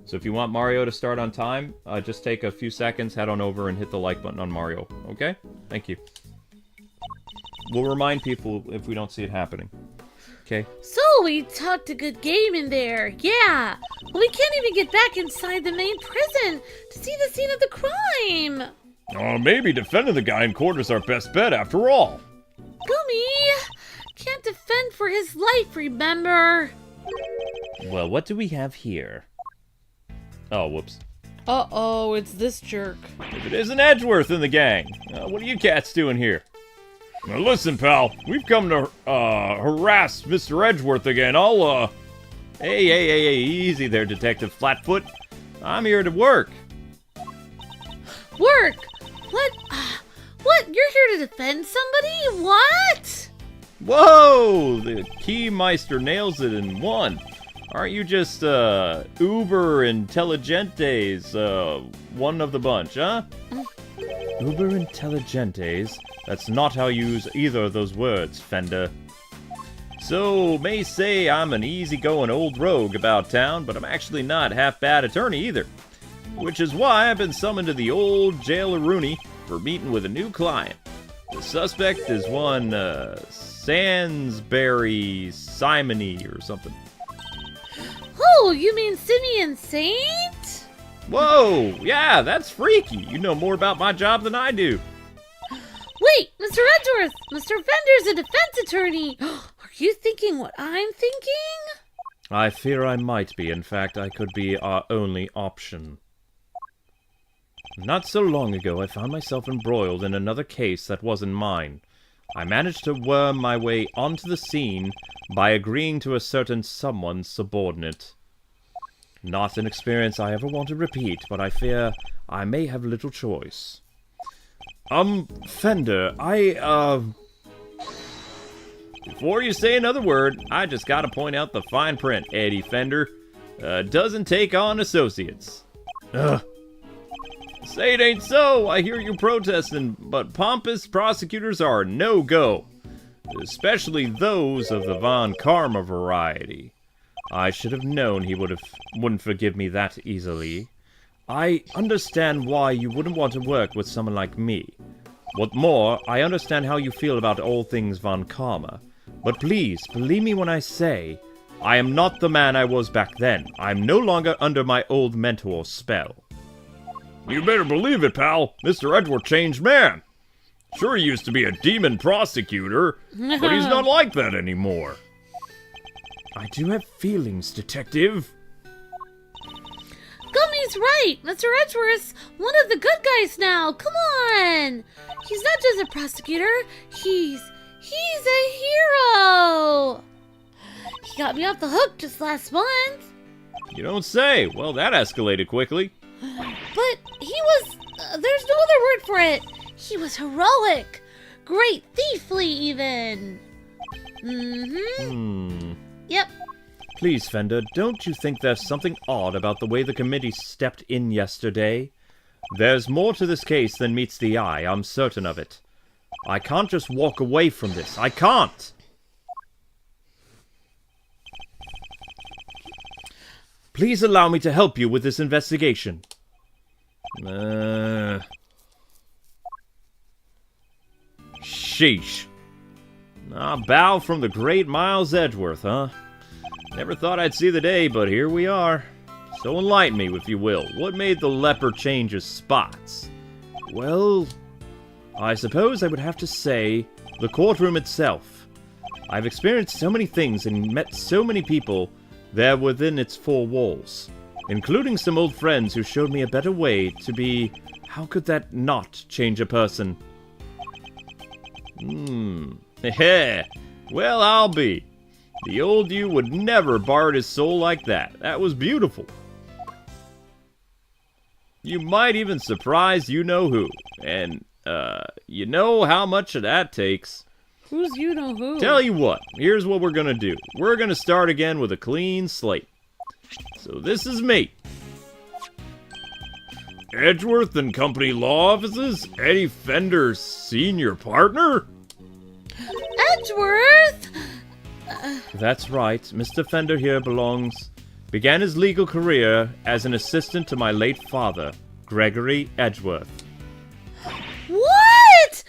So if you want Mario to start on time, just take a few seconds, head on over and hit the like button on Mario. Okay? Thank you. We'll remind people if we don't see it happening. Okay? So we talked a good game in there, yeah. But we can't even get back inside the main prison to see the scene of the crime. Maybe defending the guy in court is our best bet after all. Gummy, can't defend for his life, remember? Well, what do we have here? Oh, whoops. Uh-oh, it's this jerk. If it isn't Edgeworth in the gang, what are you cats doing here? Now listen, pal. We've come to harass Mr. Edgeworth again. Hey, easy there, Detective Flatfoot. I'm here to work. Work? What? What? You're here to defend somebody? What? Whoa! The Keymeister nails it in one. Aren't you just, uber intelligentes, one of the bunch, huh? Uber intelligentes? That's not how you use either of those words, Fender. So, may say I'm an easygoing old rogue about town, but I'm actually not half-bad attorney either. Which is why I've been summoned to the old jailer Rooney for meeting with a new client. The suspect is one, Sansbury Simony or something. Oh, you mean Simeon Saint? Whoa, yeah, that's freaky. You know more about my job than I do. Wait, Mr. Edgeworth! Mr. Fender's a defense attorney! Are you thinking what I'm thinking? I fear I might be. In fact, I could be our only option. Not so long ago, I found myself embroiled in another case that wasn't mine. I managed to worm my way onto the scene by agreeing to a certain someone's subordinate. Not an experience I ever want to repeat, but I fear I may have little choice. Fender, Before you say another word, I just gotta point out the fine print, Eddie Fender. Doesn't take on associates. Ugh. Say it ain't so, I hear you protesting, but pompous prosecutors are no-go. Especially those of the Von Karma variety. I should have known he wouldn't forgive me that easily. I understand why you wouldn't want to work with someone like me. What more, I understand how you feel about all things Von Karma. But please, believe me when I say, I am not the man I was back then. I am no longer under my old mentor's spell. You better believe it, pal. Mr. Edgeworth changed man. Sure, he used to be a demon prosecutor, but he's not like that anymore. I do have feelings, Detective. Gummy's right! Mr. Edgeworth's one of the good guys now! Come on! He's not just a prosecutor, he's a hero! He got me off the hook just last month. You don't say. Well, that escalated quickly. But he was... there's no other word for it. He was heroic. Great thiefly, even. Yep. Please, Fender, don't you think there's something odd about the way the committee stepped in yesterday? There's more to this case than meets the eye, I'm certain of it. I can't just walk away from this. I can't! Please allow me to help you with this investigation. Sheesh. Bow from the great Miles Edgeworth, huh? Never thought I'd see the day, but here we are. So enlighten me, if you will. What made the leper change his spots? Well, I suppose I would have to say the courtroom itself. I've experienced so many things and met so many people there within its four walls, including some old friends who showed me a better way to be. How could that not change a person? Heh. Well, I'll be. The old you would never barred his soul like that. That was beautiful. You might even surprise you-know-who. And, you know how much of that takes. Who's you-know-who? Tell you what, here's what we're gonna do. We're gonna start again with a clean slate. So this is me. Edgeworth and Company Law Offices? Eddie Fender's senior partner? Edgeworth? That's right. Mr. Fender here began his legal career as an assistant to my late father, Gregory Edgeworth. What?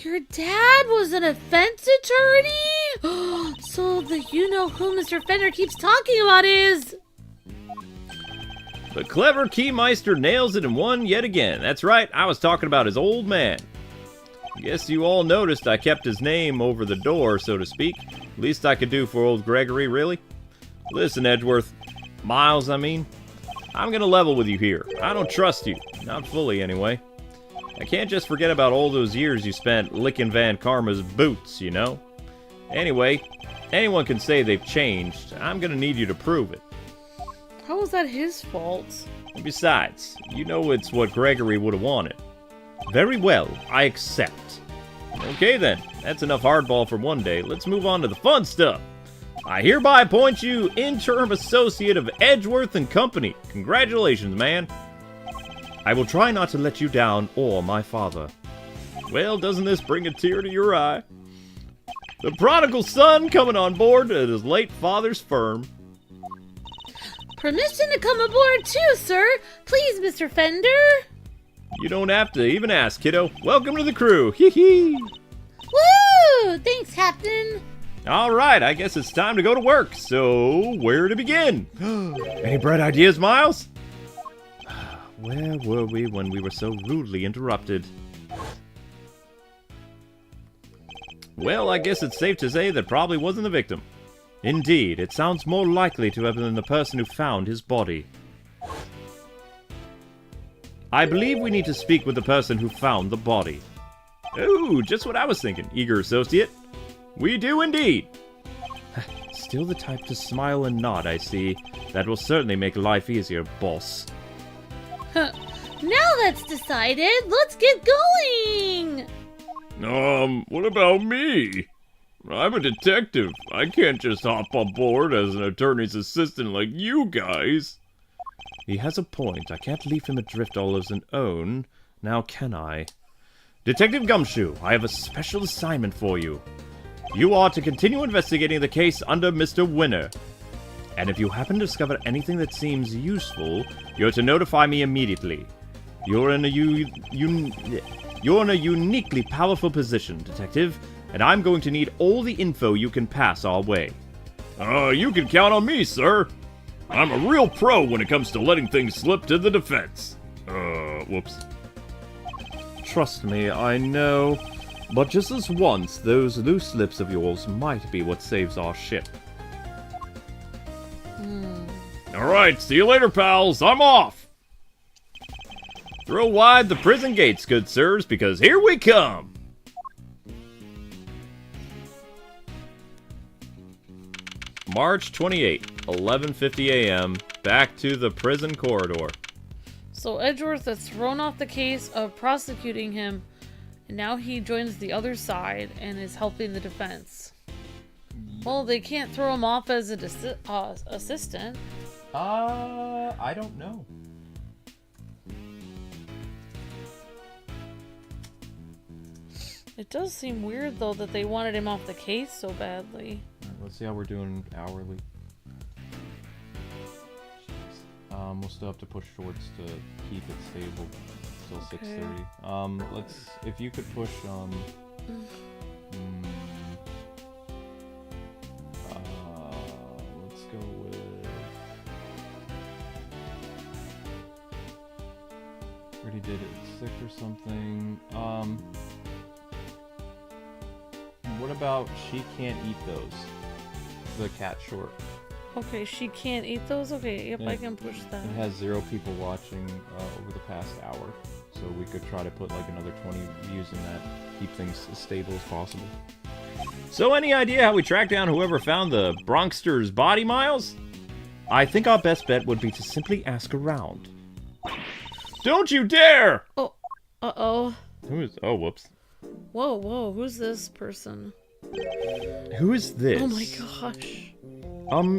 Your dad was an offense attorney? So the you-know-who Mr. Fender keeps talking about is... The clever Keymeister nails it in one yet again. That's right, I was talking about his old man. Guess you all noticed I kept his name over the door, so to speak. Least I could do for old Gregory, really. Listen, Edgeworth. Miles, I mean. I'm gonna level with you here. I don't trust you. Not fully, anyway. I can't just forget about all those years you spent licking Van Karma's boots, you know? Anyway, anyone can say they've changed. I'm gonna need you to prove it. How was that his fault? And besides, you know it's what Gregory would have wanted. Very well, I accept. Okay then, that's enough hardball for one day. Let's move on to the fun stuff. I hereby appoint you interim associate of Edgeworth and Company. Congratulations, man. I will try not to let you down or my father. Well, doesn't this bring a tear to your eye? The prodigal son coming on board at his late father's firm. Permission to come aboard too, sir. Please, Mr. Fender. You don't have to even ask, kiddo. Welcome to the crew. Hee hee. Woo! Thanks, Captain. All right, I guess it's time to go to work. So, where to begin? Any bright ideas, Miles? Where were we when we were so rudely interrupted? Well, I guess it's safe to say that probably wasn't the victim. Indeed, it sounds more likely to have been the person who found his body. I believe we need to speak with the person who found the body. Oh, just what I was thinking, eager associate. We do indeed. Still the type to smile and nod, I see. That will certainly make life easier, boss. Now that's decided. Let's get going. What about me? I'm a detective. I can't just hop on board as an attorney's assistant like you guys. He has a point. I can't leave him adrift all as an own. Now can I? Detective Gumshoe, I have a special assignment for you. You are to continue investigating the case under Mr. Winner. And if you happen to discover anything that seems useful, you're to notify me immediately. You're in a uniquely powerful position, Detective, and I'm going to need all the info you can pass our way. You can count on me, sir. I'm a real pro when it comes to letting things slip to the defense. Whoops. Trust me, I know. But just this once, those loose lips of yours might be what saves our ship. Alright, see you later, pals. I'm off. Throw wide the prison gates, good sirs, because here we come! March 28, 11:50 a.m., back to the prison corridor. So Edgeworth has thrown off the case of prosecuting him, and now he joins the other side and is helping the defense. Well, they can't throw him off as an assistant. I don't know. It does seem weird, though, that they wanted him off the case so badly. Alright, let's see how we're doing hourly. We'll still have to push shorts to keep it stable till 6:30. Let's, if you could push, let's go with... Already did it 6 or something. What about she can't eat those? The cat short. Okay, she can't eat those? Okay, yep, Yeah. I can push that. It has 0 people watching over the past hour. So we could try to put like another 20 views in that. Keep things as stable as possible. So any idea how we track down whoever found the Bronxter's body, Miles? I think our best bet would be to simply ask around. Don't you dare! Oh, uh-oh. Who is... Oh, whoops. Whoa, whoa, who's this person? Who is this? Oh my gosh.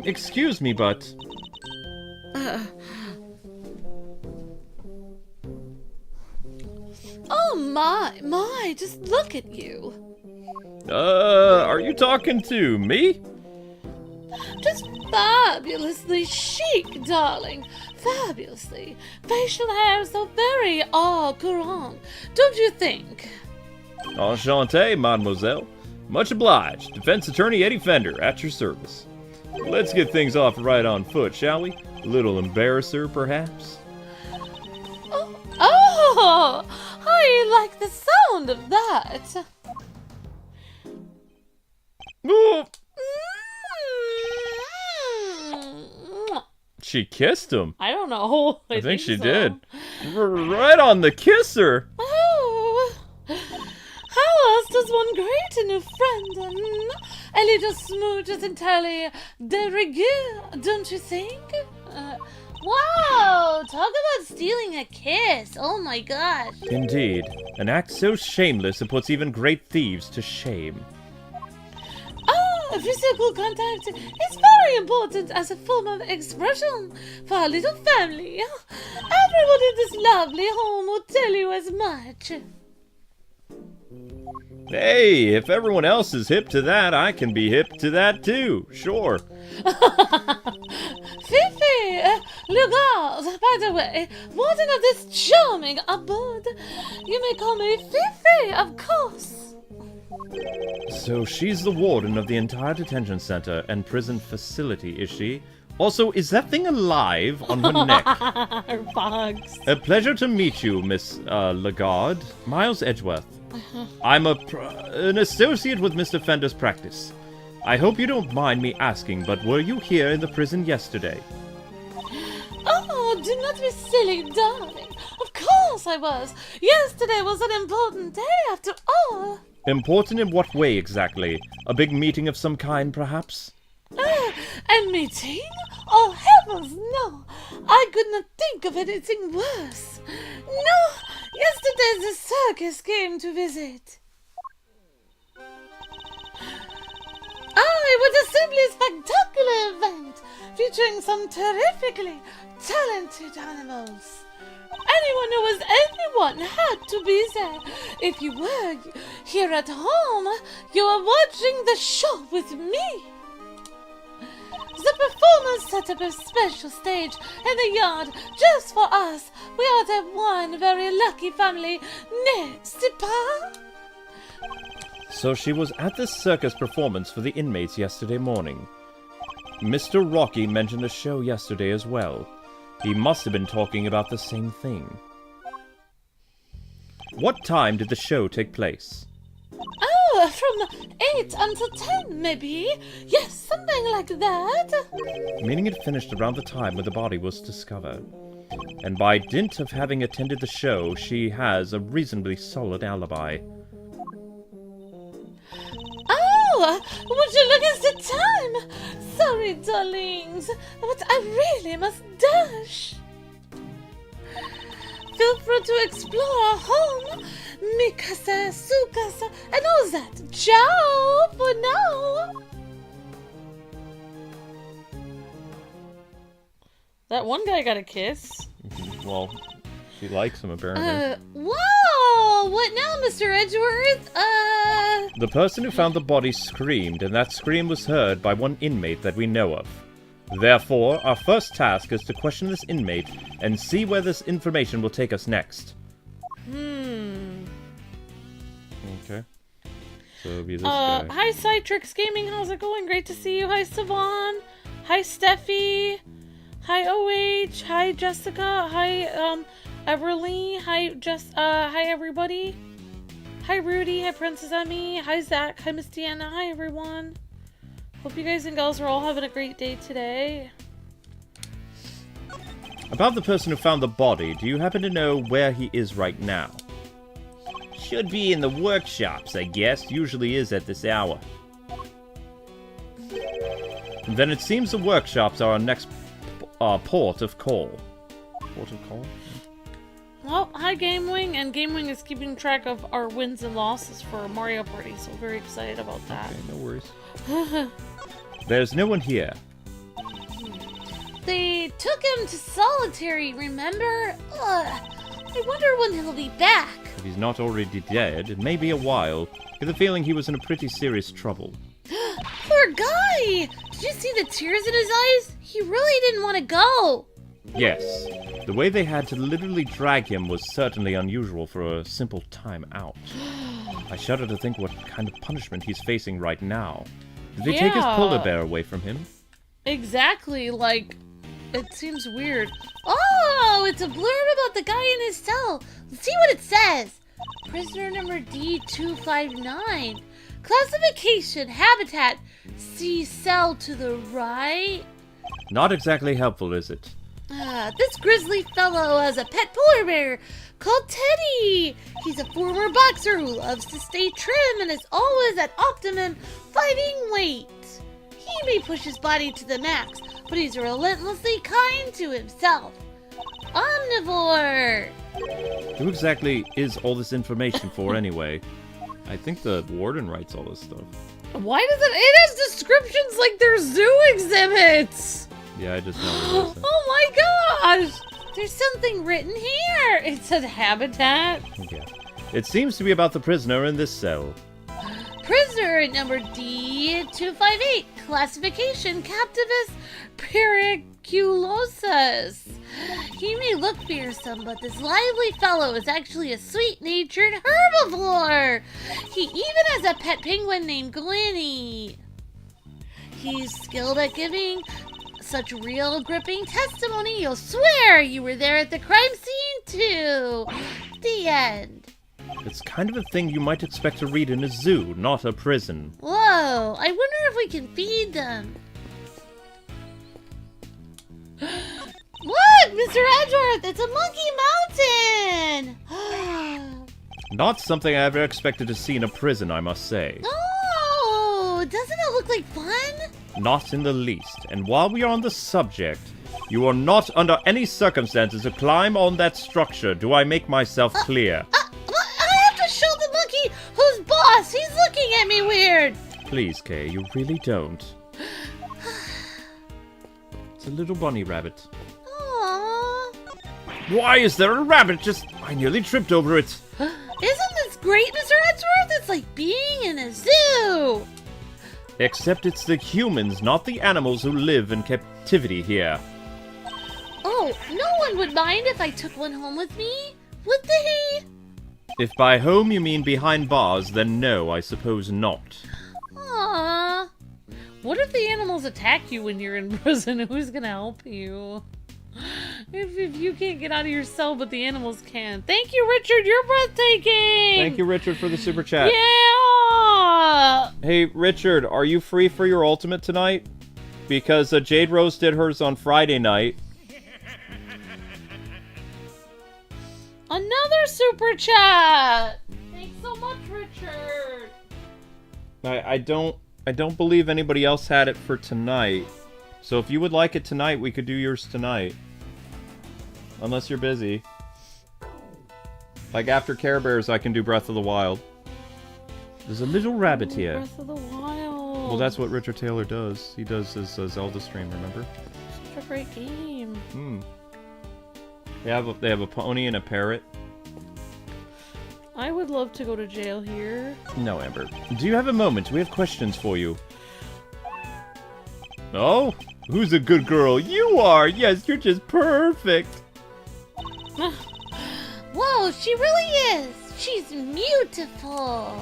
Excuse me, but... Oh my, just look at you. Are you talking to me? Just fabulously chic, darling. Fabulously. Facial hair so very au courant, don't you think? Enchanté, mademoiselle. Much obliged. Defense Attorney Eddie Fender, at your service. Let's get things off right on foot, shall we? A little embarrasser, perhaps? Oh, I like the sound of that? Ooh, Mm. she kissed him. I don't know. I think she so. did. Right on the kisser. Oh, how else does one greet a new friend? A little smooch is entirely de rigueur, don't you think? Wow, talk about stealing a kiss. Oh my gosh. Indeed, an act so shameless it puts even great thieves to shame. Physical contact is very important as a form of expression for our little family. Everyone in this lovely home will tell you as much. Hey, if everyone else is hip to that, I can be hip to that too. Sure. Fifi, Lugard, by the way, warden of this charming abode. You may call me Fifi, of course. So she's the warden of the entire detention center and prison facility, is she? Also, is that thing alive on her neck? Her bugs. A pleasure to meet you, Miss Lagarde. Miles Edgeworth. I'm an associate with Mr. Fender's practice. I hope you don't mind me asking, but were you here in the prison yesterday? Oh, do not be silly, darling. Of course I was. Yesterday was an important day after all. Important in what way exactly? A big meeting of some kind, perhaps? A meeting? Oh, heavens, no. I could not think of anything worse. No, yesterday the circus came to visit. It was a simply spectacular event featuring some terrifically talented animals. Anyone who was anyone had to be there. If you were here at home, you were watching the show with me. The performers set up a special stage in the yard just for us. We are the one very lucky family, n'est-ce pas? So she was at this circus performance for the inmates yesterday morning. Mr. Rocky mentioned a show yesterday as well. He must have been talking about the same thing. What time did the show take place? Oh, from 8 until 10, maybe. Yes, something like that. Meaning it finished around the time when the body was discovered. And by dint of having attended the show, she has a reasonably solid alibi. Oh, would you look at the time? Sorry, darlings, but I really must dash. Feel free to explore our home, Mikasa, Sukasa, and all that. Ciao for now. That one guy got a kiss. Well, she likes him apparently. Whoa! What now, Mr. Edgeworth? The person who found the body screamed, and that scream was heard by one inmate that we know of. Therefore, our first task is to question this inmate and see where this information will take us next. Okay. So it'll be this guy. Hi, Citrix Gaming. How's it going? Great to see you. Hi, Savon. Hi, Steffi. Hi, OH. Hi, Jessica. Hi, Everly. Hi, everybody. Hi, Rudy. Hi, Princess Emmy. Hi, Zach. Hi, Miss Deanna. Hi, everyone. Hope you guys and girls are all having a great day today. About the person who found the body, do you happen to know where he is right now? Should be in the workshops, I guess. Usually is at this hour. Then it seems the workshops are our next port of call. Port of call? Well, hi, GameWing, and GameWing is keeping track of our wins and losses for Mario Party, so very excited about that. Okay, no worries. There's no one here. They took him to solitary, remember? I wonder when he'll be back. If he's not already dead, it may be a while. I get the feeling he was in a pretty serious trouble. Poor guy! Did you see the tears in his eyes? He really didn't want to go. Yes, the way they had to literally drag him was certainly unusual for a simple time out. I shudder to think what kind of punishment he's facing right now. Did they take his polar bear away from him? Exactly, like, it seems weird. Oh, it's a blurb about the guy in his cell. Let's see what it says. prisoner number D259. Classification, habitat, C cell to the right. Not exactly helpful, is it? This grizzly fellow has a pet polar bear called Teddy. He's a former boxer who loves to stay trim and is always at optimum fighting weight. He may push his body to the max, but he's relentlessly kind to himself. Omnivore. Who exactly is all this information for, anyway? I think the warden writes all this stuff. Why does it has descriptions like they're zoo exhibits? Yeah, I just know. Oh my gosh! There's something written here! It says habitat. Yeah. It seems to be about the prisoner in this cell. Prisoner number D258. Classification, Captivus periculosus. He may look fearsome, but this lively fellow is actually a sweet-natured herbivore. He even has a pet penguin named Glenny. He's skilled at giving such real gripping testimony you'll swear you were there at the crime scene too. The end. It's kind of a thing you might expect to read in a zoo, not a prison. Whoa, I wonder if we can feed them. Look, Mr. Edgeworth, it's a monkey mountain. Not something I ever expected to see in a prison, I must say. Oh, doesn't it look like fun? Not in the least. And while we are on the subject, you are not under any circumstances to climb on that structure. Do I make myself clear? I have to show the monkey who's boss. He's looking at me weird. Please, Kay, you really don't. It's a little bunny rabbit. Aww. Why is there a rabbit? I nearly tripped over it. Isn't this great, Mr. Edgeworth? It's like being in a zoo. Except it's the humans, not the animals who live in captivity here. Oh, no one would mind if I took one home with me, would they? If by home you mean behind bars, then no, I suppose not. Aww. What if the animals attack you when you're in prison? Who's gonna help you? If you can't get out of your cell, but the animals can. Thank you, Richard. You're breathtaking. Thank you, Richard, for the super chat. Yeah. Hey, Richard, are you free for your ultimate tonight? Because Jade Rose did hers on Friday night. Another super chat. Thanks so much, Richard. I don't believe anybody else had it for tonight. So if you would like it tonight, we could do yours tonight. Unless you're busy. Like after Care Bears, I can do Breath of the Wild. There's a little rabbit here. Breath of the Wild. Well, that's what Richard Taylor does. He does his Zelda stream, remember? Such a great game. They have a pony and a parrot. I would love to go to jail here. No, Amber. Do you have a moment? We have questions for you. Oh? Who's a good girl? You are! Yes, you're just perfect! Whoa, she really is! She's beautiful!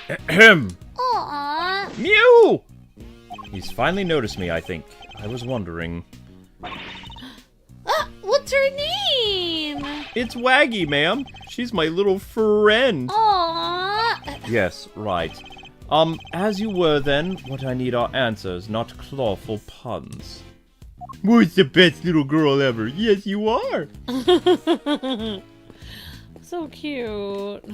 Ahem! Aww! Mew! He's finally noticed me, I think. I was wondering. What's her name? It's Waggy, ma'am. She's my little friend. Aww! Yes, right. As you were then, what I need are answers, not clawful puns. Who's the best little girl ever? Yes, you are! So cute.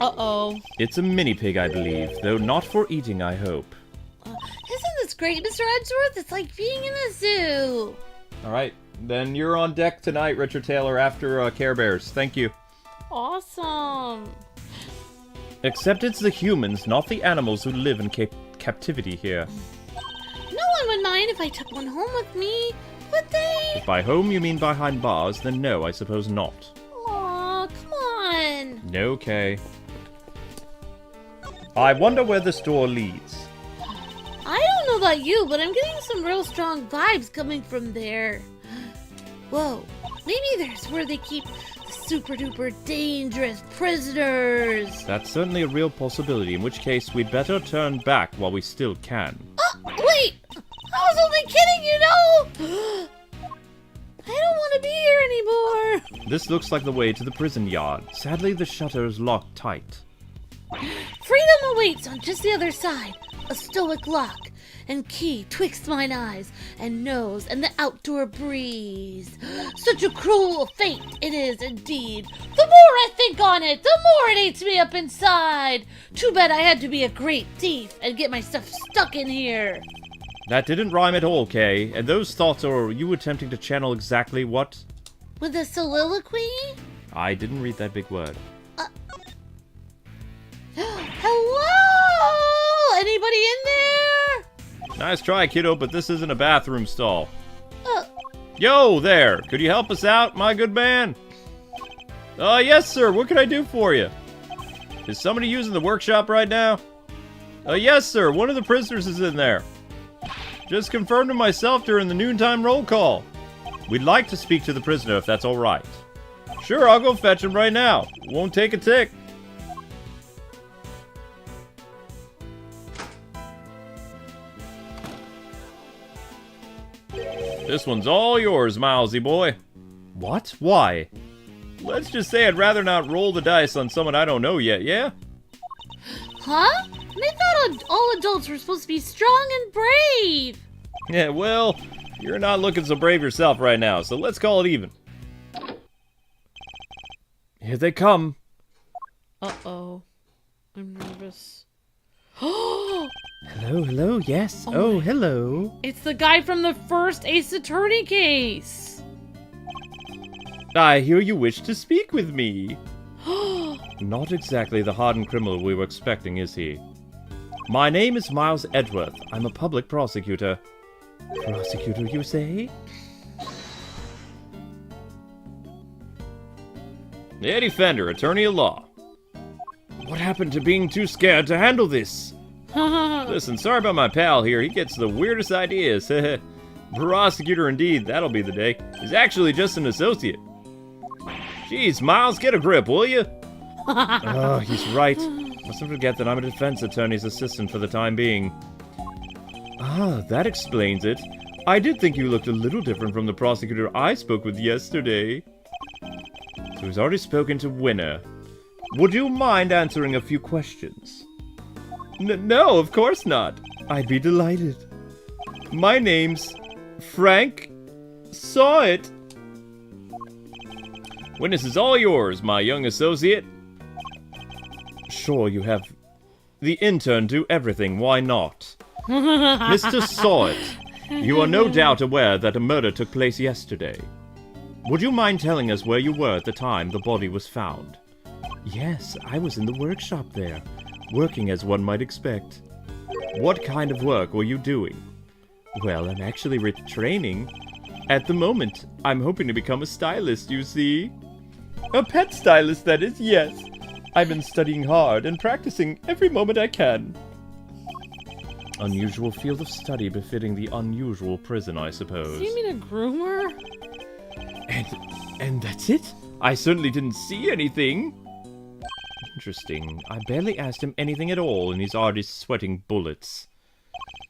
Uh-oh. It's a mini pig, I believe, though not for eating, I hope. Isn't this great, Mr. Edgeworth? It's like being in a zoo. Alright, then you're on deck tonight, Richard Taylor, after Care Bears. Thank you. Awesome. Except it's the humans, not the animals who live in captivity here. No one would mind if I took one home with me, would they? If by home you mean behind bars, then no, I suppose not. Aw, come on. No, Kay. I wonder where this door leads. I don't know about you, but I'm getting some real strong vibes coming from there. Whoa, maybe there's where they keep the super duper dangerous prisoners. That's certainly a real possibility, in which case we'd better turn back while we still can. Wait! I was only kidding, you know! I don't want to be here anymore! here? This looks like the way to the prison yard. Sadly, the shutter's locked tight. Freedom awaits on just the other side. A stoic lock and key twixt mine eyes and nose and the outdoor breeze. Such a cruel fate it is indeed. The more I think on it, the more it eats me up inside. Too bad I had to be a great thief and get my stuff stuck in here. That didn't rhyme at all, Kay. And those thoughts are you attempting to channel exactly what? With a soliloquy? I didn't read that big word. Hello? Anybody in there? Nice try, kiddo, but this isn't a bathroom stall. Yo there! Could you help us out, my good man? Yes, sir. What can I do for you? Is somebody using the workshop right now? Yes, sir. One of the prisoners is in there. Just confirmed to myself during the noontime roll call. We'd like to speak to the prisoner if that's all right. Sure, I'll go fetch him right now. Won't take a tick. This one's all yours, Milesy boy. What? Why? Let's just say I'd rather not roll the dice on someone I don't know yet, yeah? Huh? I thought all adults were supposed to be strong and brave. Yeah, well, you're not looking so brave yourself right now, so let's call it even. Here they come. Uh-oh. I'm nervous. Hello, hello, yes. Oh, hello. It's the guy from the first Ace Attorney case. I hear you wish to speak with me. Not exactly the hardened criminal we were expecting, is he? My name is Miles Edgeworth. I'm a public prosecutor. Prosecutor, you say? Eddie Fender, attorney at law. What happened to being too scared to handle this? Listen, sorry about my pal here. He gets the weirdest ideas. Prosecutor indeed, that'll be the day. He's actually just an associate. Jeez, Miles, get a grip, will you? Oh, he's right. Mustn't forget that I'm a defense attorney's assistant for the time being. Ah, that explains it. I did think you looked a little different from the prosecutor I spoke with yesterday. So he's already spoken to Winner. Would you mind answering a few questions? No, of course not. I'd be delighted. My name's Frank Sawit. Witness is all yours, my young associate. Sure, you have the intern do everything. Why not? Mr. Sawit, you are no doubt aware that a murder took place yesterday. Would you mind telling us where you were at the time the body was found? Yes, I was in the workshop there, working as one might expect. What kind of work were you doing? Well, I'm actually retraining. At the moment, I'm hoping to become a stylist, you see. A pet stylist, that is, yes. I've been studying hard and practicing every moment I can. Unusual field of study befitting the unusual prison, I suppose. Do you mean a groomer? And that's it? I certainly didn't see anything. Interesting. I barely asked him anything at all, and he's already sweating bullets.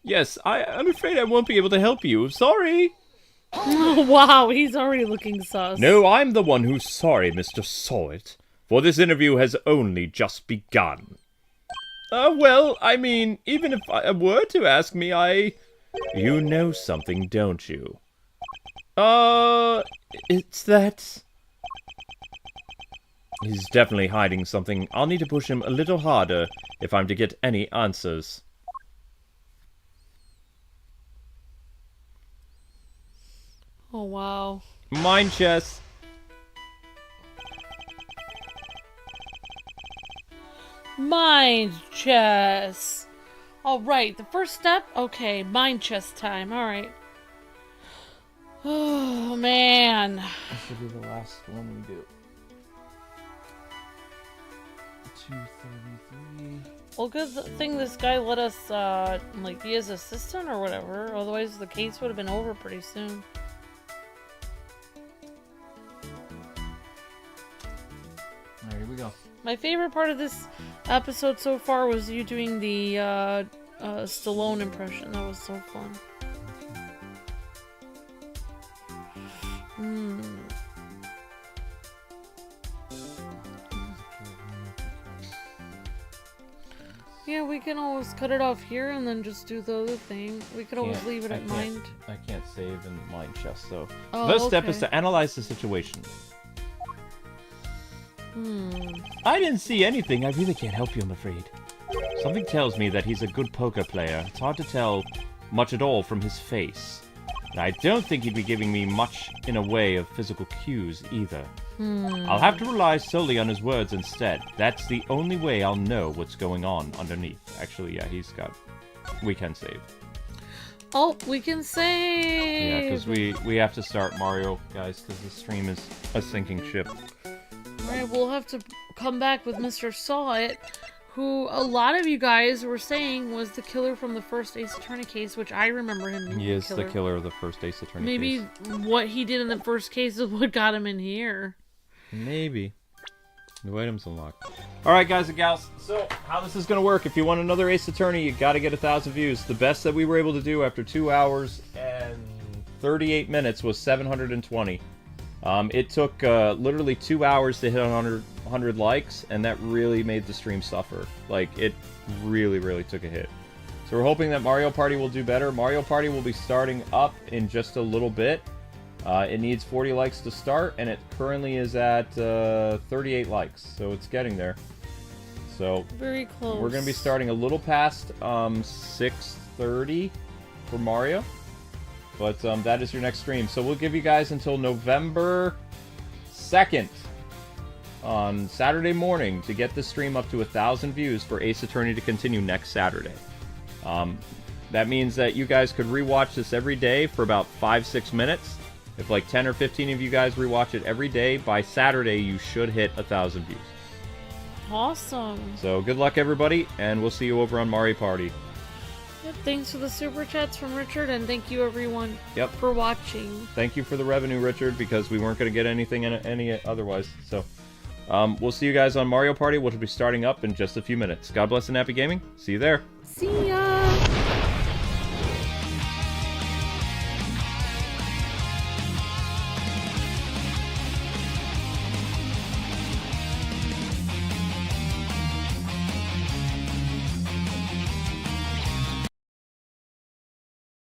Yes, I'm afraid I won't be able to help you. Sorry. Wow, he's already looking sus. No, I'm the one who's sorry, Mr. Sawit. For this interview has only just begun. Well, I mean, even if I were to ask me, You know something, don't you? It's that... He's definitely hiding something. I'll need to push him a little harder if I'm to get any answers. Oh, wow. Mind chess. Mind chess. All right, the first step. Okay, mind chess time. All right. Oh, man. This should be the last one we do. 233. Well, good thing this guy let us, like, be his assistant or whatever. Otherwise, the case would have been over pretty soon. Alright, here we go. My favorite part of this episode so far was you doing the, Stallone impression. That was so fun. Yeah, we can always cut it off here and then just do the other thing. We could always leave it at mind. I can't save in mine chest, so... Oh, First step okay. is to analyze the situation. Hmm. I didn't see anything. I really can't help you, I'm afraid. Something tells me that he's a good poker player. It's hard to tell much at all from his face. And I don't think he'd be giving me much in a way of physical cues either. I'll have to rely solely on his words instead. That's the only way I'll know what's going on underneath. Actually, yeah, he's got... We can save. Oh, we can save! Yeah, because we have to start Mario, guys, because the stream is a sinking ship. Alright, we'll have to come back with Mr. Sawit, who a lot of you guys were saying was the killer from the first Ace Attorney case, which I remember him being He is the killer of the first Ace Attorney Maybe case. what he did in the first case is what got him in here. Maybe. New items unlocked. Alright, guys and gals, so how this is going to work, if you want another Ace Attorney, you got to get 1,000 views. The best that we were able to do after 2 hours and 38 minutes was 720. It took literally 2 hours to hit 100 likes, and that really made the stream suffer. Like, it really, really took a hit. So we're hoping that Mario Party will do better. Mario Party will be starting up in just a little bit. It needs 40 likes to start, and it currently is at 38 likes, so it's getting there. So Very close. we're going to be starting a little past 6:30 for Mario. But that is your next stream. So we'll give you guys until November 2nd on Saturday morning to get the stream up to 1,000 views for Ace Attorney to continue next Saturday. That means that you guys could rewatch this every day for about 5-6 minutes. If like 10 or 15 of you guys rewatch it every day, by Saturday you should hit 1,000 views. Awesome. So good luck everybody, and we'll see you over on Mario Party. Yep, thanks for the super chats from Richard, and thank you everyone for watching. Thank you for the revenue, Richard, because we weren't going to get anything any otherwise. So we'll see you guys on Mario Party, which will be starting up in just a few minutes. God bless and happy gaming. See you there. See ya!